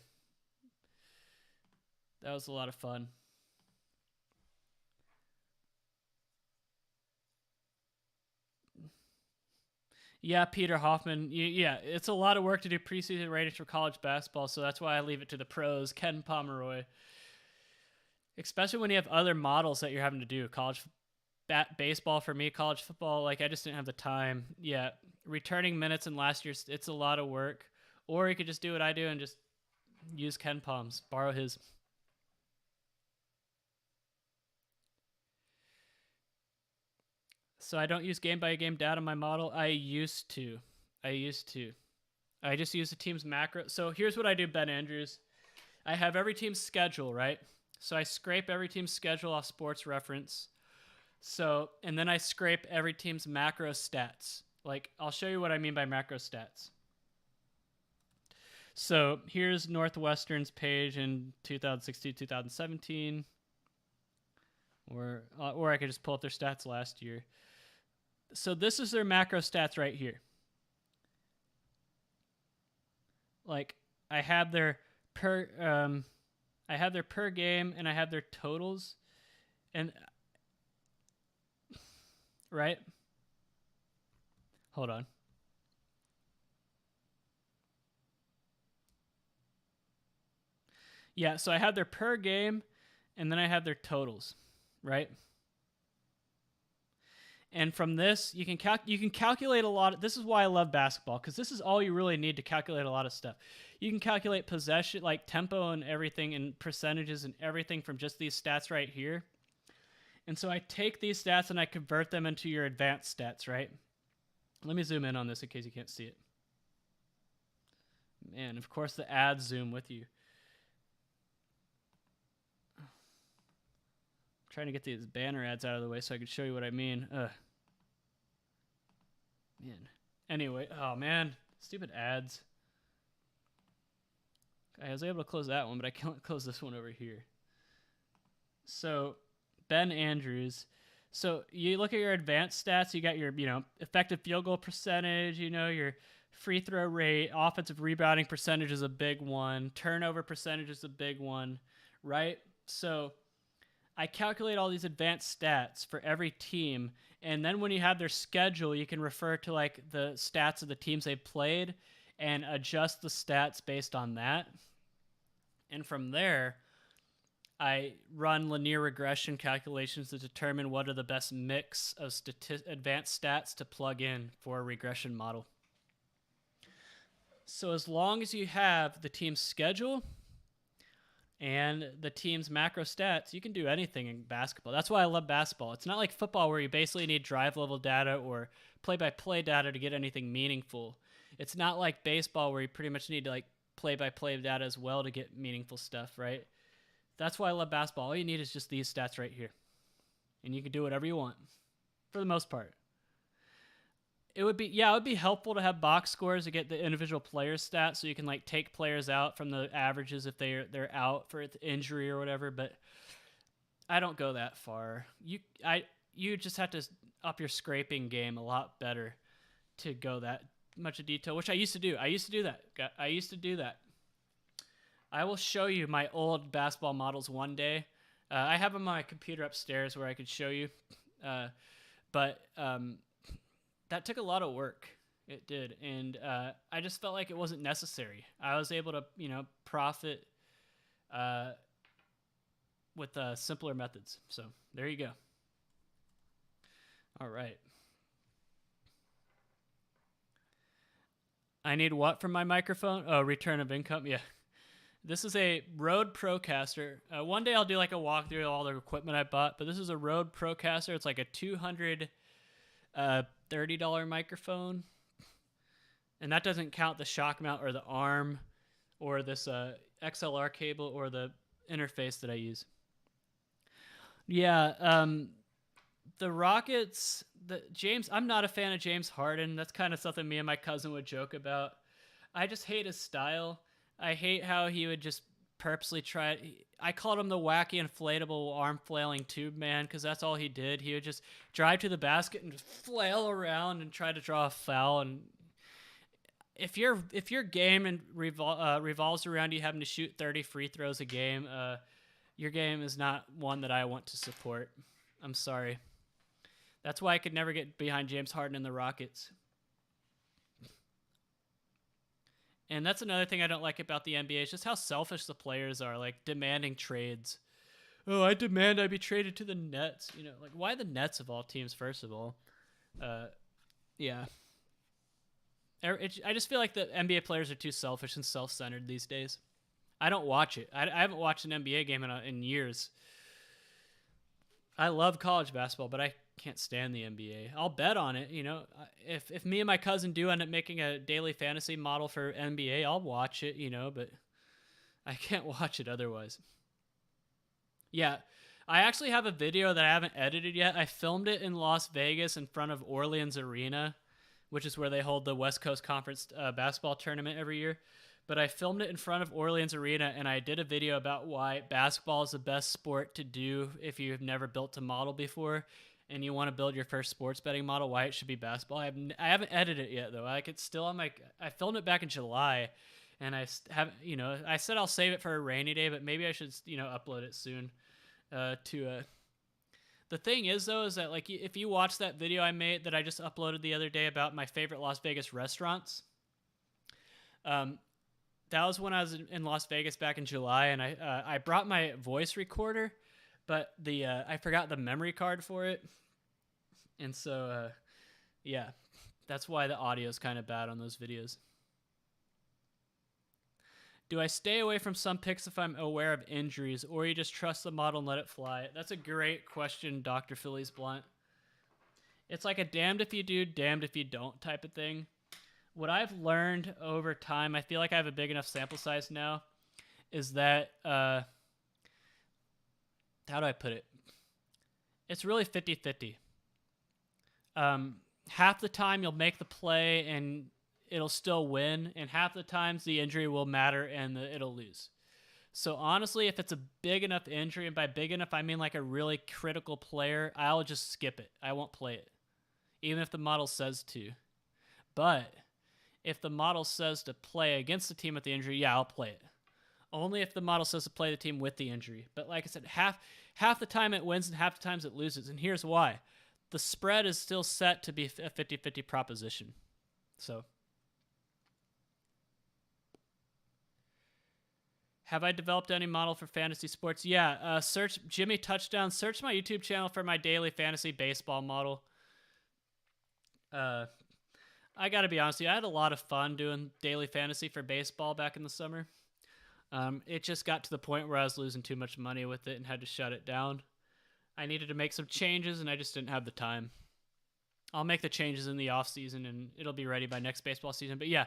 Speaker 1: That was a lot of fun. Yeah, Peter Hoffman. Yeah, it's a lot of work to do preseason ratings for college basketball, so that's why I leave it to the pros. Ken Pomeroy. Especially when you have other models that you're having to do. College baseball for me, college football, like I just didn't have the time. Yeah, returning minutes in last year's, it's a lot of work. Or you could just do what I do and just use Ken Palm's, borrow his. So I don't use game-by-game data in my model. I used to. I just use the team's macro. So here's what I do, Ben Andrews. I have every team's schedule, right? So I scrape every team's schedule off Sports Reference. So, and then I scrape every team's macro stats. Like, I'll show you what I mean by macro stats. So here's Northwestern's page in 2016, 2017. Or I could just pull up their stats last year. So this is their macro stats right here. Like, I have their per game and I have their totals, and right. Hold on. Yeah, so I have their per game, and then I have their totals, right? And from this, you can calculate a lot. This is why I love basketball, because this is all you really need to calculate a lot of stuff. You can calculate possession, like tempo and everything, and percentages and everything from just these stats right here. And so I take these stats and I convert them into your advanced stats, right? Let me zoom in on this in case you can't see it. Man, of course the ads zoom with you. Trying to get these banner ads out of the way so I can show you what I mean. Man. Anyway, oh man, stupid ads. I was able to close that one, but I can't close this one over here. So, Ben Andrews. So you look at your advanced stats, you got your, effective field goal percentage, your free throw rate, offensive rebounding percentage is a big one, turnover percentage is a big one, right? So I calculate all these advanced stats for every team, and then when you have their schedule, you can refer to like the stats of the teams they've played and adjust the stats based on that. And from there, I run linear regression calculations to determine what are the best mix of advanced stats to plug in for a regression model. So as long as you have the team's schedule and the team's macro stats, you can do anything in basketball. That's why I love basketball. It's not like football where you basically need drive level data or play-by-play data to get anything meaningful. It's not like baseball where you pretty much need to like play-by-play data as well to get meaningful stuff, right? That's why I love basketball. All you need is just these stats right here. And you can do whatever you want for the most part. It would be helpful to have box scores to get the individual players' stats, so you can like take players out from the averages if they're out for injury or whatever. But I don't go that far. You just have to up your scraping game a lot better. to go that much of detail, which I used to do. I used to do that. I will show you my old basketball models one day. I have them on my computer upstairs where I could show you. But that took a lot of work. It did. And I just felt like it wasn't necessary. I was able to, profit with simpler methods. So there you go. All right. I need what from my microphone? Oh, return of income. Yeah. This is a Rode Procaster. One day I'll do like a walkthrough of all the equipment I bought, but this is a Rode Procaster. It's like a $230 microphone. And that doesn't count the shock mount or the arm or this XLR cable or the interface that I use. Yeah, the Rockets, I'm not a fan of James Harden. That's kind of something me and my cousin would joke about. I just hate his style. I hate how he would just purposely try. I called him the wacky inflatable arm flailing tube man because that's all he did. He would just drive to the basket and just flail around and try to draw a foul. And if your game and revolves around you having to shoot 30 free throws a game, your game is not one that I want to support. I'm sorry. That's why I could never get behind James Harden and the Rockets. And that's another thing I don't like about the NBA is just how selfish the players are, like demanding trades. Oh, I demand I be traded to the Nets. Like why the Nets of all teams, first of all? Yeah. I just feel like the NBA players are too selfish and self-centered these days. I don't watch it. I haven't watched an NBA game in years. I love college basketball, but I can't stand the NBA. I'll bet on it. If me and my cousin do end up making a daily fantasy model for NBA, I'll watch it, but I can't watch it otherwise. Yeah, I actually have a video that I haven't edited yet. I filmed it in Las Vegas in front of Orleans Arena, which is where they hold the West Coast Conference basketball tournament every year. But I filmed it in front of Orleans Arena, and I did a video about why basketball is the best sport to do if you've never built a model before and you want to build your first sports betting model, why it should be basketball. I haven't edited it yet, though. It's still on I filmed it back in July, and I said I'll save it for a rainy day, but maybe I should, upload it soon The thing is, though, is that, like, if you watch that video I made that I just uploaded the other day about my favorite Las Vegas restaurants, that was when I was in Las Vegas back in July, and I brought my voice recorder, but I forgot the memory card for it, and so yeah, that's why the audio is kind of bad on those videos. Do I stay away from some picks if I'm aware of injuries, or you just trust the model and let it fly? That's a great question, Dr. Phillies Blunt. It's like a damned if you do, damned if you don't type of thing. What I've learned over time, I feel like I have a big enough sample size now, is that, how do I put it? It's really 50-50. Half the time you'll make the play and it'll still win, and half the times the injury will matter and it'll lose. So honestly, if it's a big enough injury, and by big enough I mean like a really critical player, I'll just skip it. I won't play it, even if the model says to. But if the model says to play against the team with the injury, yeah, I'll play it. Only if the model says to play the team with the injury. But like I said, half the time it wins and half the times it loses. And here's why. The spread is still set to be a 50-50 proposition. So, have I developed any model for fantasy sports? Yeah, search Jimmy Touchdown. Search my YouTube channel for my daily fantasy baseball model. I got to be honest with you, I had a lot of fun doing daily fantasy for baseball back in the summer. It just got to the point where I was losing too much money with it and had to shut it down. I needed to make some changes, and I just didn't have the time. I'll make the changes in the off season, and it'll be ready by next baseball season. But yeah,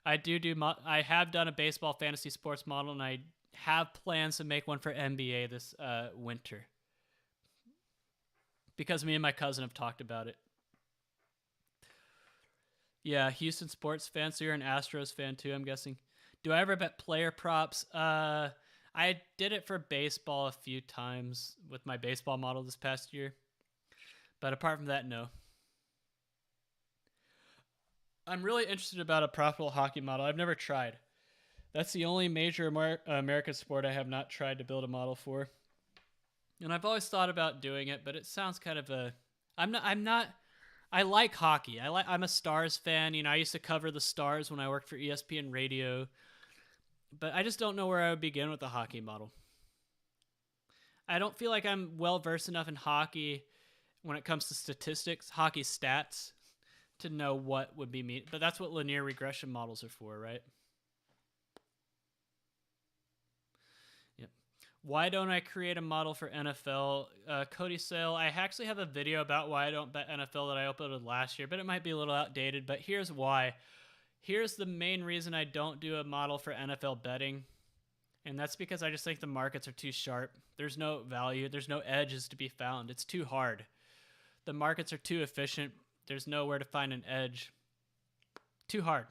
Speaker 1: I have done a baseball fantasy sports model, and I have plans to make one for NBA this winter, because me and my cousin have talked about it. Yeah, Houston sports fan, so you're an Astros fan too, I'm guessing. Do I ever bet player props? I did it for baseball a few times with my baseball model this past year. But apart from that, no. I'm really interested about a profitable hockey model. I've never tried. That's the only major American sport I have not tried to build a model for. And I've always thought about doing it, but it sounds kind of a. I'm not. I like hockey. I'm a Stars fan. I used to cover the Stars when I worked for ESPN Radio, but I just don't know where I would begin with the hockey model. I don't feel like I'm well versed enough in hockey when it comes to statistics, hockey stats, to know what would be me. But that's what linear regression models are for, right? Yep. Why don't I create a model for NFL? Cody Sale, I actually have a video about why I don't bet NFL that I uploaded last year, but it might be a little outdated. But here's why. Here's the main reason I don't do a model for NFL betting. And that's because I just think the markets are too sharp. There's no value. There's no edges to be found. It's too hard. The markets are too efficient. There's nowhere to find an edge. Too hard.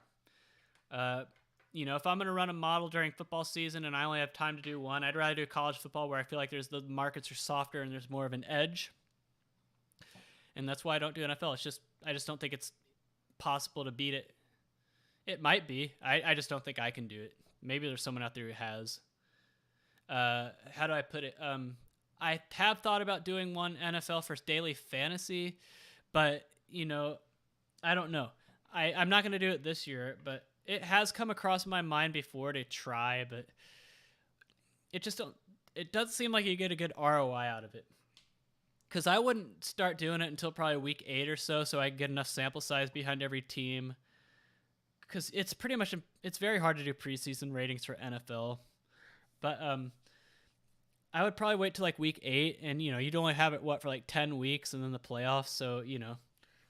Speaker 1: If I'm going to run a model during football season and I only have time to do one, I'd rather do college football where I feel like the markets are softer and there's more of an edge. And that's why I don't do NFL. I just don't think it's possible to beat it. It might be. I just don't think I can do it. Maybe there's someone out there who has. How do I put it? I have thought about doing one NFL for daily fantasy, but, I don't know. I'm not going to do it this year, but it has come across my mind before to try, but it doesn't seem like you get a good ROI out of it. Because I wouldn't start doing it until probably week 8 or so I can get enough sample size behind every team. Because it's very hard to do preseason ratings for NFL. But I would probably wait till like week 8, and you'd only have it for like 10 weeks and then the playoffs. So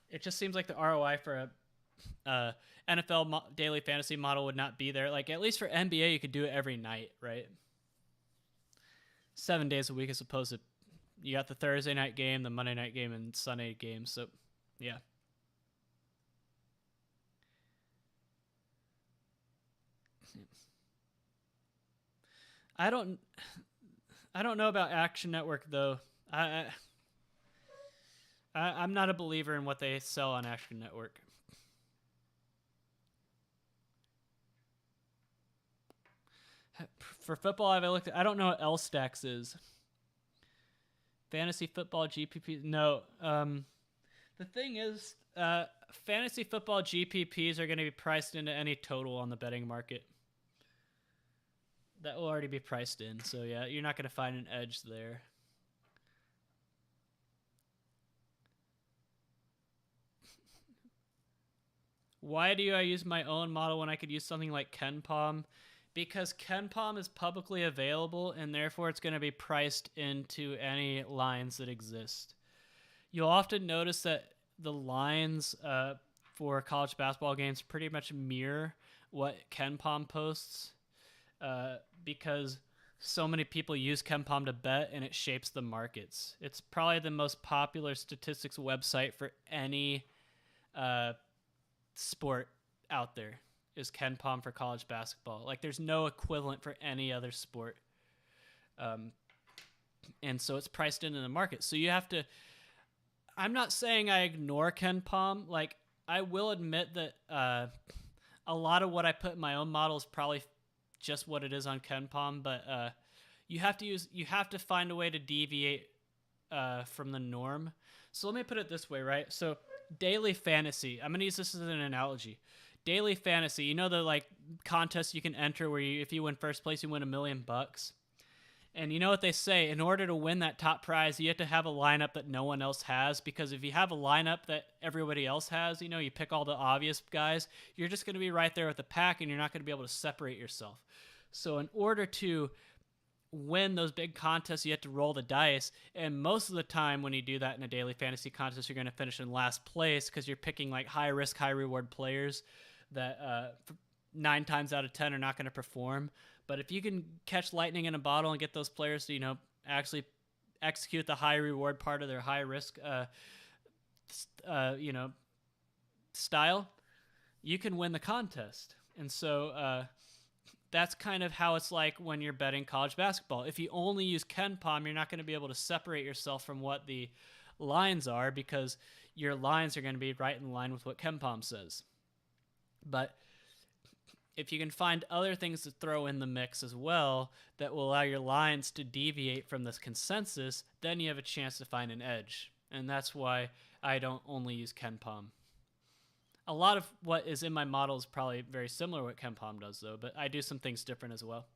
Speaker 1: it just seems like the ROI for a NFL daily fantasy model would not be there. Like at least for NBA, you could do it every night, right? 7 days a week as opposed to you got the Thursday night game, the Monday night game, and Sunday game. So yeah. I don't know about Action Network though. I'm not a believer in what they sell on Action Network. For football, I don't know what LSTAX is. Fantasy football GPP. No. The thing is, fantasy football GPPs are going to be priced into any total on the betting market. That will already be priced in. So, yeah, you're not going to find an edge there. Why do I use my own model when I could use something like KenPom? Because KenPom is publicly available, and therefore it's going to be priced into any lines that exist. You'll often notice that the lines for college basketball games pretty much mirror what KenPom posts. Because so many people use KenPom to bet and it shapes the markets. It's probably the most popular statistics website for any sport out there is KenPom for college basketball. Like there's no equivalent for any other sport. And so it's priced into the market. So you have to, I'm not saying I ignore KenPom. Like I will admit that a lot of what I put in my own model is probably just what it is on KenPom, but you have to find a way to deviate from the norm. So let me put it this way, right? So daily fantasy, I'm going to use this as an analogy. Daily fantasy, the like contest you can enter where if you win first place, you win $1 million. And you know what they say, in order to win that top prize, you have to have a lineup that no one else has, because if you have a lineup that everybody else has, you pick all the obvious guys, you're just going to be right there with the pack and you're not going to be able to separate yourself. So in order to win those big contests, you have to roll the dice. And most of the time when you do that in a daily fantasy contest, you're going to finish in last place because you're picking like high risk, high reward players that 9 times out of 10 are not going to perform. But if you can catch lightning in a bottle and get those players to, actually execute the high reward part of their high risk, style, you can win the contest. And so that's kind of how it's like when you're betting college basketball. If you only use KenPom, you're not going to be able to separate yourself from what the lines are, because your lines are going to be right in line with what KenPom says. But if you can find other things to throw in the mix as well that will allow your lines to deviate from this consensus, then you have a chance to find an edge. And that's why I don't only use KenPom. A lot of what is in my model is probably very similar to what KenPom does, though, but I do some things different as well.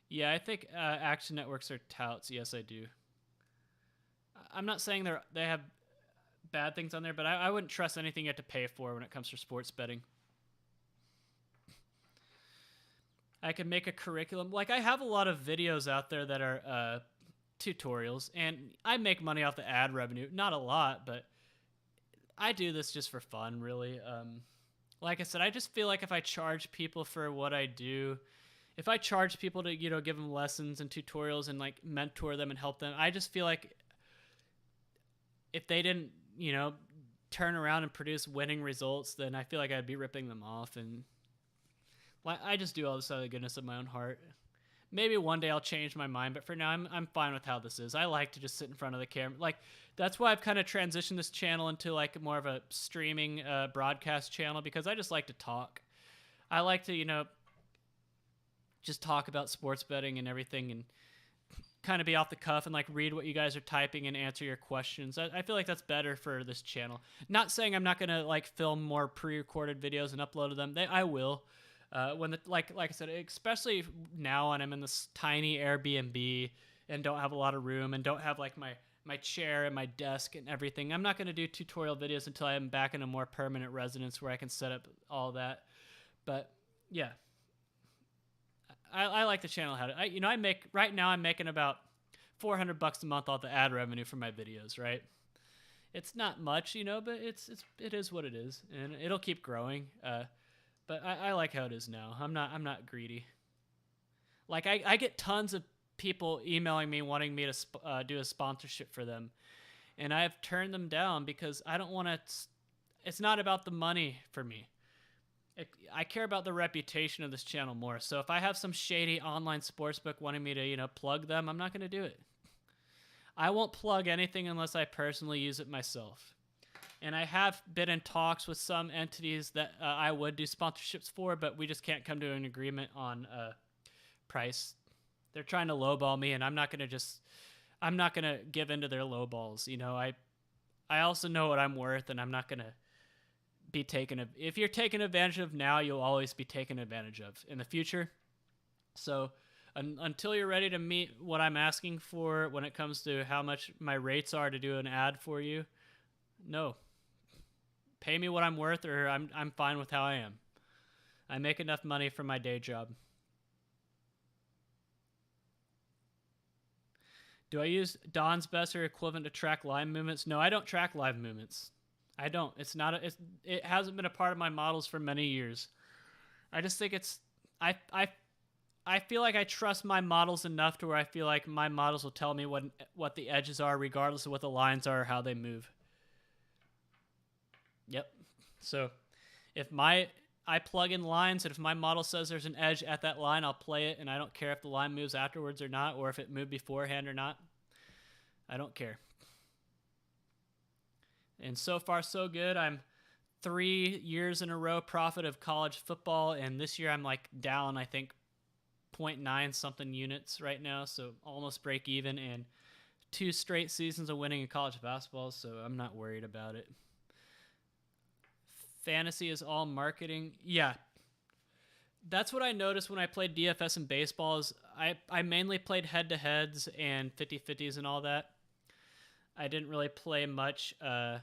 Speaker 1: Yeah, I think action networks are touts. Yes, I do. I'm not saying they have bad things on there, but I wouldn't trust anything you have to pay for when it comes to sports betting. I could make a curriculum. Like, I have a lot of videos out there that are tutorials, and I make money off the ad revenue. Not a lot, but I do this just for fun, really. Like I said, I just feel like if I charge people for what I do, if I charge people to, give them lessons and tutorials and like mentor them and help them, I just feel like if they didn't, turn around and produce winning results, then I feel like I'd be ripping them off. And I just do all this out of the goodness of my own heart. Maybe one day I'll change my mind, but for now I'm fine with how this is. I like to just sit in front of the camera. Like, that's why I've kind of transitioned this channel into like more of a streaming broadcast channel, because I just like to talk. I like to, just talk about sports betting and everything, and kind of be off the cuff and like read what you guys are typing and answer your questions. I feel like that's better for this channel. Not saying I'm not gonna like film more pre-recorded videos and upload them. I will. When like I said, especially now when I'm in this tiny Airbnb and don't have a lot of room and don't have like my chair and my desk and everything, I'm not gonna do tutorial videos until I'm back in a more permanent residence where I can set up all that. But yeah. I like the channel. I'm making about $400 a month off the ad revenue for my videos, right? It's not much, but it is what it is, and it'll keep growing. But I like how it is now. I'm not greedy. Like I get tons of people emailing me wanting me to do a sponsorship for them, and I've turned them down because I don't want to. It's not about the money for me. I care about the reputation of this channel more. So if I have some shady online sportsbook wanting me to, plug them, I'm not going to do it. I won't plug anything unless I personally use it myself. And I have been in talks with some entities that I would do sponsorships for, but we just can't come to an agreement on price. They're trying to lowball me, and I'm not going to give in to their lowballs. I also know what I'm worth, and I'm not going to be taken. If you're taken advantage of now, you'll always be taken advantage of in the future. So until you're ready to meet what I'm asking for when it comes to how much my rates are to do an ad for you, no. Pay me what I'm worth, or I'm fine with how I am. I make enough money from my day job. Do I use Don's Best or equivalent to track live movements? No, I don't track live movements. I don't. It hasn't been a part of my models for many years. I just think I feel like I trust my models enough to where I feel like my models will tell me what the edges are, regardless of what the lines are or how they move. Yep. So if I plug in lines, and if my model says there's an edge at that line, I'll play it, and I don't care if the line moves afterwards or not, or if it moved beforehand or not. I don't care. And so far, so good. I'm 3 years in a row profit of college football, and this year I'm like down, I think, 0.9 something units right now, so almost break even, and 2 straight seasons of winning in college basketball, so I'm not worried about it. Fantasy is all marketing. Yeah. That's what I noticed when I played DFS and baseball is I mainly played head-to-heads and 50-50s and all that. I didn't really play much. I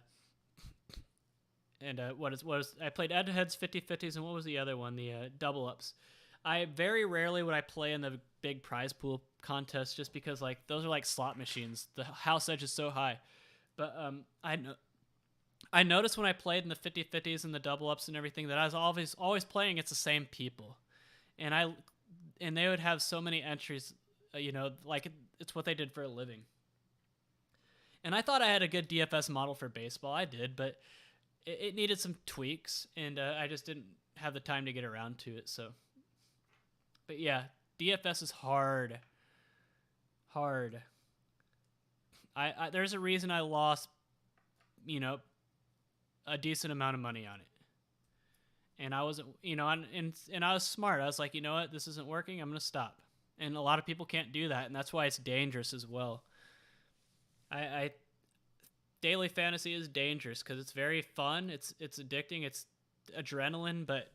Speaker 1: played head-to-heads, 50-50s, and what was the other one? The double-ups. I very rarely would I play in the big prize pool contests just because like those are like slot machines. The house edge is so high. But I noticed when I played in the 50-50s and the double-ups and everything that I was always playing against the same people. And they would have so many entries, like it's what they did for a living. And I thought I had a good DFS model for baseball. I did, but it needed some tweaks, and I just didn't have the time to get around to it. So, but yeah, DFS is hard. There's a reason I lost, a decent amount of money on it. And I wasn't, and I was smart. I was like, you know what, this isn't working. I'm going to stop. And a lot of people can't do that, and that's why it's dangerous as well. I daily fantasy is dangerous because it's very fun. It's addicting. It's adrenaline, but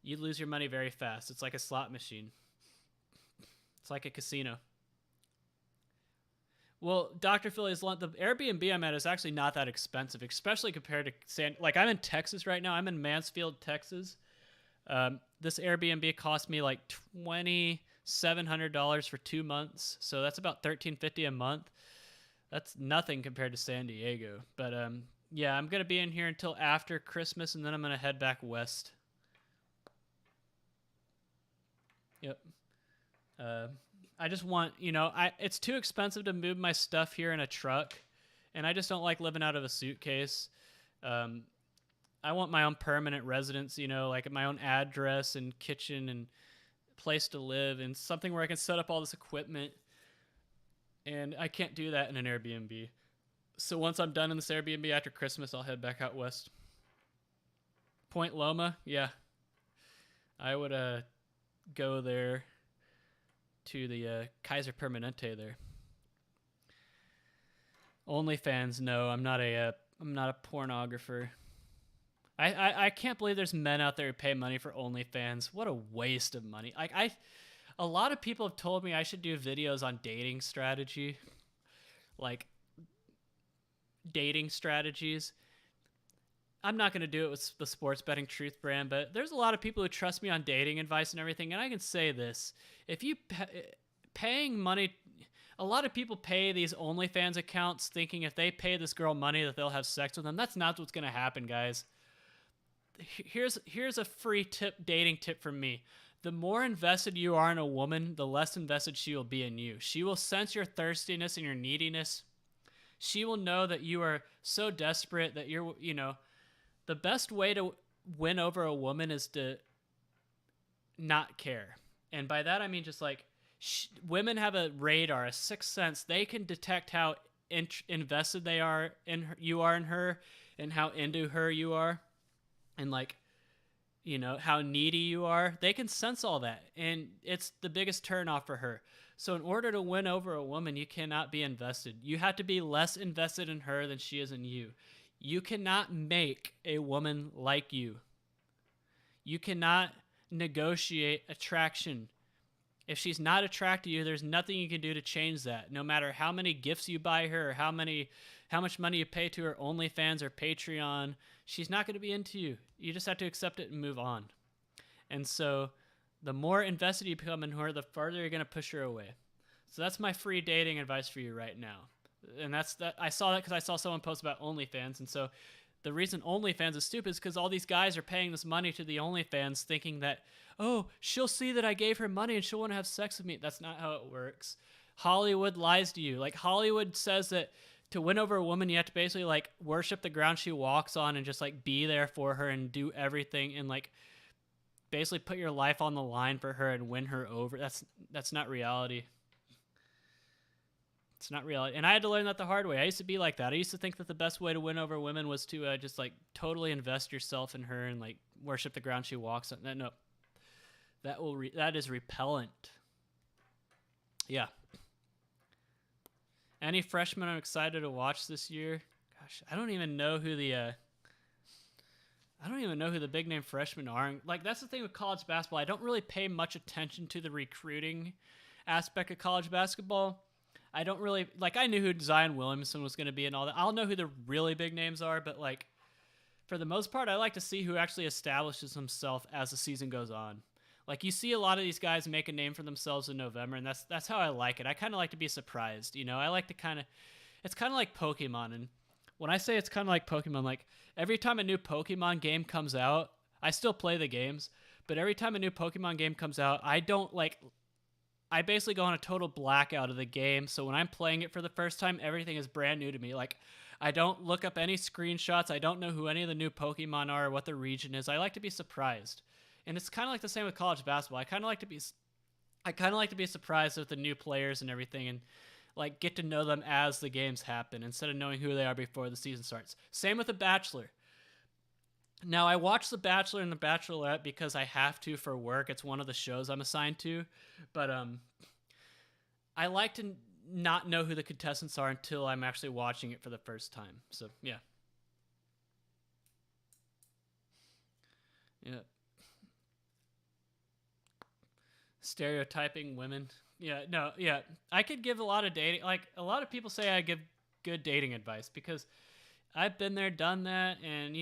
Speaker 1: you lose your money very fast. It's like a slot machine. It's like a casino. Well, Dr. Philly's the Airbnb I'm at is actually not that expensive, especially compared to like I'm in Texas right now. I'm in Mansfield, Texas. This Airbnb cost me like $2,700 for 2 months, so that's about $1,350 a month. That's nothing compared to San Diego. But yeah, I'm gonna be in here until after Christmas, and then I'm gonna head back west. Yep. I just want, it's too expensive to move my stuff here in a truck, and I just don't like living out of a suitcase. I want my own permanent residence, like my own address and kitchen and place to live and something where I can set up all this equipment, and I can't do that in an Airbnb. So once I'm done in this Airbnb after Christmas, I'll head back out west. Point Loma, yeah. I would go there to the Kaiser Permanente there. OnlyFans, no, I'm not a pornographer. I can't believe there's men out there who pay money for OnlyFans. What a waste of money. Like a lot of people have told me I should do videos on dating strategy, like dating strategies. I'm not going to do it with the Sports Betting Truth brand, but there's a lot of people who trust me on dating advice and everything, and I can say this. If you paying money, a lot of people pay these OnlyFans accounts thinking if they pay this girl money that they'll have sex with them. That's not what's going to happen, guys. Here's a free dating tip from me. The more invested you are in a woman, the less invested she will be in you. She will sense your thirstiness and your neediness. She will know that you are so desperate that you're, the best way to win over a woman is to not care. And by that, I mean just like women have a radar, a sixth sense. They can detect how invested you are in her, and how into her you are, and like, how needy you are. They can sense all that, and it's the biggest turnoff for her. So in order to win over a woman, you cannot be invested. You have to be less invested in her than she is in you. You cannot make a woman like you. You cannot negotiate attraction. If she's not attracted to you, there's nothing you can do to change that. No matter how many gifts you buy her, or how much money you pay to her OnlyFans or Patreon, she's not going to be into you. You just have to accept it and move on. And so the more invested you become in her, the farther you're going to push her away. So that's my free dating advice for you right now. And that's that. I saw that because I saw someone post about OnlyFans. And so the reason OnlyFans is stupid is because all these guys are paying this money to the OnlyFans thinking that, oh, she'll see that I gave her money and she'll want to have sex with me. That's not how it works. Hollywood lies to you. Like, Hollywood says that to win over a woman, you have to basically like worship the ground she walks on and just like be there for her and do everything and like basically put your life on the line for her and win her over. That's not reality. It's not reality. And I had to learn that the hard way. I used to be like that. I used to think that the best way to win over women was to just like totally invest yourself in her and like worship the ground she walks on. No, that is repellent. Yeah. Any freshmen I'm excited to watch this year? Gosh, I don't even know who the big name freshmen are. Like, that's the thing with college basketball. I don't really pay much attention to the recruiting aspect of college basketball. I don't really, like, I knew who Zion Williamson was going to be and all that. I'll know who the really big names are, but, like, for the most part, I like to see who actually establishes himself as the season goes on. Like, you see a lot of these guys make a name for themselves in November, and that's how I like it. I kind of like to be surprised, I like to it's kind of like Pokemon, and when I say it's kind of like Pokemon, like, every time a new Pokemon game comes out, I still play the games, but every time a new Pokemon game comes out, I basically go on a total blackout of the game. So when I'm playing it for the first time, everything is brand new to me. Like, I don't look up any screenshots. I don't know who any of the new Pokemon are or what the region is. I like to be surprised. And it's kind of like the same with college basketball. I kind of like to be surprised with the new players and everything, and like get to know them as the games happen instead of knowing who they are before the season starts. Same with The Bachelor. Now, I watch The Bachelor and The Bachelorette because I have to for work. It's one of the shows I'm assigned to. But I like to not know who the contestants are until I'm actually watching it for the first time. So, yeah. Yeah. Stereotyping women. Yeah, no, yeah. I could give a lot of dating. Like, a lot of people say I give good dating advice because I've been there, done that, and,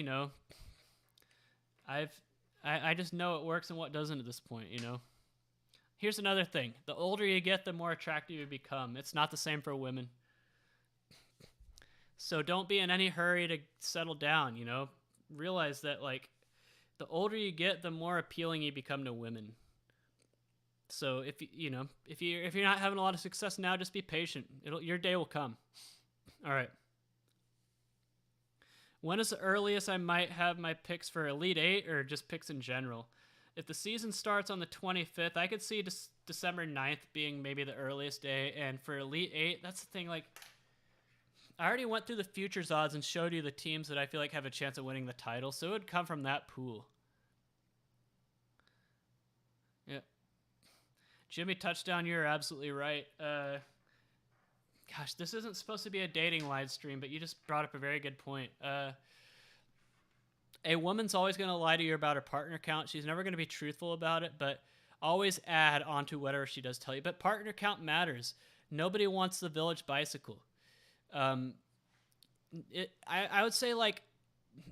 Speaker 1: I've I just know what works and what doesn't at this point. Here's another thing. The older you get, the more attractive you become. It's not the same for women. So don't be in any hurry to settle down. Realize that like the older you get, the more appealing you become to women. So if you're not having a lot of success now, just be patient. Your day will come. All right. When is the earliest I might have my picks for Elite 8 or just picks in general? If the season starts on the 25th, I could see December 9th being maybe the earliest day. And for Elite 8, that's the thing. Like, I already went through the futures odds and showed you the teams that I feel like have a chance of winning the title. So it would come from that pool. Yeah. Jimmy Touchdown, you're absolutely right. Gosh, this isn't supposed to be a dating live stream, but you just brought up a very good point. A woman's always going to lie to you about her partner count. She's never going to be truthful about it, but always add onto whatever she does tell you. But partner count matters. Nobody wants the village bicycle. I would say, like,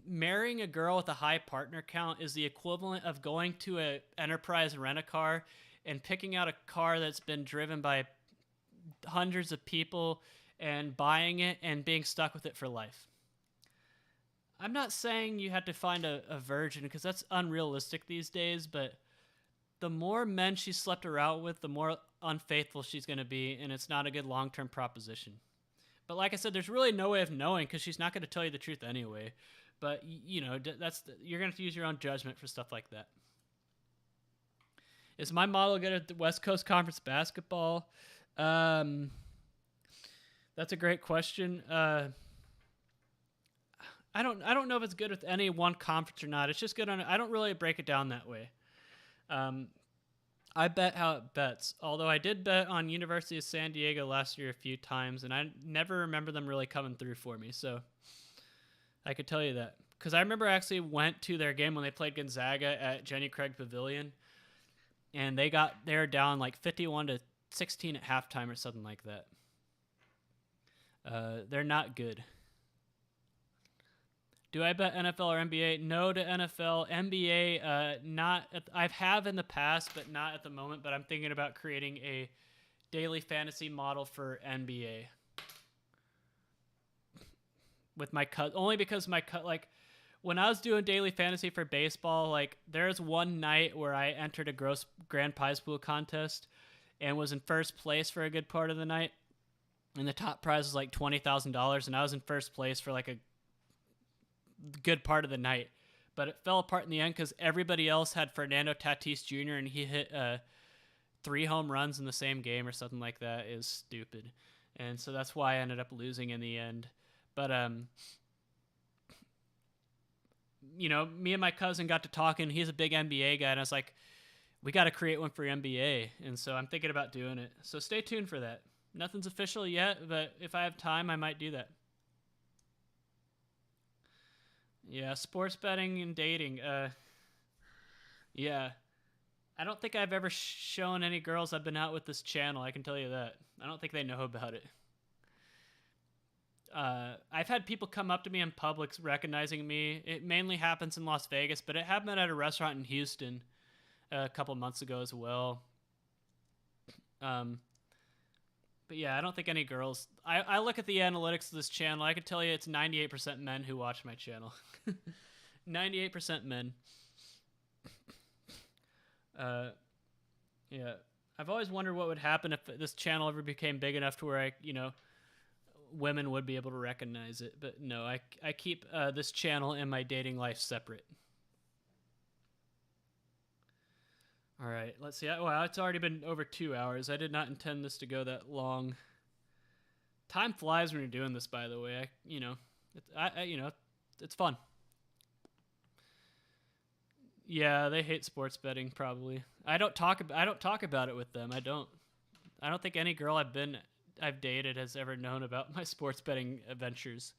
Speaker 1: marrying a girl with a high partner count is the equivalent of going to an Enterprise rent-a-car and picking out a car that's been driven by hundreds of people and buying it and being stuck with it for life. I'm not saying you have to find a virgin because that's unrealistic these days, but the more men she slept around with, the more unfaithful she's going to be, and it's not a good long-term proposition. But like I said, there's really no way of knowing because she's not going to tell you the truth anyway. But, you're going to have to use your own judgment for stuff like that. Is my model good at the West Coast Conference basketball? That's a great question. I don't know if it's good with any one conference or not. It's just good on. I don't really break it down that way. I bet how it bets. Although I did bet on University of San Diego last year a few times, and I never remember them really coming through for me. So I could tell you that because I remember I actually went to their game when they played Gonzaga at Jenny Craig Pavilion, and they were down like 51-16 at halftime or something like that. They're not good. Do I bet NFL or NBA? No to NFL. NBA, not. I have in the past, but not at the moment. But I'm thinking about creating a daily fantasy model for NBA with my cut. Only because my cut, like when I was doing daily fantasy for baseball, like there's one night where I entered a gross grand prize pool contest and was in first place for a good part of the night. And the top prize was like $20,000, and I was in first place for like a good part of the night. But it fell apart in the end because everybody else had Fernando Tatis Jr. and he hit 3 home runs in the same game or something like that. Is stupid. And so that's why I ended up losing in the end. But, me and my cousin got to talking. He's a big NBA guy, and I was like, we got to create one for NBA. And so I'm thinking about doing it. So stay tuned for that. Nothing's official yet, but if I have time, I might do that. Yeah, sports betting and dating. Yeah. I don't think I've ever shown any girls I've been out with this channel. I can tell you that. I don't think they know about it. I've had people come up to me in public recognizing me. It mainly happens in Las Vegas, but it happened at a restaurant in Houston a couple months ago as well. But yeah, I don't think any girls. I look at the analytics of this channel. I could tell you it's 98% men who watch my channel. 98% men. Yeah. I've always wondered what would happen if this channel ever became big enough to where women would be able to recognize it. But no, I keep this channel and my dating life separate. All right, let's see. Wow, it's already been over 2 hours. I did not intend this to go that long. Time flies when you're doing this, by the way. It's fun. Yeah, they hate sports betting probably. I don't talk about it with them. I don't think any girl I've dated has ever known about my sports betting adventures.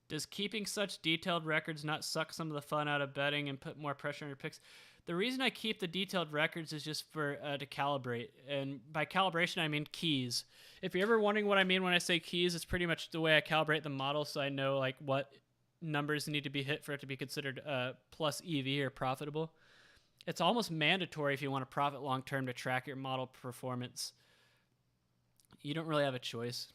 Speaker 1: Does keeping such detailed records not suck some of the fun out of betting and put more pressure on your picks? The reason I keep the detailed records is just for to calibrate, and by calibration I mean keys. If you're ever wondering what I mean when I say keys, it's pretty much the way I calibrate the model, so I know like what numbers need to be hit for it to be considered plus EV or profitable. It's almost mandatory if you want to profit long term to track your model performance. You don't really have a choice.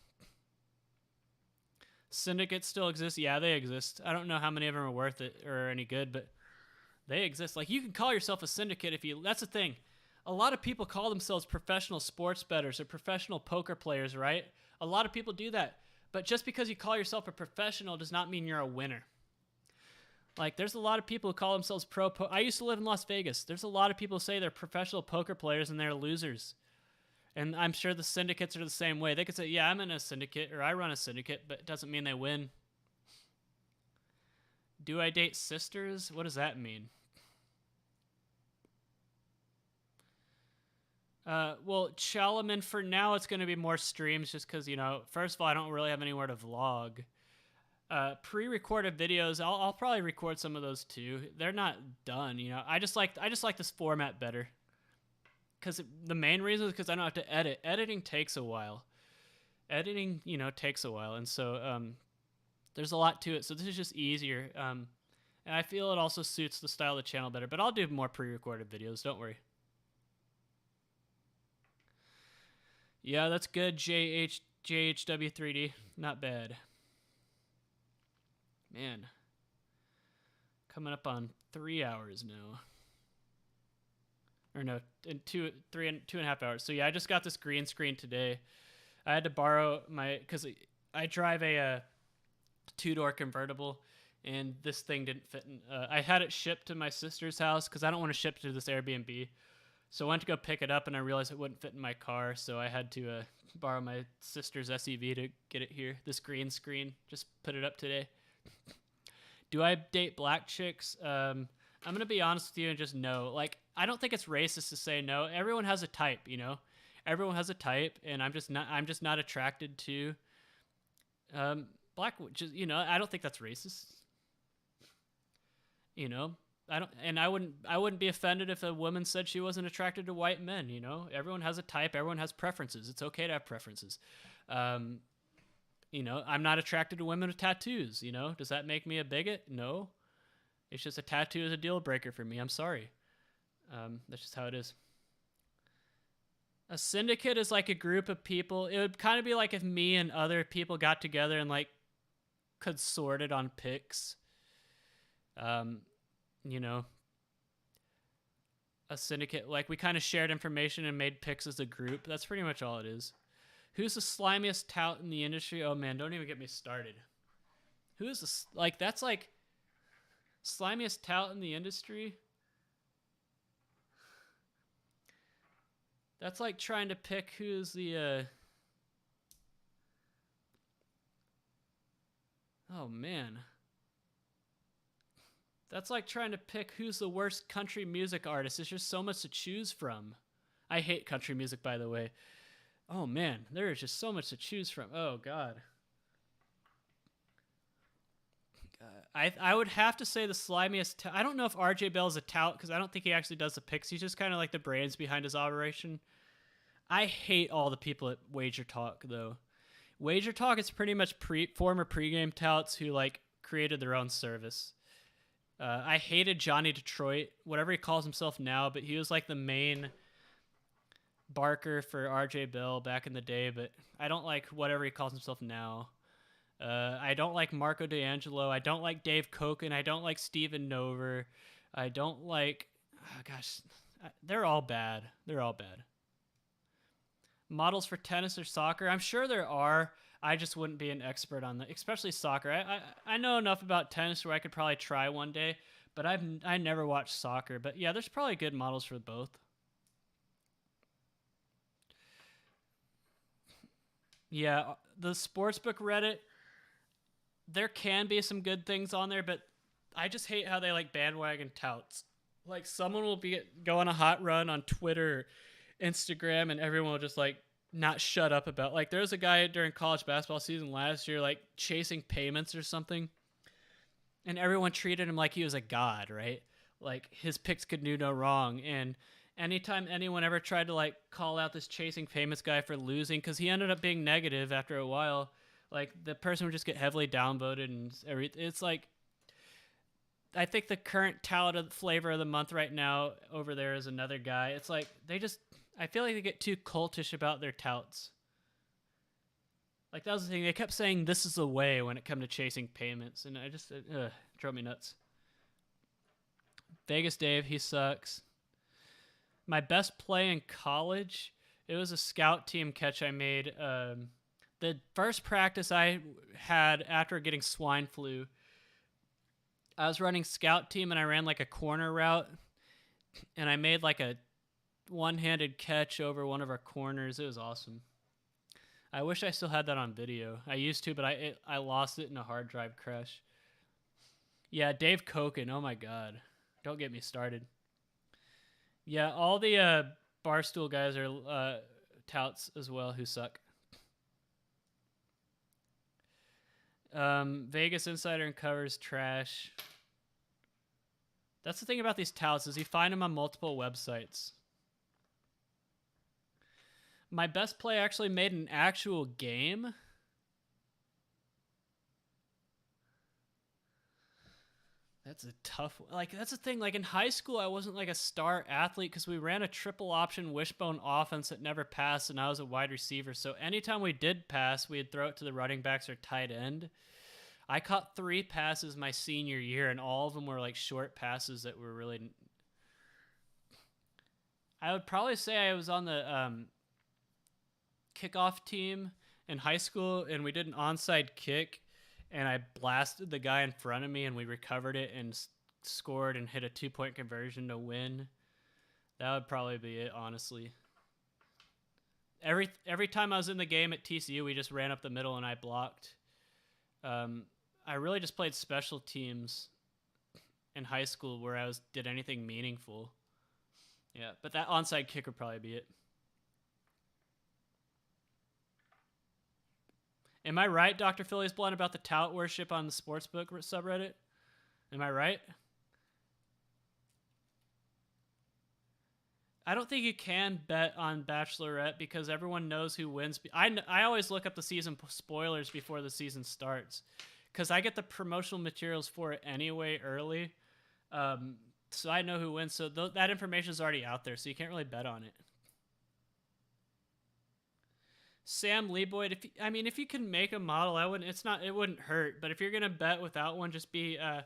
Speaker 1: Syndicates still exist. Yeah, they exist. I don't know how many of them are worth it or any good, but they exist. Like, you can call yourself a syndicate if you... That's the thing. A lot of people call themselves professional sports bettors or professional poker players, right? A lot of people do that. But just because you call yourself a professional does not mean you're a winner. Like, there's a lot of people who call themselves I used to live in Las Vegas. There's a lot of people who say they're professional poker players and they're losers. And I'm sure the syndicates are the same way. They could say, yeah, I'm in a syndicate or I run a syndicate, but it doesn't mean they win. Do I date sisters? What does that mean? Well, Chalaman, for now, it's going to be more streams just because, you know, first of all, I don't really have anywhere to vlog. Pre-recorded videos, I'll probably record some of those too. They're not done, you know. I just like this format better. Because the main reason is because I don't have to edit. Editing takes a while. Editing, you know, takes a while. And so there's a lot to it. So this is just easier. And I feel it also suits the style of the channel better. But I'll do more pre-recorded videos. Don't worry. Yeah, that's good. JHW3D. Not bad. Man. Coming up on 3 hours now. Or no, in 2.5 hours. So yeah, I just got this green screen today. I had to borrow because I drive a two-door convertible, and this thing didn't fit in. I had it shipped to my sister's house because I don't want to ship to this Airbnb. So I went to go pick it up, and I realized it wouldn't fit in my car, so I had to borrow my sister's SUV to get it here. This green screen, just put it up today. Do I date black chicks? I'm going to be honest with you and just no. Like, I don't think it's racist to say no. Everyone has a type, you know? Everyone has a type, and I'm just not attracted to black, you know, I don't think that's racist. You know? I wouldn't be offended if a woman said she wasn't attracted to white men, you know? Everyone has a type, everyone has preferences. It's okay to have preferences. You know, I'm not attracted to women with tattoos, you know? Does that make me a bigot? No. It's just a tattoo is a deal breaker for me. I'm sorry. That's just how it is. A syndicate is like a group of people. It would kind of be like if me and other people got together and like consorted on picks. You know, a syndicate, like we kind of shared information and made picks as a group. That's pretty much all it is. Who's the slimiest tout in the industry? Oh man, don't even get me started. Who's the, like, that's like slimiest tout in the industry? That's like trying to pick who's the, oh man. That's like trying to pick who's the worst country music artist. There's just so much to choose from. I hate country music, by the way. Oh man, there is just so much to choose from. Oh god. I would have to say the slimiest. I don't know if RJ Bell's a tout because I don't think he actually does the picks. He's just kind of like the brains behind his operation. I hate all the people at Wager Talk though. Wager Talk is pretty much former pregame touts who like created their own service. I hated Johnny Detroit, whatever he calls himself now, but he was like the main barker for RJ Bell back in the day, but I don't like whatever he calls himself now. I don't like Marco D'Angelo. I don't like Dave Koken. I don't like Steven Nover. I don't like... Oh gosh, they're all bad. They're all bad. Models for tennis or soccer? I'm sure there are. I just wouldn't be an expert on that, especially soccer. I know enough about tennis where I could probably try one day, but I never watched soccer. But yeah, there's probably good models for both. Yeah, the sportsbook Reddit, there can be some good things on there, but I just hate how they like bandwagon touts. Like someone will go on a hot run on Twitter, Instagram, and everyone will just like not shut up about. Like there's a guy during college basketball season last year like chasing payments or something, and everyone treated him like he was a god, right? Like his picks could do no wrong. And anytime anyone ever tried to like call out this chasing payments guy for losing, because he ended up being negative after a while, like the person would just get heavily downvoted and everything. It's like, I think the current talent of the flavor of the month right now over there is another guy. It's like I feel like they get too cultish about their touts. Like that was the thing. They kept saying this is the way when it come to chasing payments, and I just drove me nuts. Vegas Dave, he sucks. My best play in college, it was a scout team catch I made. The first practice I had after getting swine flu, I was running scout team and I ran like a corner route, and I made like a one-handed catch over one of our corners. It was awesome. I wish I still had that on video. I used to, but I lost it in a hard drive crash. Yeah, Dave Koken. Oh my god. Don't get me started. Yeah, all the Barstool guys are touts as well who suck. Vegas Insider and covers trash. That's the thing about these touts is you find them on multiple websites. My best play actually made an actual game. That's a tough one. Like, that's the thing. Like, in high school, I wasn't, like, a star athlete because we ran a triple option wishbone offense that never passed, and I was a wide receiver. So anytime we did pass, we'd throw it to the running backs or tight end. I caught 3 passes my senior year, and all of them were, like, short passes that were really... I would probably say I was on the kickoff team in high school, and we did an onside kick, and I blasted the guy in front of me, and we recovered it and scored and hit a 2-point conversion to win. That would probably be it, honestly. Every time I was in the game at TCU, we just ran up the middle and I blocked. I really just played special teams in high school where I did anything meaningful. Yeah, but that onside kick would probably be it. Am I right, Dr. Philly's Blood, about the tout worship on the sportsbook subreddit? Am I right? I don't think you can bet on Bachelorette because everyone knows who wins. I always look up the season spoilers before the season starts because I get the promotional materials for it anyway early. So I know who wins. So that information is already out there, so you can't really bet on it. Sam Leeboyd, if you can make a model, it wouldn't hurt. But if you're gonna bet without one, just be. I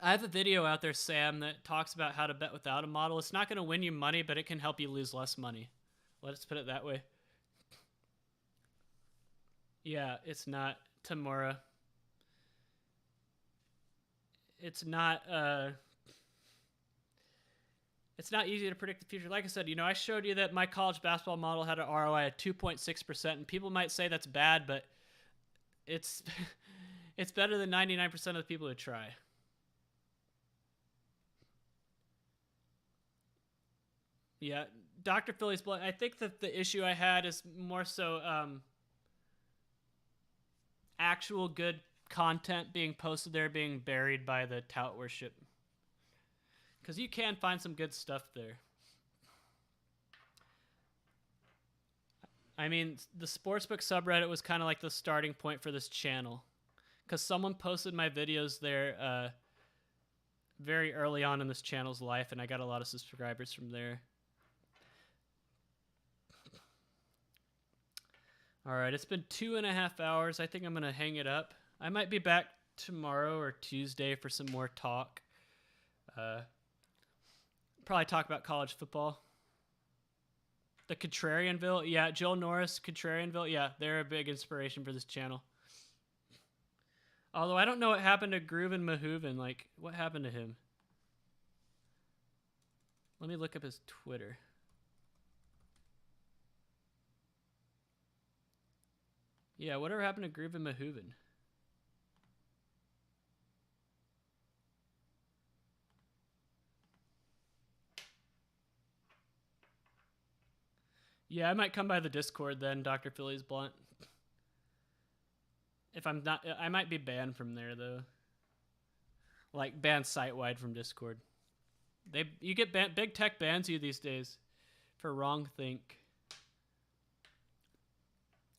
Speaker 1: have a video out there, Sam, that talks about how to bet without a model. It's not gonna win you money, but it can help you lose less money. Let's put it that way. Yeah, it's not Tamura. It's not. It's not easy to predict the future. Like I said, I showed you that my college basketball model had an ROI at 2.6%, and people might say that's bad, but it's it's better than 99% of the people who try. Yeah, Dr. Philly's Blood. I think that the issue I had is more so actual good content being posted there being buried by the tout worship. Because you can find some good stuff there. I mean, the Sportsbook subreddit was kind of like the starting point for this channel. Because someone posted my videos there very early on in this channel's life, and I got a lot of subscribers from there. Alright, it's been 2.5 hours. I think I'm going to hang it up. I might be back tomorrow or Tuesday for some more talk. Probably talk about college football. The Contrarianville, yeah, Joel Norris, Contrarianville, yeah, they're a big inspiration for this channel. Although I don't know what happened to Groovin Mahooven. Like, what happened to him? Let me look up his Twitter. Yeah, whatever happened to Groovin Mahooven? Yeah, I might come by the Discord then, Dr. Philly's Blunt. If I'm not, I might be banned from there though. Like banned site-wide from Discord. You get big tech bans you these days for wrong think.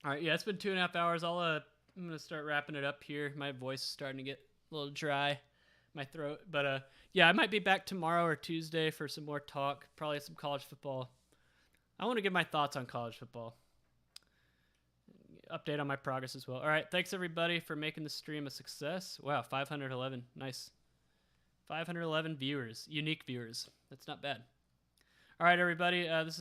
Speaker 1: All right, yeah, it's been 2.5 hours. I'm gonna start wrapping it up here. My voice is starting to get a little dry, my throat. But yeah, I might be back tomorrow or Tuesday for some more talk. Probably some college football. I want to give my thoughts on college football. Update on my progress as well. All right, thanks everybody for making the stream a success. Wow, 511, nice. 511 viewers, unique viewers. That's not bad. All right, everybody, this is